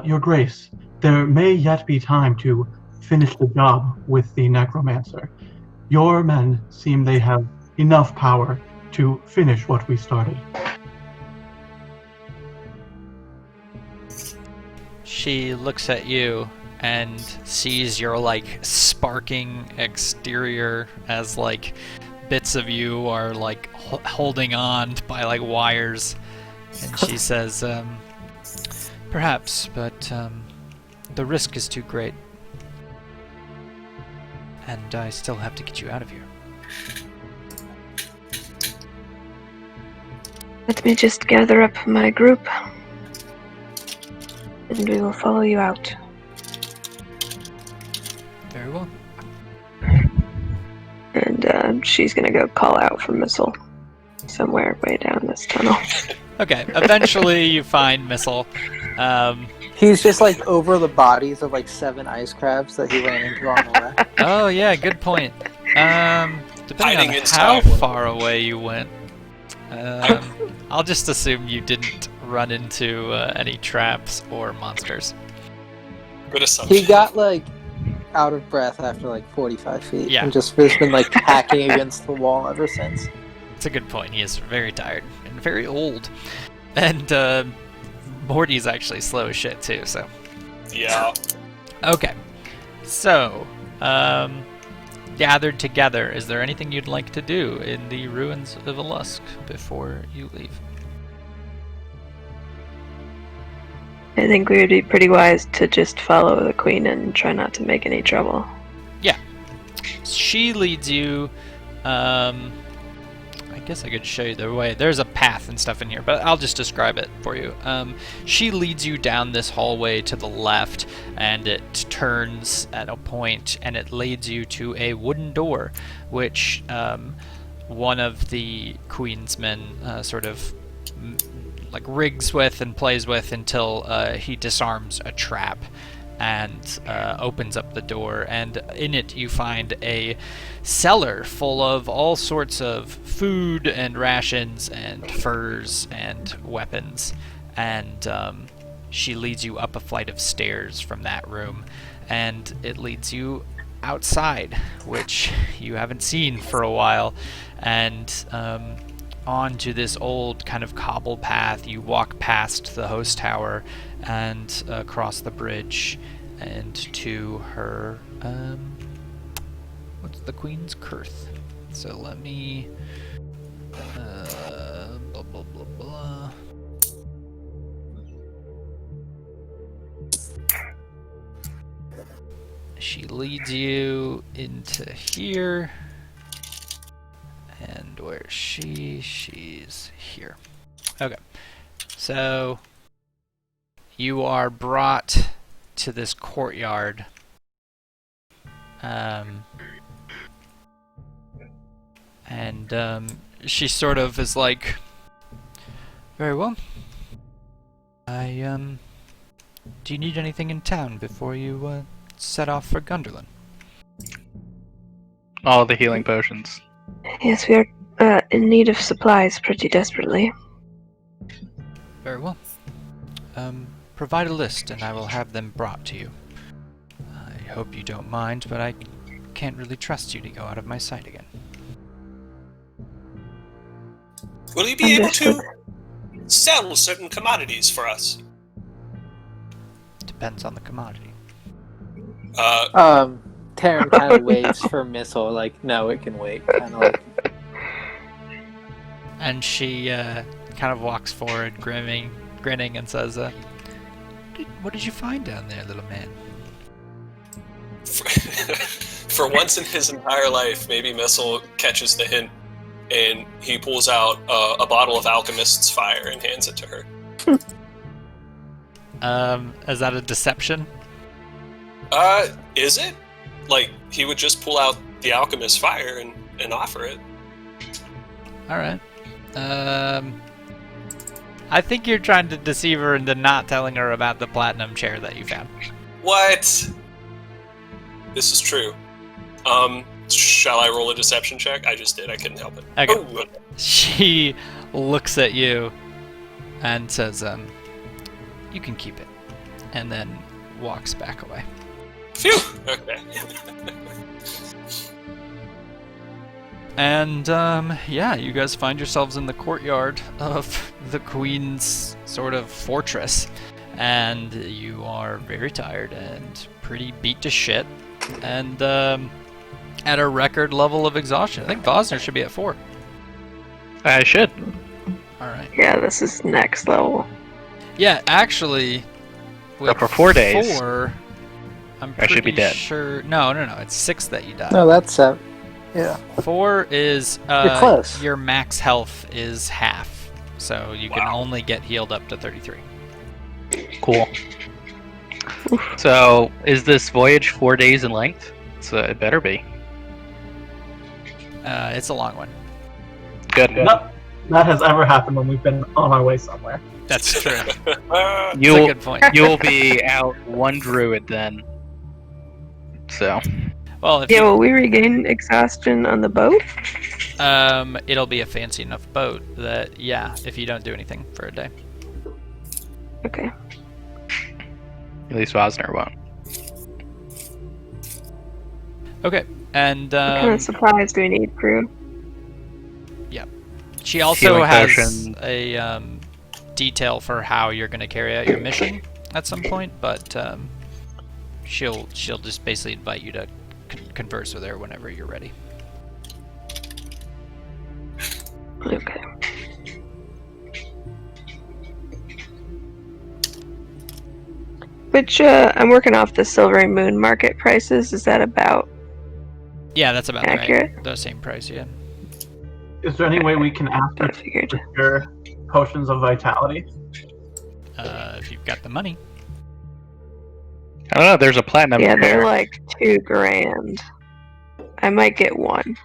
Your Grace, there may yet be time to finish the job with the Necromancer. Your men seem they have enough power to finish what we started. She looks at you and sees your sparking exterior as bits of you are holding on by wires, And she says, perhaps, but the risk is too great. And I still have to get you out of here. Let me just gather up my group, and we will follow you out. Very well. And she's gonna go call out for Missile somewhere way down this tunnel. Okay, eventually you find Missile. He's just like over the bodies of like 7 ice crabs that he ran into on the way. Oh yeah, good point. Depending Hiding on inside how one. far away you went, I'll just assume you didn't run into any traps or monsters. Good assumption. He got like out of breath after like 45 feet Yeah. and just has been like hacking against the wall ever since. It's a good point. He is very tired and very old. And Morty's actually slow as shit too, so. Yeah. Okay. So, gathered together, is there anything you'd like to do in the ruins of Alusk before you leave? I think we would be pretty wise to just follow the queen and try not to make any trouble. She leads you, I guess I could show you the way. There's a path and stuff in here, but I'll just describe it for you. She leads you down this hallway to the left, and it turns at a point, and it leads you to a wooden door, which one of the Queen's men sort of like rigs with and plays with until he disarms a trap and opens up the door, and in it you find a cellar full of all sorts of food and rations and furs and weapons, and she leads you up a flight of stairs from that room, and it leads you outside, which you haven't seen for a while, and onto this old kind of cobble path. You walk past the host tower and across the bridge and to her, what's the Queen's Kurth? So let me, blah, blah, blah, blah. She leads you into here. And where's she? She's here. Okay. So you are brought to this courtyard. And she sort of is like, very well. Do you need anything in town before you set off for Gunderlin? All the healing potions. Yes, we are in need of supplies pretty desperately. Very well. Provide a list and I will have them brought to you. I hope you don't mind, but I can't really trust you to go out of my sight again. Will you be able to Understood. sell certain commodities for us? Depends on the commodity. Taryn kind of waits for Missile, like, no, it can wait. Kind of like, And she kind of walks forward, grinning, and says, what did you find down there, little man? For once in his entire life, maybe Missile catches the hint, and he pulls out a bottle of Alchemist's Fire and hands it to her. Is that a deception? Is it? Like, he would just pull out the Alchemist's Fire and offer it. Alright. I think you're trying to deceive her into not telling her about the platinum chair that you found. What? This is true. Shall I roll a deception check? I just did. I couldn't help it. Okay. Oh, okay. She looks at you and says, you can keep it. And then walks back away. Phew! Okay. And, yeah, you guys find yourselves in the courtyard of the Queen's sort of fortress. And you are very tired and pretty beat to shit. And, at a record level of exhaustion. I think Vosner should be at 4. I should. All right. Yeah, this is next level. Yeah, actually, with for 4 days, 4, I'm I should be pretty dead. sure. No, it's 6 that you die. No, that's yeah. 4 is You're close. your max health is half, so you can only get healed up to 33. Cool. So, is this voyage 4 days in length? So it better be. It's a long one. Good. Nope. That has ever happened when we've been on our way somewhere. That's true. That's a You'll good point. you'll be out one druid then. So Well, if Yeah, will we regain exhaustion on the boat? it'll be a fancy enough boat that if you don't do anything for a day. Okay. at least Wozner won't. Okay, and What kind of supplies do we need, crew? she also Healing has potion. a detail for how you're going to carry out your mission at some point, but she'll just basically invite you to converse with her whenever you're ready. Okay. Which, I'm working off the Silvery Moon market prices. Is that about Yeah, that's about accurate? right. The same price, yeah. Is there any way we can ask her I to figured. procure potions of vitality? If you've got the money. I don't know. There's a platinum. Yeah, they're there. like $2,000. I might get one.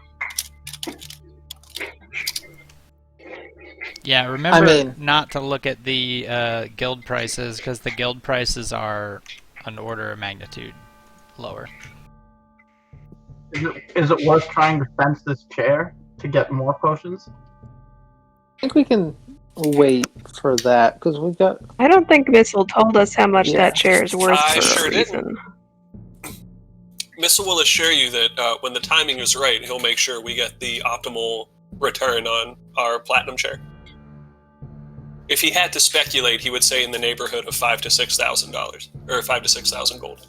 Yeah, remember mean- not to look at the guild prices, because the guild prices are an order of magnitude lower. Is it worth trying to fence this chair to get more potions? I think we can wait for that because we've got. I don't think Missile told us how much Yeah. that chair is worth I for sure a reason. Missile will assure you that when the timing is right, he'll make sure we get the optimal return on our platinum chair. If he had to speculate, he would say in the neighborhood of $5,000 to $6,000, or 5,000 to 6,000 gold.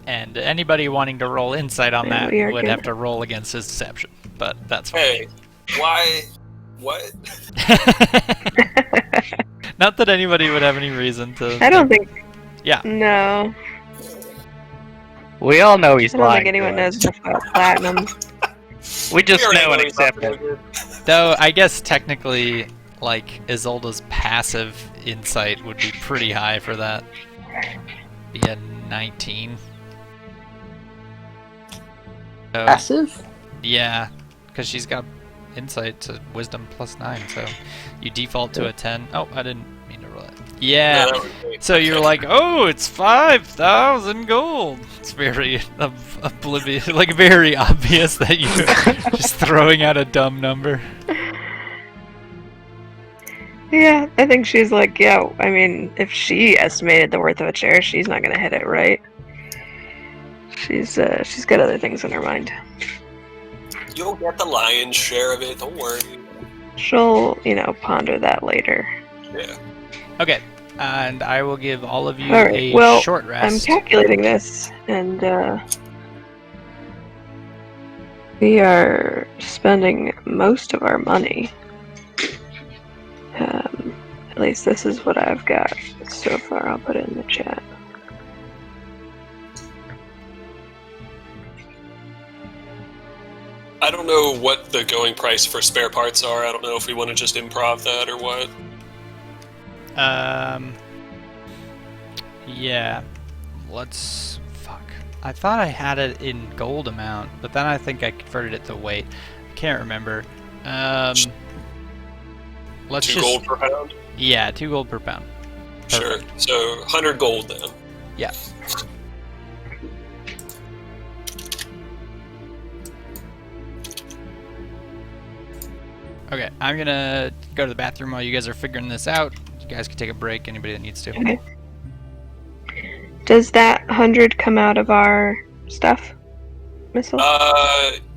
And anybody wanting to roll insight on Yeah, that we are would good. have to roll against his deception, but that's fine. Hey, why? What? Not that anybody would have any reason to. I don't think. Yeah. No, We all know he's I don't lying. think anyone to us. knows enough about platinum. We just already know and he's not accept really it. good. Though I guess technically, like Isolde's passive insight would be pretty high for that. Be a 19. So, Passive? yeah, because she's got insight to wisdom +9, so you default to a 10. Oh, I didn't mean to roll it. Yeah. No, that would be- So you're like, oh, it's 5,000 gold. It's very oblivious, like very obvious that you're just throwing out a dumb number. Yeah, I think she's like, yeah. I mean, if she estimated the worth of a chair, she's not gonna hit it right. She's got other things in her mind. You'll get the lion's share of it. Don't worry. She'll, ponder that later. Yeah. Okay, and I will give all of you All right, a well, short I'm rest. calculating this, and we are spending most of our money. At least this is what I've got so far. I'll put it in the chat. I don't know what the going price for spare parts are. I don't know if we want to just improv that or what. Yeah. Fuck. I thought I had it in gold amount, but then I think I converted it to weight. I can't remember. Let's 2 just. gold per pound? Yeah, 2 gold per pound. Sure. So 100 gold then. Yeah. Okay, I'm gonna go to the bathroom while you guys are figuring this out. You guys can take a break, anybody that needs to. Okay. Does that 100 come out of our stuff, Missile?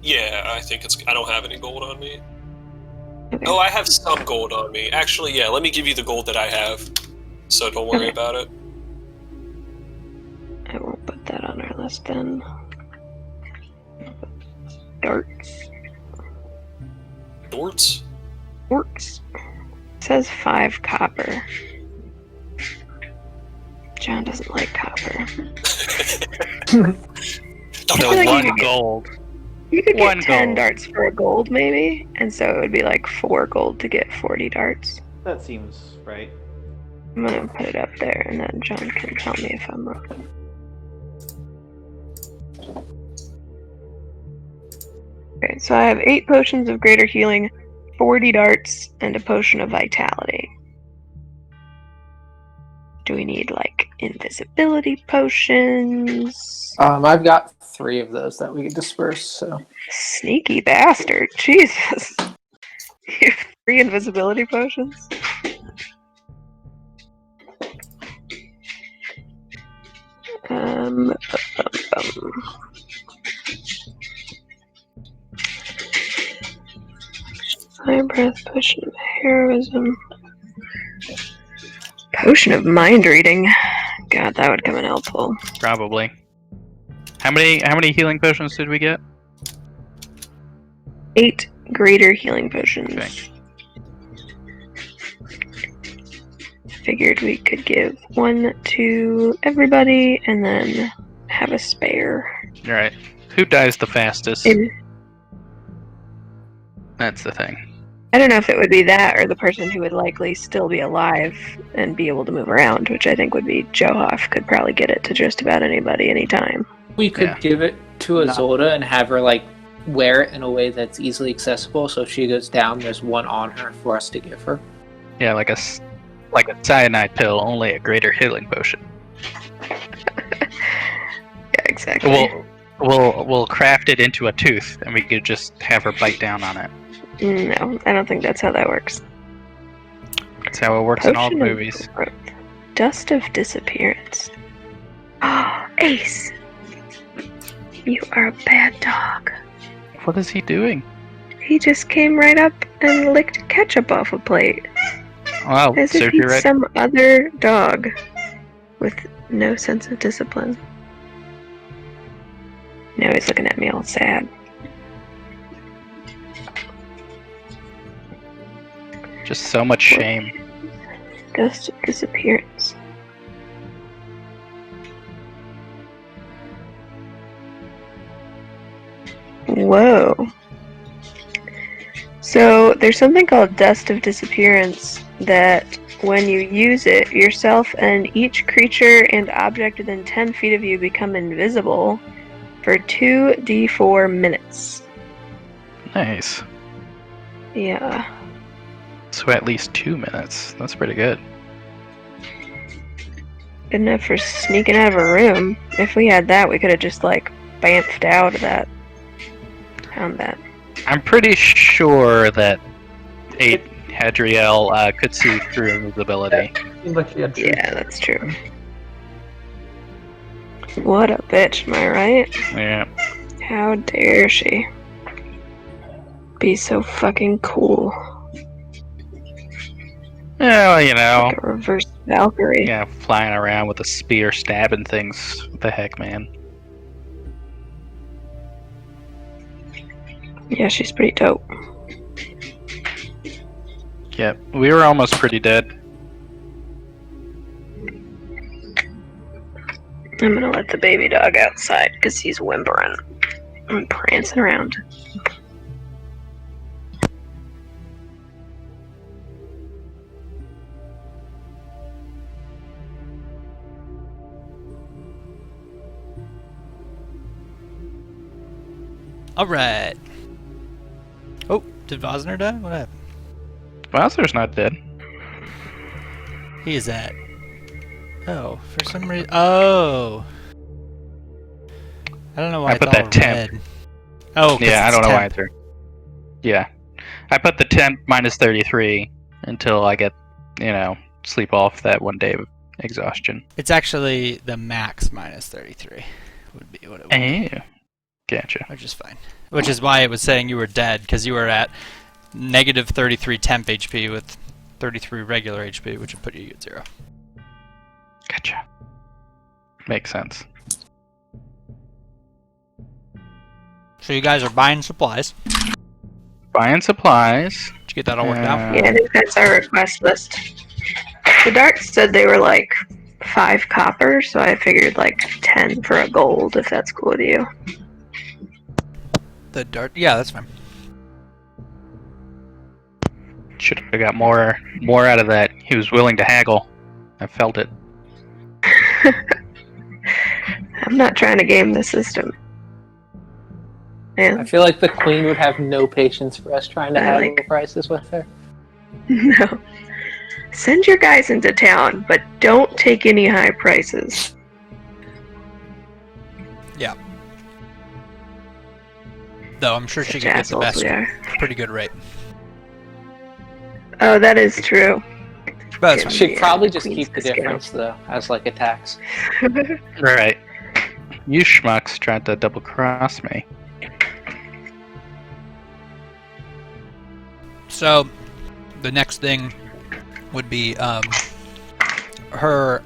Yeah, I think I don't have any gold on me. Okay. Oh, I have some gold on me. Actually, yeah, let me give you the gold that I have. So don't worry Okay. about it. I won't put that on our list then. darts. Dorts? Works. It says 5 copper. John doesn't like copper. So like you 1 could get- gold. You could One get 10 gold. darts for a gold, maybe, and so it would be like 4 gold to get 40 darts. That seems right. I'm gonna put it up there, and then John can tell me if I'm wrong. Okay, so I have 8 potions of greater healing, 40 darts, and a potion of vitality. Do we need, like, invisibility potions? I've got 3 of those that we can disperse. So Sneaky bastard. Jesus. You have 3 invisibility potions? Um, Fire breath, potion of heroism, potion of mind reading. God, that would come in helpful. Probably. How many healing potions did we get? 8 greater healing potions. Okay. Figured we could give 1 to everybody and then have a spare. Alright. Who dies the fastest? In- That's the thing. I don't know if it would be that or the person who would likely still be alive and be able to move around, which I think would be Johoff. Could probably get it to just about anybody anytime. We could Yeah. give it to Azolda and have her like wear it in a way that's easily accessible. So if she goes down, there's one on her for us to give her. Yeah, like a cyanide pill, only a greater healing potion. Yeah, exactly. We'll craft it into a tooth, and we could just have her bite down on it. No, I don't think that's how that works. That's how it works in all the Potion of movies. growth. Dust of disappearance. Oh, Ace! You are a bad dog. What is he doing? He just came right up and licked ketchup off a plate. Wow, As if served you he's right. some other dog with no sense of discipline. Now he's looking at me all sad. Just so much shame. Dust of disappearance. Whoa. So there's something called Dust of Disappearance that when you use it, yourself and each creature and object within 10 feet of you become invisible for 2d4 minutes. Nice. Yeah. So at least 2 minutes. That's pretty good. Good enough for sneaking out of a room. If we had that, we could have just, like, bamfed out of that combat. I'm pretty sure that 8 Hadriel could see through invisibility. Seems like she had truth. Yeah, that's true. What a bitch, am I right? Yeah. How dare she be so fucking cool. Well, you know. Like a reverse Valkyrie. Yeah, flying around with a spear stabbing things. What the heck, man? Yeah, she's pretty dope. Yep, we were almost pretty dead. I'm gonna let the baby dog outside because he's whimpering and prancing around. All right. Oh, did Vosner die? What happened? Bowser's not dead. He is at. Oh, for some reason. Oh. I don't know why I it's put that all temp. red. Oh, 'cause Yeah, I it's don't know temp. either. Yeah. I put the temp minus 33 until I get, sleep off that 1 day of exhaustion. It's actually the max minus 33 would be what it would be, Oh. Gotcha. which is fine. Which is why it was saying you were dead, because you were at negative 33 temp HP with 33 regular HP, which would put you at 0. Gotcha. Makes sense. So you guys are buying supplies. Buying supplies. Did you get that all worked out? Yeah, I think that's our request list. The darts said they were like 5 copper, so I figured like 10 for a gold, if that's cool with you. The dart. Yeah, that's fine. Should have got more out of that. He was willing to haggle. I felt it. I'm not trying to game the system. I Man, feel like the queen would have no patience for us trying to I haggle like- prices with her. no. Send your guys into town, but don't take any high prices. Though I'm sure she Such could get the assholes best. we are. Pretty good rate. Oh, that is true. But that's Yeah. fine. She'd probably just Queen's keep the discount. difference, though, as like a tax. Right. You schmucks tried to double cross me. So, the next thing would be her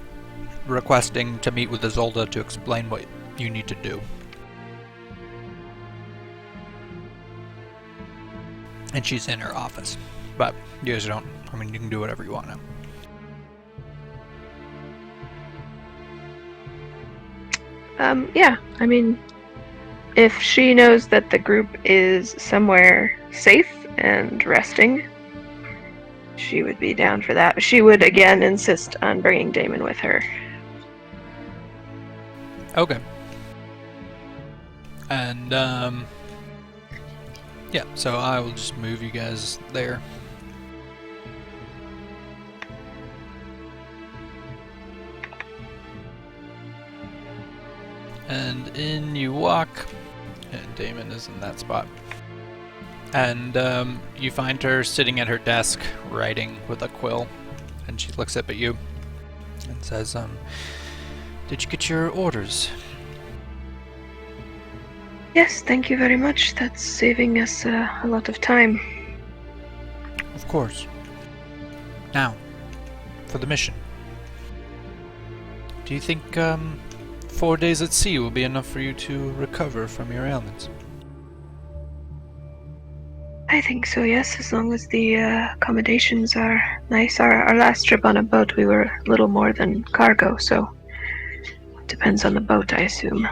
requesting to meet with Isolde to explain what you need to do. And she's in her office. But you guys don't, I mean, you can do whatever you want now. Yeah, I mean, if she knows that the group is somewhere safe and resting, she would be down for that. She would again insist on bringing Damon with her. Okay. And, yeah, so I will just move you guys there. And in you walk, and Damon is in that spot. And you find her sitting at her desk, writing with a quill, and she looks up at you and says, "Did you get your orders?" Yes, thank you very much. That's saving us a lot of time. Of course. Now, for the mission. Do you think 4 days at sea will be enough for you to recover from your ailments? I think so, yes, as long as the accommodations are nice. Our last trip on a boat, we were little more than cargo, so depends on the boat, I assume.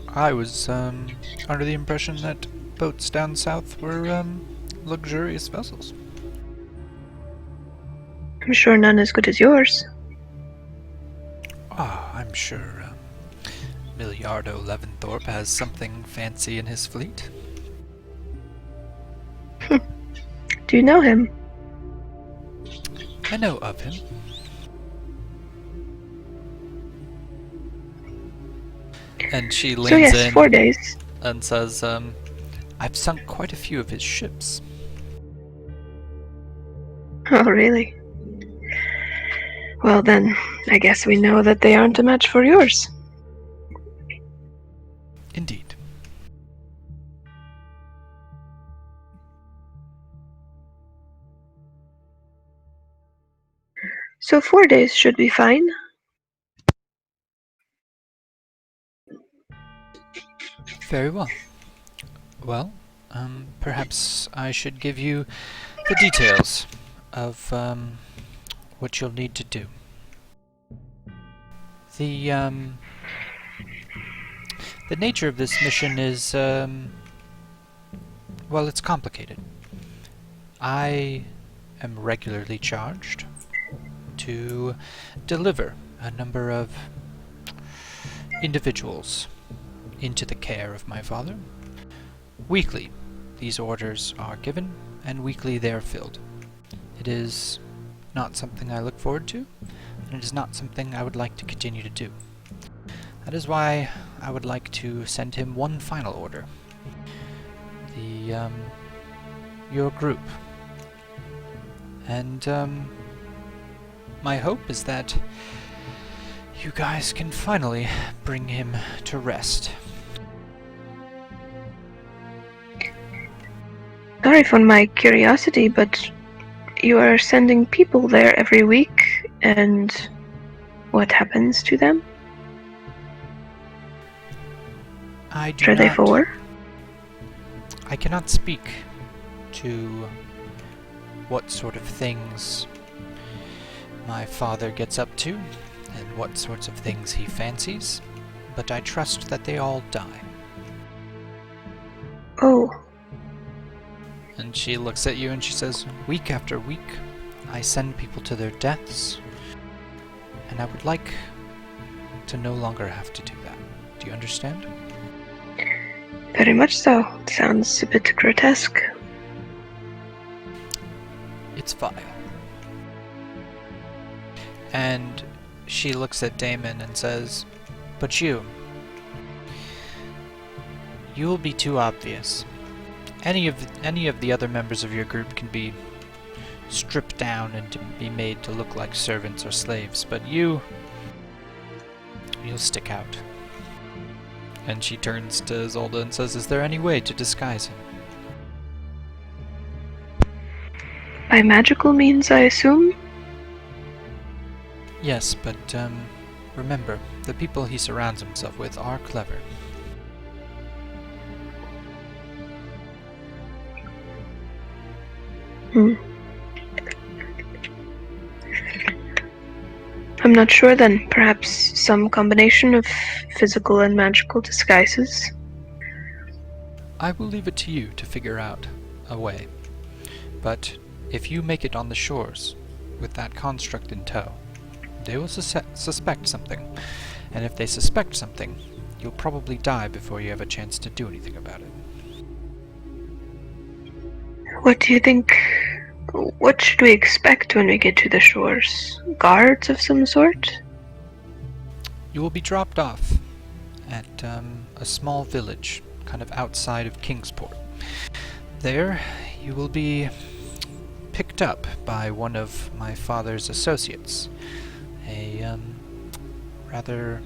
I was under the impression that boats down south were luxurious vessels. I'm sure none as good as yours. Ah, I'm sure Miliardo Leventhorpe has something fancy in his fleet. Do you know him? I know of him. And she leans So yes, in 4 days. and says, I've sunk quite a few of his ships. Oh, really? Well then, I guess we know that they aren't a match for yours. Indeed. So 4 days should be fine. Very well. Well, perhaps I should give you the details of what you'll need to do. The nature of this mission is, well, it's complicated. I am regularly charged to deliver a number of individuals into the care of my father. Weekly, these orders are given, and weekly they are filled. It is not something I look forward to, and it is not something I would like to continue to do. That is why I would like to send him one final order. Your group. And, my hope is that you guys can finally bring him to rest. Sorry for my curiosity, but you are sending people there every week, and what happens to them? I do What are they not. for? I cannot speak to what sort of things my father gets up to and what sorts of things he fancies, but I trust that they all die. Oh, And she looks at you and she says, week after week, I send people to their deaths, and I would like to no longer have to do that. Do you understand? very much so. It sounds a bit grotesque. It's vile. And she looks at Damon and says, but you will be too obvious. Any of the other members of your group can be stripped down and to be made to look like servants or slaves, but you'll stick out. And she turns to Zolda and says, is there any way to disguise him? By magical means, I assume? Yes, but remember, the people he surrounds himself with are clever. I'm not sure then. Perhaps some combination of physical and magical disguises. I will leave it to you to figure out a way. But if you make it on the shores with that construct in tow, they will suspect something. And if they suspect something, you'll probably die before you have a chance to do anything about it. What do you think? What should we expect when we get to the shores? Guards of some sort? You will be dropped off at a small village, kind of outside of Kingsport. There, you will be picked up by one of my father's associates, a rather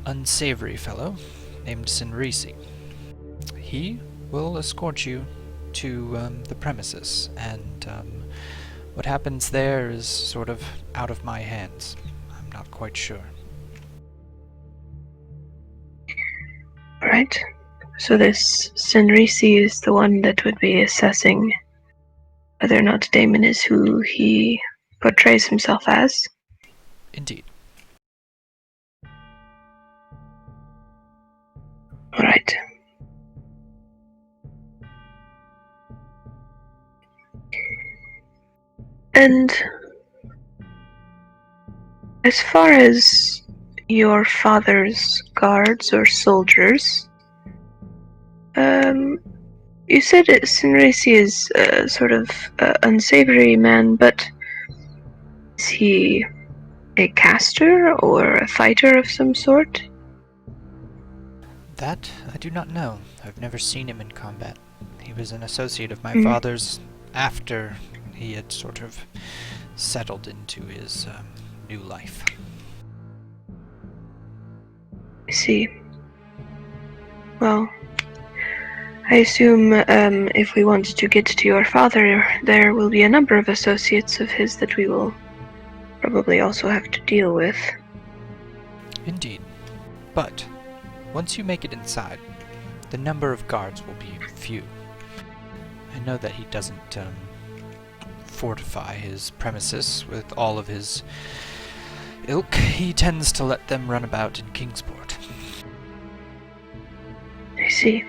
unsavory fellow named Sinrisi. He will escort you to the premises, and what happens there is sort of out of my hands. I'm not quite sure. Right. So this Senrisi is the one that would be assessing whether or not Damon is who he portrays himself as. Indeed. Alright. And as far as your father's guards or soldiers, you said Sinrisi is a sort of unsavory man, but is he a caster or a fighter of some sort? That I do not know. I've never seen him in combat. He was an associate of my father's after he had sort of settled into his new life. I see. Well, I assume if we want to get to your father, there will be a number of associates of his that we will probably also have to deal with. Indeed. But once you make it inside, the number of guards will be few. I know that he doesn't fortify his premises with all of his ilk. He tends to let them run about in Kingsport. I see.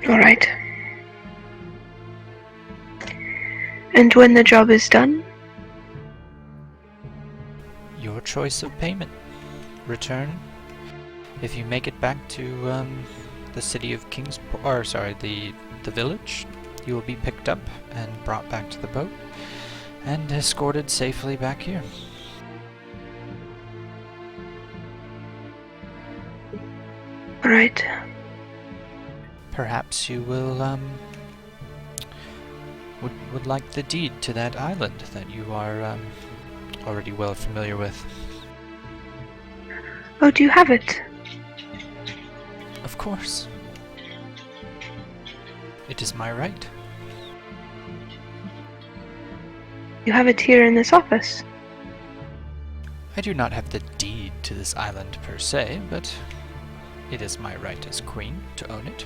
All right. And when the job is done? Your choice of payment. Return. If you make it back to the city of Kingsport, or sorry, the village, you will be picked up and brought back to the boat and escorted safely back here. All right. Perhaps you will would like the deed to that island that you are already well familiar with. Oh, do you have it? Of course. It is my right. You have it here in this office. I do not have the deed to this island per se, but it is my right as queen to own it.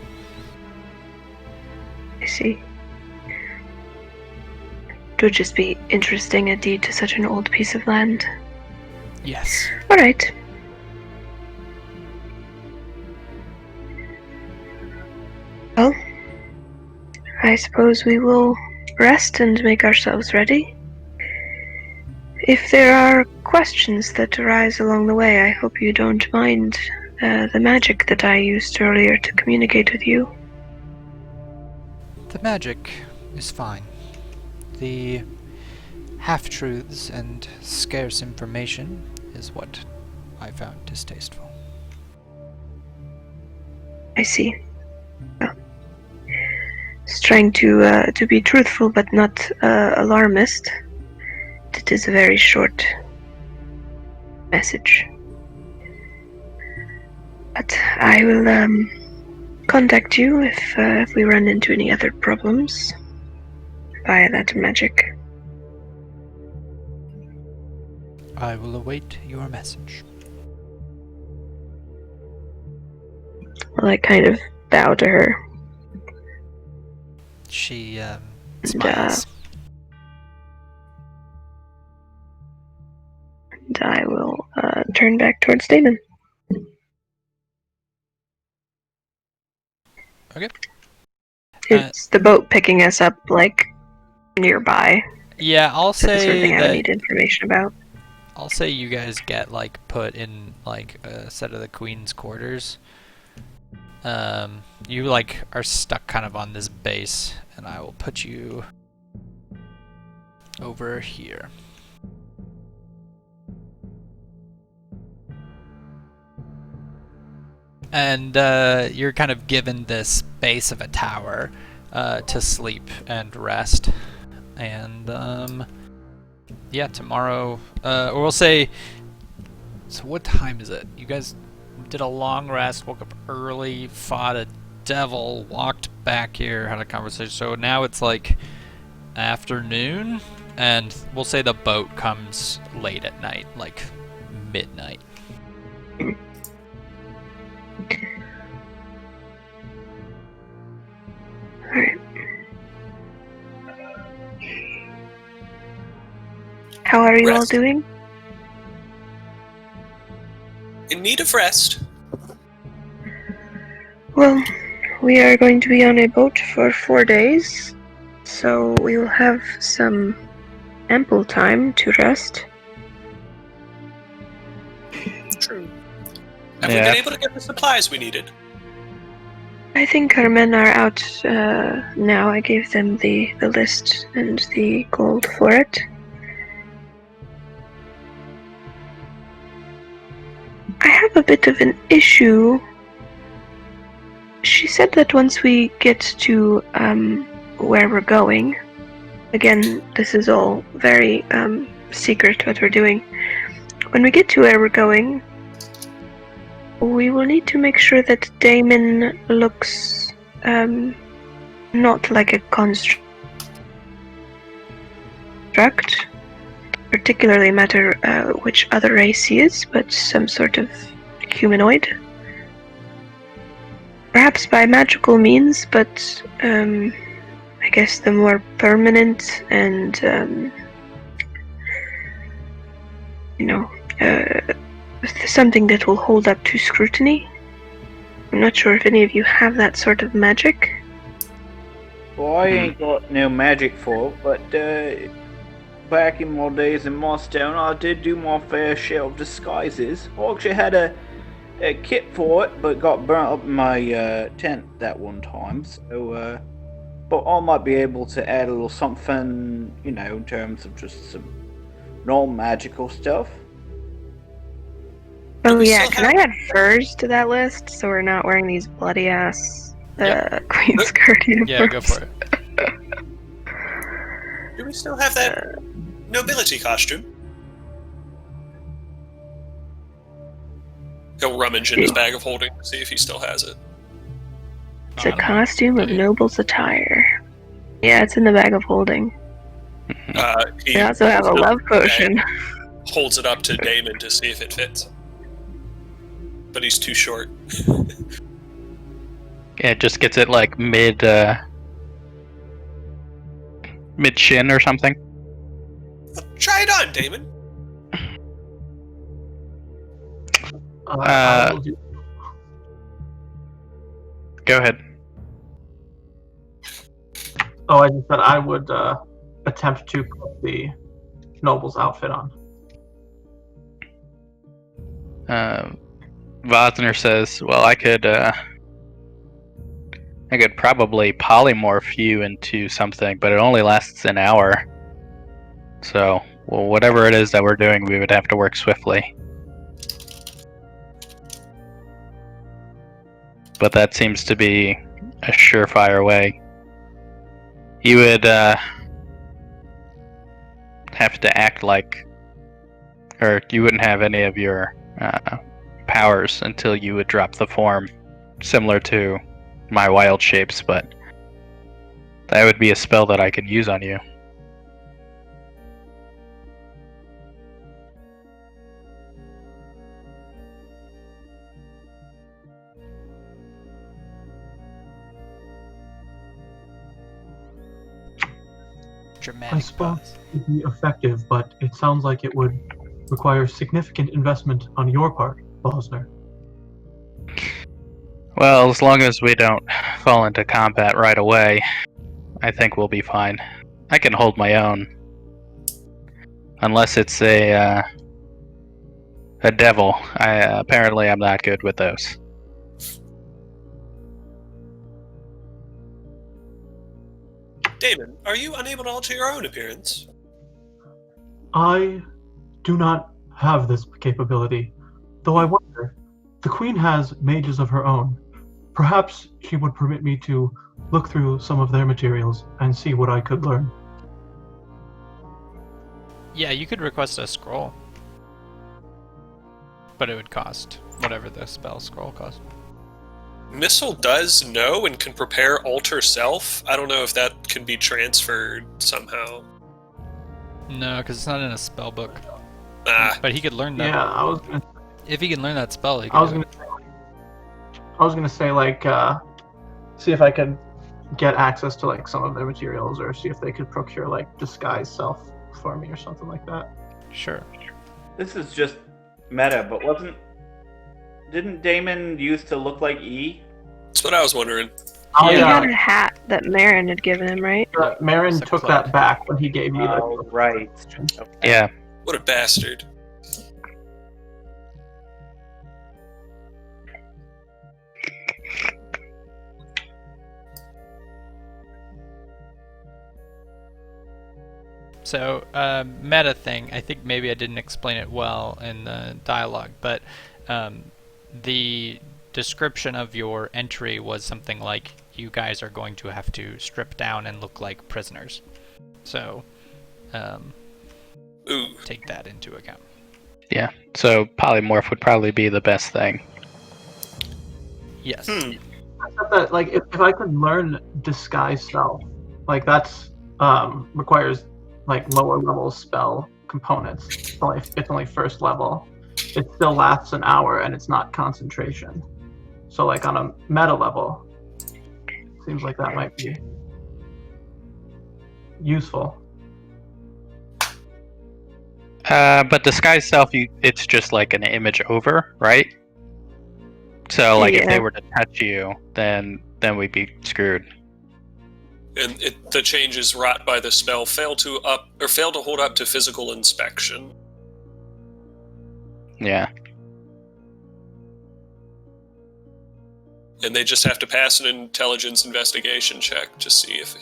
I see. It would just be interesting, a deed to such an old piece of land. Yes. Alright. Well, I suppose we will rest and make ourselves ready. If there are questions that arise along the way, I hope you don't mind the magic that I used earlier to communicate with you. The magic is fine. The half-truths and scarce information is what I found distasteful. I see. Well, just trying to be truthful but not alarmist. It is a very short message. But I will contact you if we run into any other problems via that magic. I will await your message. Well, I kind of bow to her. She And, smiles. and I will turn back towards Damon. Okay. It's the boat picking us up, like, nearby. Yeah, I'll That's the sort of say thing I would that. need information about. I'll say you guys get like put in like a set of the queen's quarters. You like are stuck kind of on this base, and I will put you over here. And you're kind of given this base of a tower to sleep and rest. And yeah, tomorrow, or we'll say, so what time is it? You guys did a long rest, woke up early, fought a devil, walked back here, had a conversation. So now it's like afternoon, and we'll say the boat comes late at night, like midnight. Alright. How are you all Rest. doing? In need of rest. Well, we are going to be on a boat for 4 days, so we will have some ample time to rest. True. Have we Yeah. been able to get the supplies we needed? I think our men are out now. I gave them the list and the gold for it. I have a bit of an issue. She said that once we get to where we're going, again, this is all very secret what we're doing. When we get to where we're going, we will need to make sure that Damon looks not like a construct, particularly matter which other race he is, but some sort of humanoid. Perhaps by magical means, but I guess the more permanent and something that will hold up to scrutiny. I'm not sure if any of you have that sort of magic. Well, I ain't got no magic for it, but back in my days in Mostown, I did do my fair share of disguises. I actually had a kit for it, but got burnt up in my tent that one time. So, but I might be able to add a little something, in terms of just some non-magical stuff. Oh we yeah, still can have- I add furs to that list so we're not wearing these bloody ass Yep. Queen's Guard uniforms? Yeah, go for it. Do we still have that nobility costume? He'll rummage in his bag of holding to see if he still has it. It's a costume of noble's attire. Yeah, it's in the bag of holding. He We also have a love potion. holds it up to Damon to see if it fits. But he's too short. It just gets it like mid shin or something. Try it on, Damon. I will do- Go ahead. Oh, I just said I would attempt to put the noble's outfit on. Vosner says, "Well, I could probably polymorph you into something, but it only lasts an hour. So, well, whatever it is that we're doing, we would have to work swiftly. But that seems to be a surefire way. You would have to act like, or you wouldn't have any of your powers until you would drop the form, similar to my wild shapes, but that would be a spell that I could use on you." I Dramatic suppose pause. it would be effective, but it sounds like it would require significant investment on your part, Bosner. Well, as long as we don't fall into combat right away, I think we'll be fine. I can hold my own. Unless it's a devil. Apparently I'm not good with those. Damon, are you unable to alter your own appearance? I do not have this capability, though I wonder, the Queen has mages of her own. Perhaps she would permit me to look through some of their materials and see what I could learn. Yeah, you could request a scroll. But it would cost whatever the spell scroll costs. Missile does know and can prepare alter self. I don't know if that can be transferred somehow. No, because it's not in a spell book. Ah, But he could learn that. Yeah, I was gonna If he can learn that spell, he could. I was gonna say like see if I could get access to like some of their materials, or see if they could procure like disguise self for me or something like that. Sure. This is just meta, but didn't Damon used to look like E? that's what I was wondering. He Yeah. had a hat that Marin had given him, right? Marin It's a took cloak. that back when he gave you Oh, right. Okay. Yeah. What a bastard. So, meta thing, I think maybe I didn't explain it well in the dialogue, but the description of your entry was something like, you guys are going to have to strip down and look like prisoners. So, Ooh. take that into account. Yeah. So polymorph would probably be the best thing. Yes. Except that, like, if I could learn disguise self, like that's requires like lower level spell components. It's only first level. It still lasts an hour and it's not concentration. So like on a meta level, seems like that might be useful. But disguise self, it's just like an image over, right? So like if Yeah. they were to touch you, then we'd be screwed. And the changes wrought by the spell fail to hold up to physical inspection. Yeah. And they just have to pass an intelligence investigation check to see if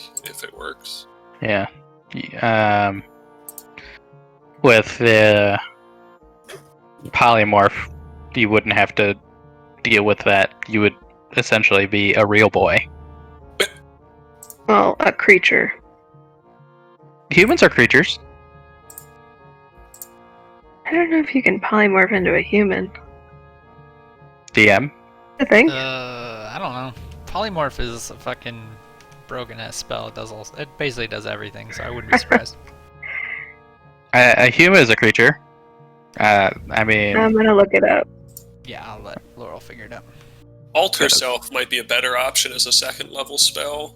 it works. Yeah. With the polymorph, you wouldn't have to deal with that. You would essentially be a real boy. Well, a creature. Humans are creatures. I don't know if you can polymorph into a human. DM. I think. I don't know. Polymorph is a fucking broken ass spell. It basically does everything, so I wouldn't be surprised. A human is a creature. I mean, I'm gonna look it up. Yeah, I'll let Laurel figure it out. Alter Good. Self might be a better option as a second level spell.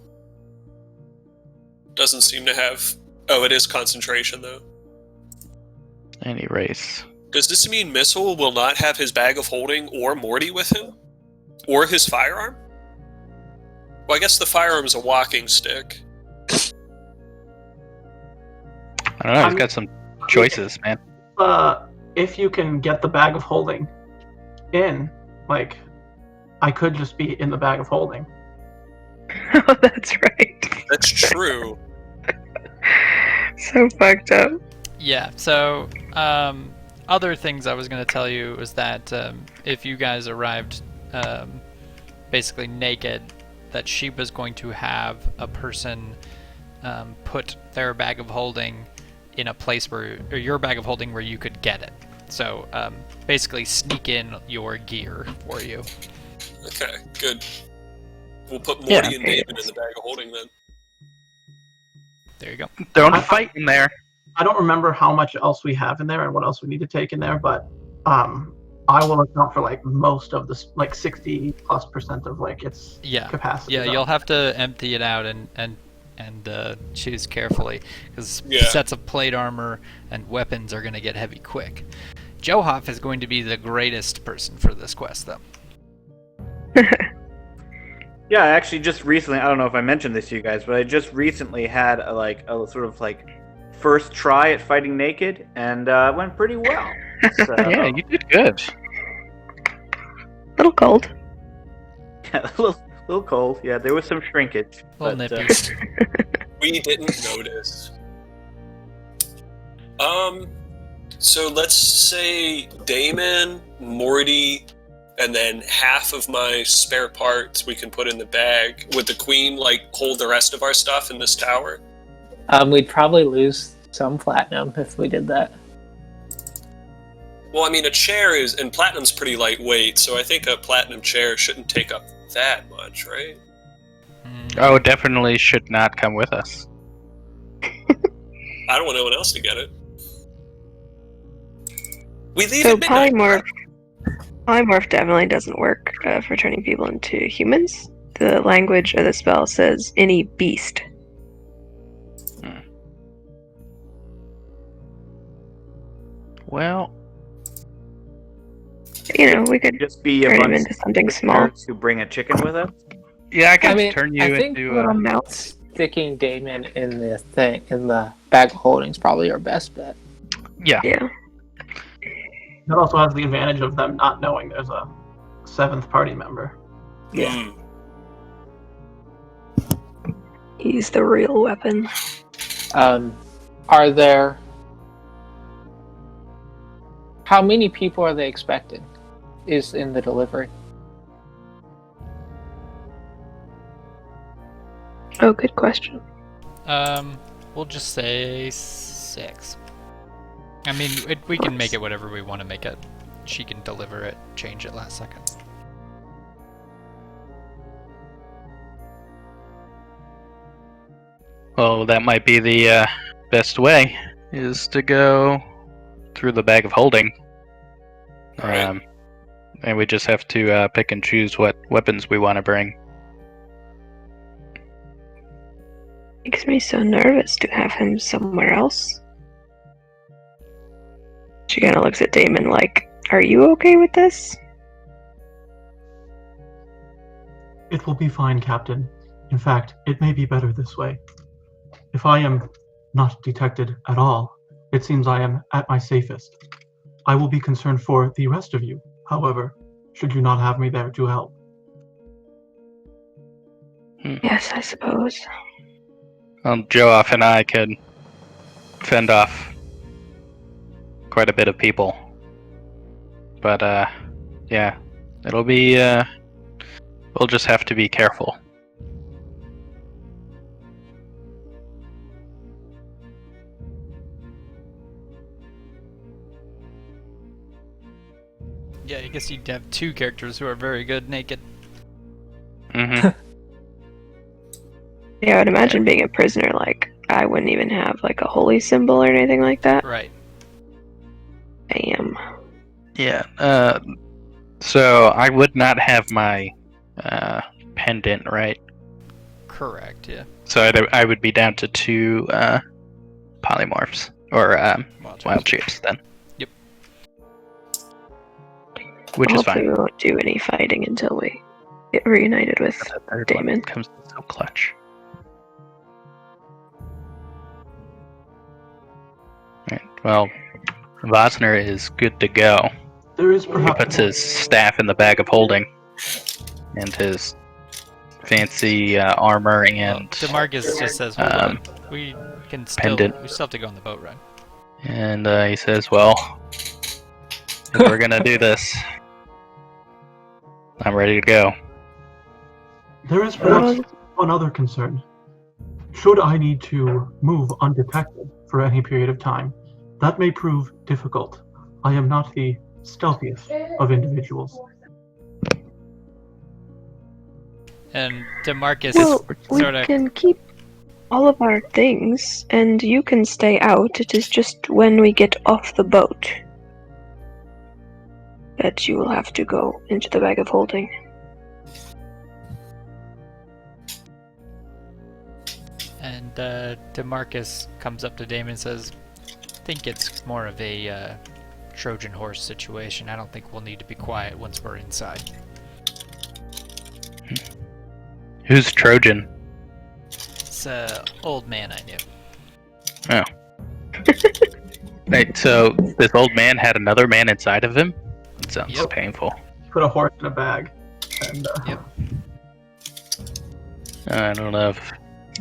Doesn't seem to have... Oh, it is concentration, though. any race. Does this mean Missile will not have his bag of holding or Morty with him? Or his firearm? Well, I guess the firearm is a walking stick. I don't know. He's got some choices, man. If you can get the bag of holding in, like, I could just be in the bag of holding. Oh, that's right. That's true. So fucked up. Yeah, so other things I was going to tell you was that if you guys arrived basically naked, that she was going to have a person put their bag of holding in a place where, or your bag of holding where you could get it. So basically sneak in your gear for you. Okay, good. We'll put Morty and David in the bag of holding then. There you go. Don't fight in there. I don't remember how much else we have in there and what else we need to take in there, but I will account for like most of this, like 60+% of like its capacity. Yeah, you'll have to empty it out and choose carefully, because Yeah. sets of plate armor and weapons are going to get heavy quick. Johoff is going to be the greatest person for this quest, though. Yeah, I actually just recently, I don't know if I mentioned this to you guys, but I just recently had a sort of like first try at fighting naked, and it went pretty well. So, Yeah, you did good. Little cold. yeah, a little cold. Yeah, there was some shrinkage. Little but, nippy. We didn't notice. So let's say Damon, Morty, and then half of my spare parts we can put in the bag. Would the queen, like, hold the rest of our stuff in this tower? We'd probably lose some platinum if we did that. Well, I mean, a chair is... And platinum's pretty lightweight, so I think a platinum chair shouldn't take up that much, right? Oh, definitely should not come with us. I don't want anyone else to get it. We leave So at midnight. polymorph definitely doesn't work for turning people into humans. The language of the spell says any beast. Well, You know, we could just be a turn him bunch into something of small. nerds who bring a chicken with us. yeah, I can I mean, turn you I think into Little mouse. sticking Damon in the bag of holding is probably our best bet. yeah. Yeah. That also has the advantage of them not knowing there's a 7th party member. Yeah. He's the real weapon. Are there... How many people are they expecting? Is in the delivery? Oh, good question. We'll just say 6. I mean, we can make it whatever we want to make it. She can deliver it, change it last second. Well, that might be the best way, is to go through the bag of holding. Right. And we just have to pick and choose what weapons we want to bring. Makes me so nervous to have him somewhere else. She kind of looks at Damon like, "Are you okay with this?" It will be fine, Captain. In fact, it may be better this way. If I am not detected at all, it seems I am at my safest. I will be concerned for the rest of you, however, should you not have me there to help. Yes, I suppose. Well, Jooff and I could fend off quite a bit of people. But, yeah, it'll be, we'll just have to be careful. Yeah, I guess you'd have 2 characters who are very good naked. Mm-hmm. Yeah, I would imagine being a prisoner, like, I wouldn't even have like a holy symbol or anything like that. Right. Damn. Yeah. So I would not have my pendant, right? Correct. Yeah. So I would be down to 2 polymorphs or wild shapes then. Yep. Which is Hopefully fine. we won't do any fighting until we get reunited with The third Damon. one comes so clutch. Right. Well, Vosner is good to go. There is He perhaps puts his staff in the bag of holding, and his fancy armor Well, and Demarcus just says, "Hold on, we can still pendant. we still have to go on the boat ride." and he says, "Well, if we're gonna do this, I'm ready to go." there is perhaps one other concern. Should I need to move undetected for any period of time, that may prove difficult. I am not the stealthiest of individuals. And Demarcus Well, we sort of can keep all of our things, and you can stay out. It is just when we get off the boat that you will have to go into the bag of holding. and Demarcus comes up to Damon and says, "I think it's more of a Trojan horse situation. I don't think we'll need to be quiet once we're inside." Who's Trojan? It's a old man I knew. Right, so this old man had another man inside of him? That sounds Yep. painful. Put a horse in a bag. And, Yep. I don't know if...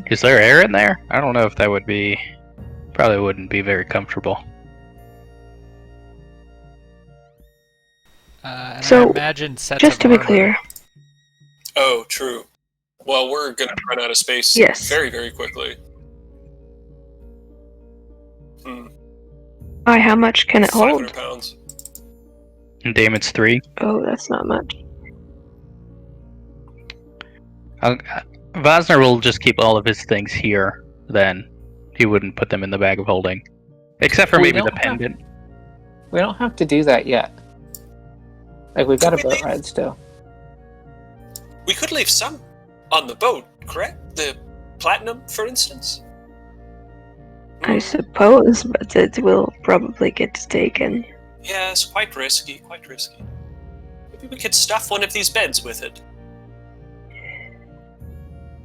Is there air in there? I don't know if that would be... Probably wouldn't be very comfortable. And I So, imagine sets just of to be armor. clear, Oh, true. Well, we're gonna run out of space Yes. very, very quickly. how much can it 500 hold? pounds. And Damon's 3. Oh, that's not much. Vosner will just keep all of his things here, then. He wouldn't put them in the bag of holding. Except for We maybe the don't have- pendant. We don't have to do that yet. Like, we've got a boat ride still. We could leave some on the boat, correct? The platinum, for instance? I suppose, but it will probably get taken. Yes, quite risky, quite risky. Maybe we could stuff one of these beds with it.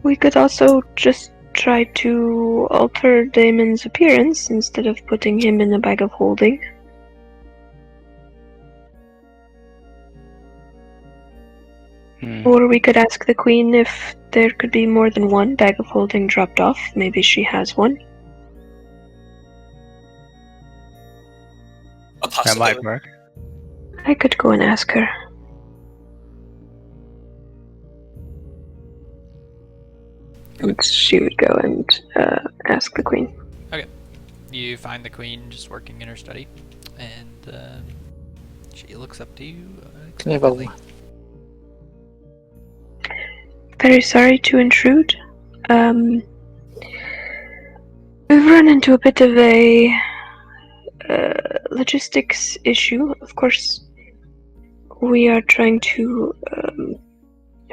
We could also just try to alter Damon's appearance instead of putting him in a bag of holding. Or we could ask the queen if there could be more than one bag of holding dropped off. Maybe she has one. A That possibility. might work. I could go and ask her. And she would go and ask the queen. You find the queen just working in her study, and she looks up to you. Can you have expectantly. Very sorry to intrude. We've run into a bit of a logistics issue. Of course, we are trying to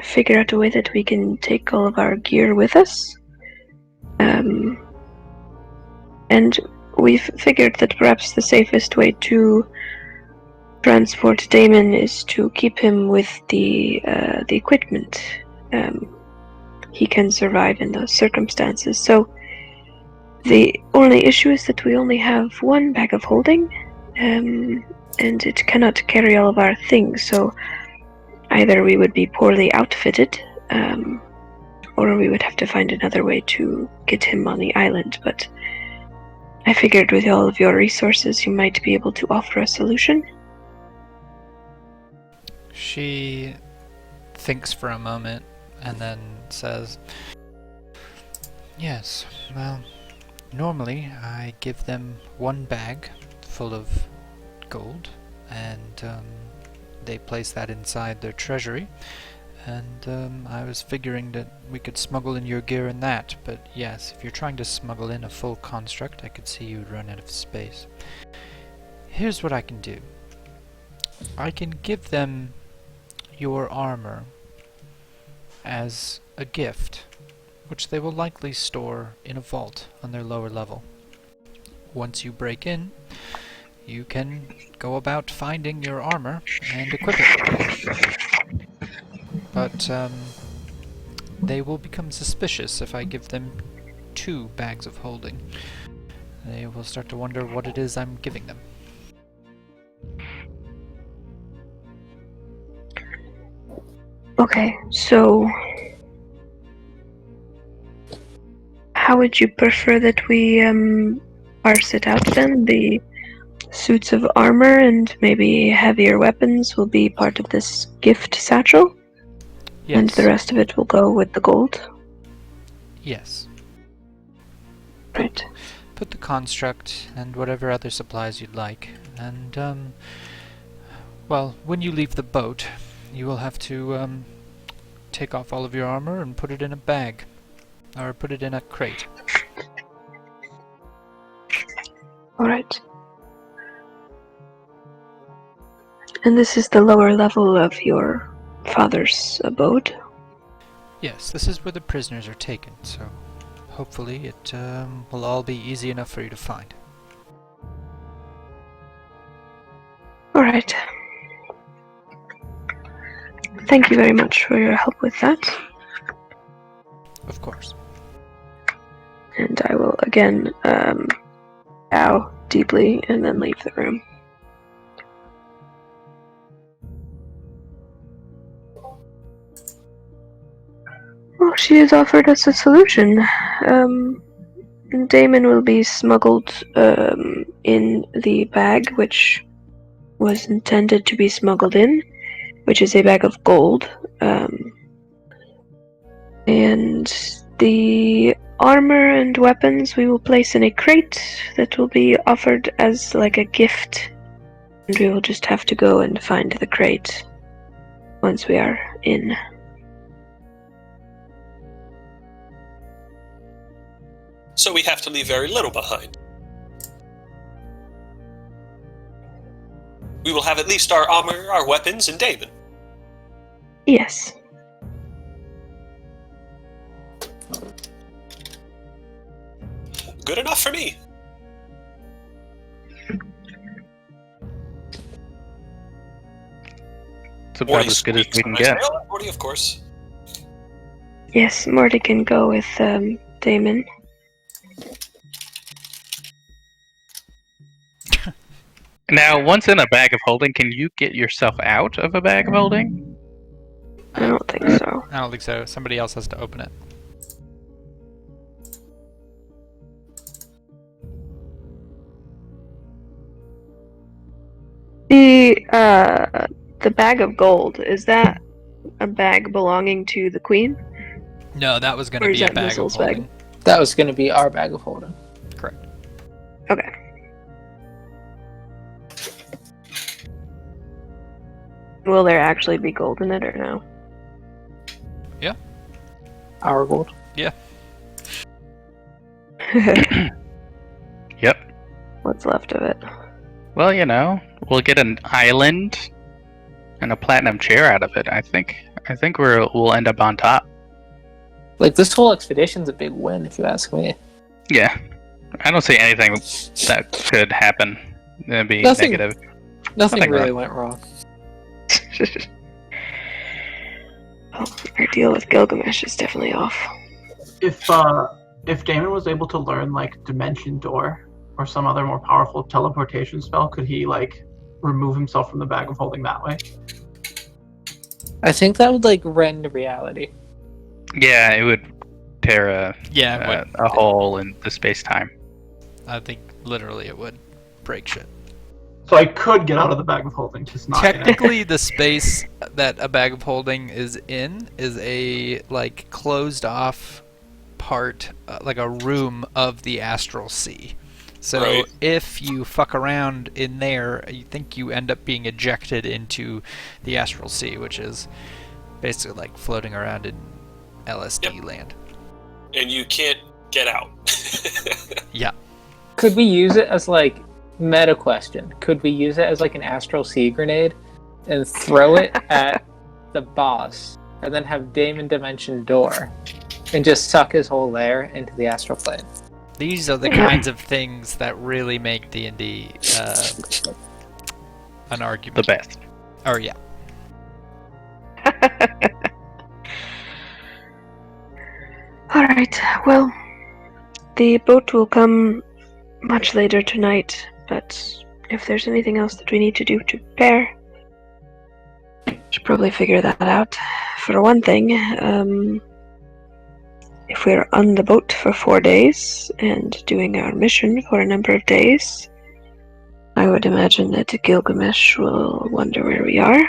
figure out a way that we can take all of our gear with us. And we've figured that perhaps the safest way to transport Damon is to keep him with the equipment. He can survive in those circumstances. So the only issue is that we only have one bag of holding, and it cannot carry all of our things. So either we would be poorly outfitted, or we would have to find another way to get him on the island. But I figured with all of your resources, you might be able to offer a solution. She thinks for a moment and then says, "Yes, well, normally I give them one bag full of gold, and they place that inside their treasury. and I was figuring that we could smuggle in your gear in that, but yes, if you're trying to smuggle in a full construct, I could see you'd run out of space. Here's what I can do. I can give them your armor as a gift, which they will likely store in a vault on their lower level. Once you break in, you can go about finding your armor and equip it. But they will become suspicious if I give them 2 bags of holding. They will start to wonder what it is I'm giving them. Okay, so how would you prefer that we parse it out then? The suits of armor and maybe heavier weapons will be part of this gift satchel? Yes. And the rest of it will go with the gold? Yes. Right. Put the construct and whatever other supplies you'd like. And, well, when you leave the boat, you will have to, take off all of your armor and put it in a bag. Or put it in a crate. Alright. And this is the lower level of your father's abode? Yes, this is where the prisoners are taken, so hopefully it will all be easy enough for you to find. Alright. Thank you very much for your help with that. Of course. And I will again bow deeply and then leave the room. Well, she has offered us a solution. Damon will be smuggled in the bag which was intended to be smuggled in, which is a bag of gold. And the armor and weapons we will place in a crate that will be offered as like a gift. And we will just have to go and find the crate once we are in. So we have to leave very little behind. We will have at least our armor, our weapons, and Damon. Yes. Good enough for me. It's about as good as we can get. Morty, of course. Yes, Morty can go with Damon. Now, once in a bag of holding, can you get yourself out of a bag of holding? I don't think so. I don't think so. Somebody else has to open it. The bag of gold, is that a bag belonging to the queen? No, that was going Or to is be a that bag of Mizzle's holding. bag? That was going to be our bag of holding. Correct. Okay. Will there actually be gold in it or no? Yeah. Our gold. Yeah. Yep. What's left of it? Well, you know, we'll get an island and a platinum chair out of it. I think we'll end up on top. Like, this whole expedition's a big win, if you ask me. Yeah. I don't see anything that could happen. That'd be Nothing- negative. Nothing really wrong. went wrong. Well, our deal with Gilgamesh is definitely off. If Damon was able to learn like Dimension Door or some other more powerful teleportation spell, could he like remove himself from the bag of holding that way? I think that would like rend reality. Yeah, it would tear a hole in the space-time. I think literally it would break shit. So I could get out of the bag of holding, just not in it. Technically, the space that a bag of holding is in is a like closed off part, like a room of the astral sea. So Right. if you fuck around in there, you think you end up being ejected into the astral sea, which is basically like floating around in LSD Yep. land. And you can't get out. Yeah. Could we use it as like meta question? Could we use it as like an astral sea grenade and throw it at the boss, and then have Damon Dimension Door, and just suck his whole lair into the astral plane? These are the kinds of things that really make D&D an argument. The best. Or yeah. Alright, well, the boat will come much later tonight, but if there's anything else that we need to do to prepare, should probably figure that out. For one thing, if we're on the boat for 4 days and doing our mission for a number of days, I would imagine that Gilgamesh will wonder where we are.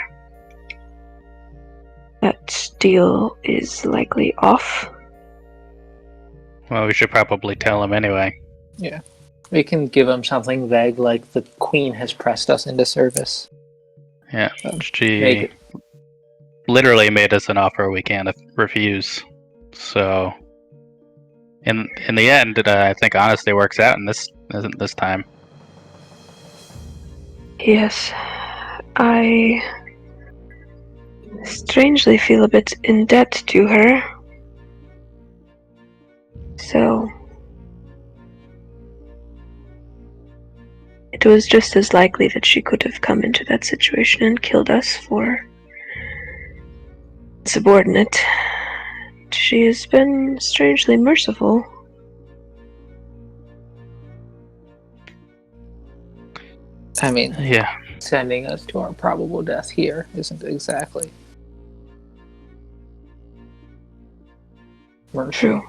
That deal is likely off. Well, we should probably tell him anyway. We can give him something vague like the Queen has pressed us into service. Yeah, Make she it. literally made us an offer we can't refuse. So, in the end, I think honesty works out, and this isn't this time. Yes, I strangely feel a bit in debt to her. So, it was just as likely that she could have come into that situation and killed us for subordinate. She has been strangely merciful. I mean, Yeah, sending us to our probable death here isn't exactly mercy. True.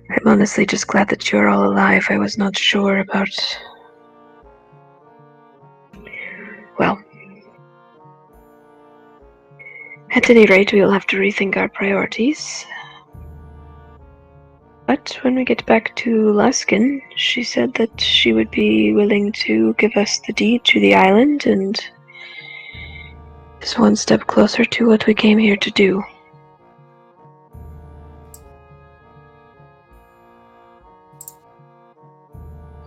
I'm honestly just glad that you're all alive. I was not sure about... Well... At any rate, we'll have to rethink our priorities. But when we get back to Luskin, she said that she would be willing to give us the deed to the island and is one step closer to what we came here to do.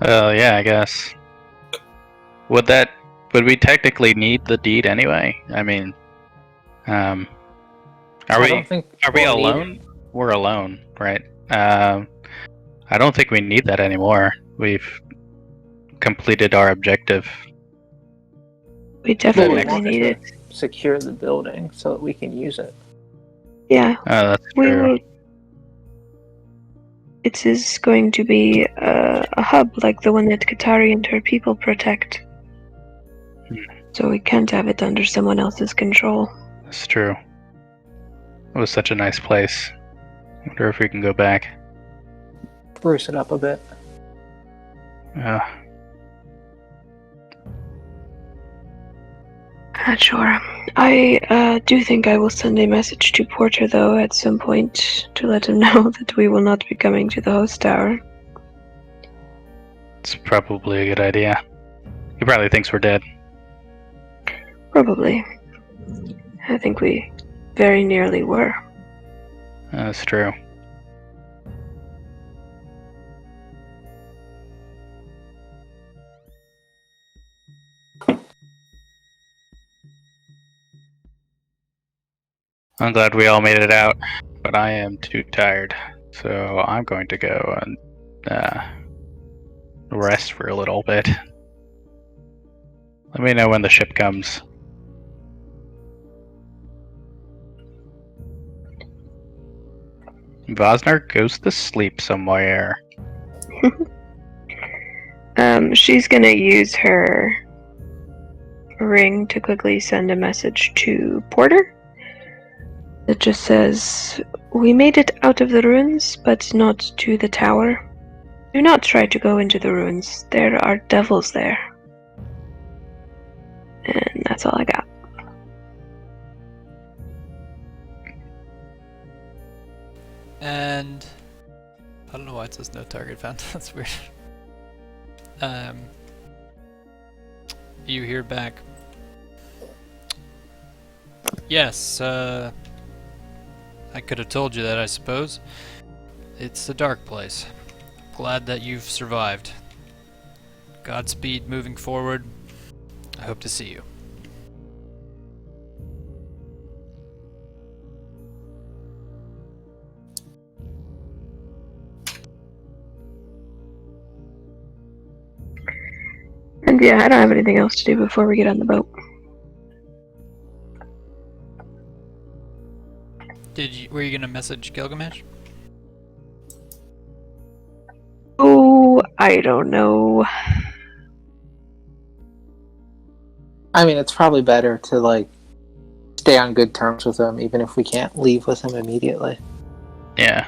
yeah, I guess. Would we technically need the deed anyway? I mean, are I we don't think are we we'll need alone? We're alone, right? I don't think we need that anymore. We've completed our objective. We Well, we definitely want need to it. secure the building so that we can use it. Yeah, Oh, that's we true. will. It is going to be a hub like the one that Katari and her people protect. So we can't have it under someone else's control. That's true. It was such a nice place. Wonder if we can go back. Spruce it up a bit. Not sure. I do think I will send a message to Porter, though, at some point to let him know that we will not be coming to the host tower. It's probably a good idea. He probably thinks we're dead. Probably. I think we very nearly were. That's true. I'm glad we all made it out, but I am too tired. So I'm going to go and rest for a little bit. Let me know when the ship comes. Vosner goes to sleep somewhere. She's gonna use her ring to quickly send a message to Porter. It just says, "We made it out of the ruins, but not to the tower. Do not try to go into the ruins. There are devils there." And that's all I got. And I don't know why it says no target found. That's weird. You hear back. Yes, I could have told you that, I suppose. It's a dark place. Glad that you've survived. Godspeed moving forward. I hope to see you. And yeah, I don't have anything else to do before we get on the boat. Were you gonna message Gilgamesh? Oh, I don't know. I mean, it's probably better to like stay on good terms with him, even if we can't leave with him immediately. Yeah.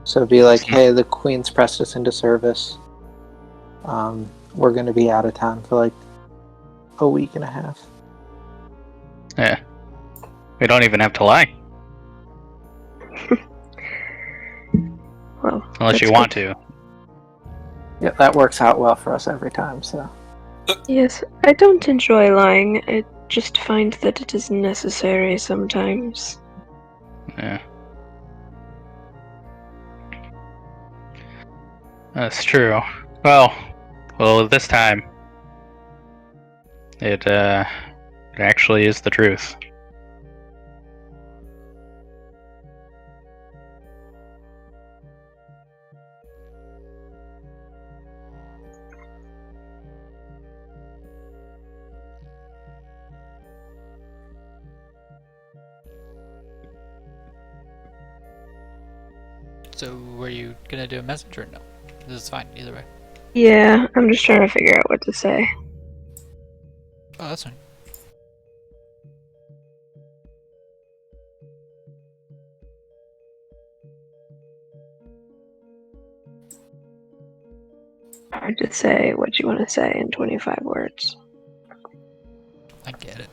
So be like, hey, the Queen's pressed us into service. We're going to be out of town for like a week and a half. Yeah. We don't even have to lie. Well, Unless you that's want good. to. Yeah, that works out well for us every time. So Yes, I don't enjoy lying. I just find that it is necessary sometimes. Yeah. That's true. Well, this time, it actually is the truth. So, were you gonna do a message or no? This is fine, either way. Yeah, I'm just trying to figure out what to say. Oh, that's fine. Hard to say what you want to say in 25 words. I get it.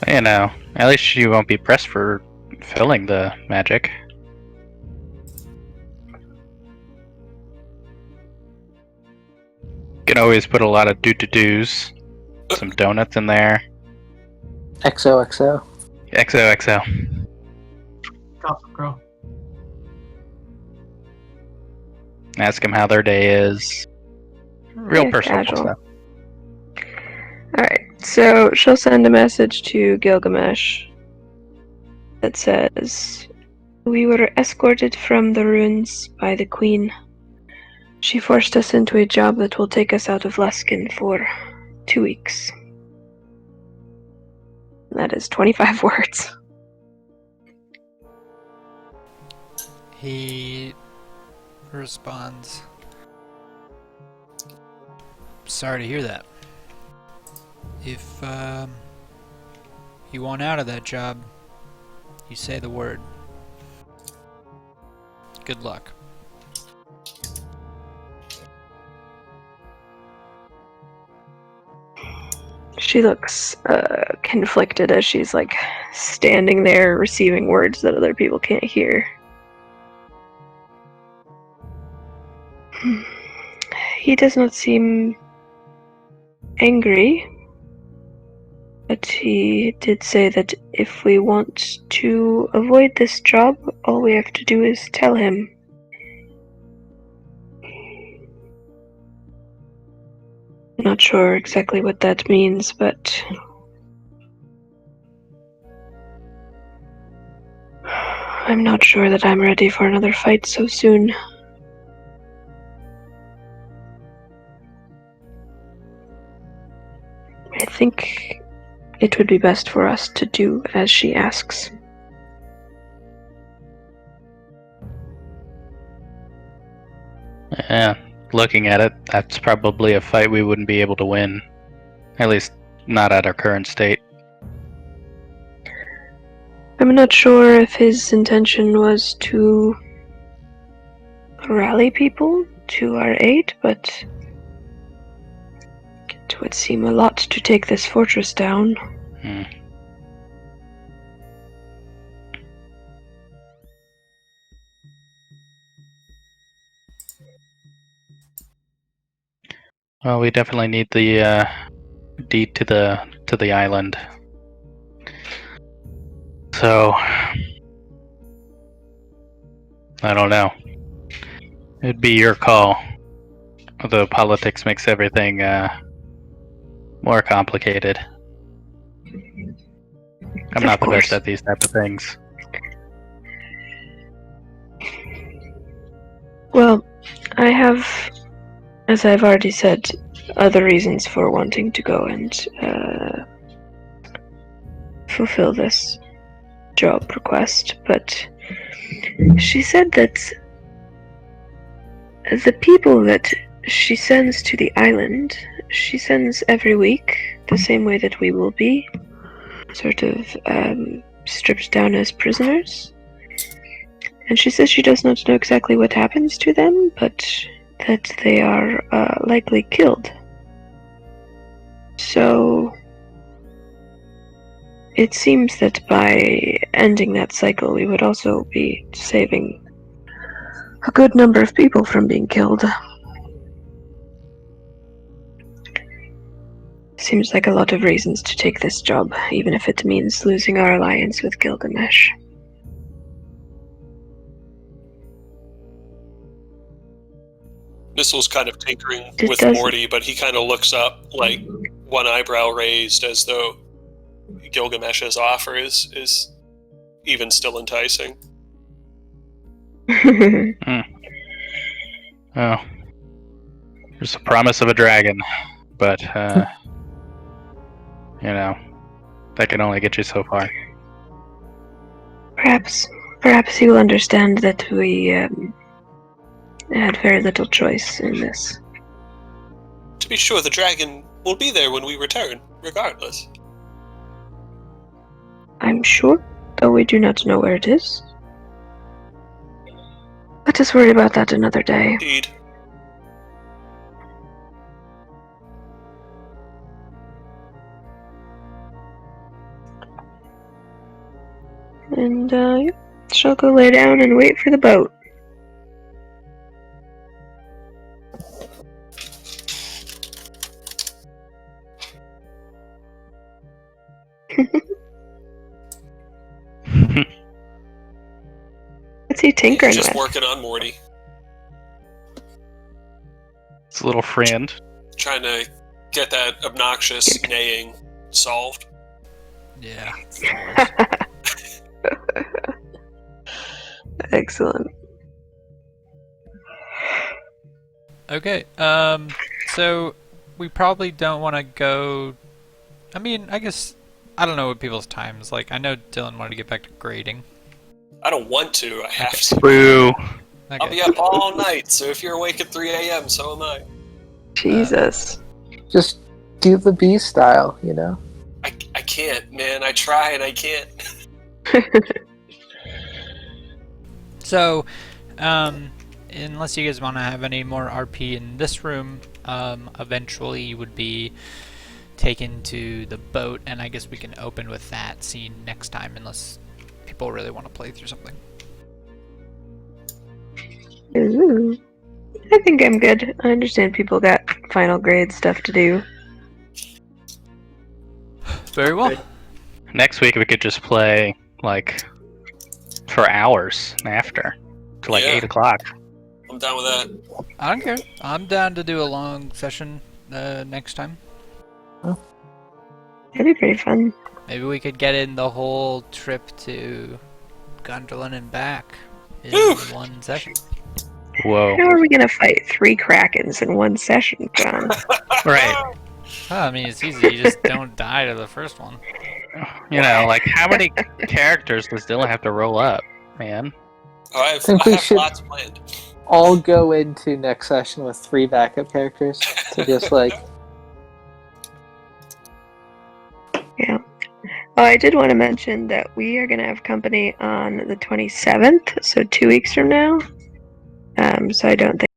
You know, at least you won't be pressed for filling the magic. You can always put a lot of do-to-dos. Some donuts in there. XOXO. XOXO. Gossip Girl. Ask them how their day is. Real Yeah, personal casual. stuff. Alright, so she'll send a message to Gilgamesh that says, "We were escorted from the ruins by the Queen. She forced us into a job that will take us out of Luskin for 2 weeks." That is 25 words. He responds, "Sorry to hear that. If you want out of that job, you say the word. Good luck." She looks conflicted as she's like standing there receiving words that other people can't hear. He does not seem angry, but he did say that if we want to avoid this job, all we have to do is tell him. Not sure exactly what that means, but I'm not sure that I'm ready for another fight so soon. I think it would be best for us to do as she asks. Yeah, looking at it, that's probably a fight we wouldn't be able to win. At least, not at our current state. I'm not sure if his intention was to rally people to our aid, but it would seem a lot to take this fortress down. Hmm. Well, we definitely need the deed to the island. So I don't know. It'd be your call. Although politics makes everything more complicated. I'm Of not the course. best at these type of things. Well, I have, as I've already said, other reasons for wanting to go and fulfill this job request, but she said that the people that she sends to the island, she sends every week, the same way that we will be, sort of stripped down as prisoners. And she says she does not know exactly what happens to them, but that they are likely killed. So it seems that by ending that cycle, we would also be saving a good number of people from being killed. Seems like a lot of reasons to take this job, even if it means losing our alliance with Gilgamesh. Missel's kind of tinkering It with doesn't- Morty, but he kind of looks up, like, one eyebrow raised, as though Gilgamesh's offer is even still enticing. Oh, there's a promise of a dragon, but you know, that can only get you so far. Perhaps you will understand that we had very little choice in this. To be sure, the dragon will be there when we return, regardless. I'm sure, though we do not know where it is. Let us worry about that another day. Indeed. And shall go lay down and wait for the boat. What's he tinkering He's just with? working on Morty, It's a little friend. trying to get that obnoxious neighing solved. Yeah. Excellent. Okay. So we probably don't want to go. I mean, I guess I don't know what people's times like. I know Dylan wanted to get back to grading. I don't want to, I have to. Boo. I'll Okay. be up all night, so if you're awake at 3 a.m., so am I. Jesus. Just do the B style, you know? I can't, man. I try and I can't. So, unless you guys want to have any more RP in this room, eventually you would be taken to the boat, and I guess we can open with that scene next time, unless people really want to play through something. Ooh. I think I'm good. I understand people got final grade stuff to do. Very well. Next week we could just play like for hours after to like Yeah. 8 o'clock. I'm down with that. I don't care. I'm down to do a long session next time. That'd be pretty fun. Maybe we could get in the whole trip to Gondolin and back in Whew. one session. Whoa. How are we gonna fight 3 Krakens in one session, John? Right. Oh, I mean, it's easy. You just don't die to the first one. You know, like how many characters does Dylan have to roll up, man? I think we have should- lots planned. All go into next session with 3 backup characters to just like Yeah. Oh, I did want to mention that we are gonna have company on the 27th, so 2 weeks from now. So I don't think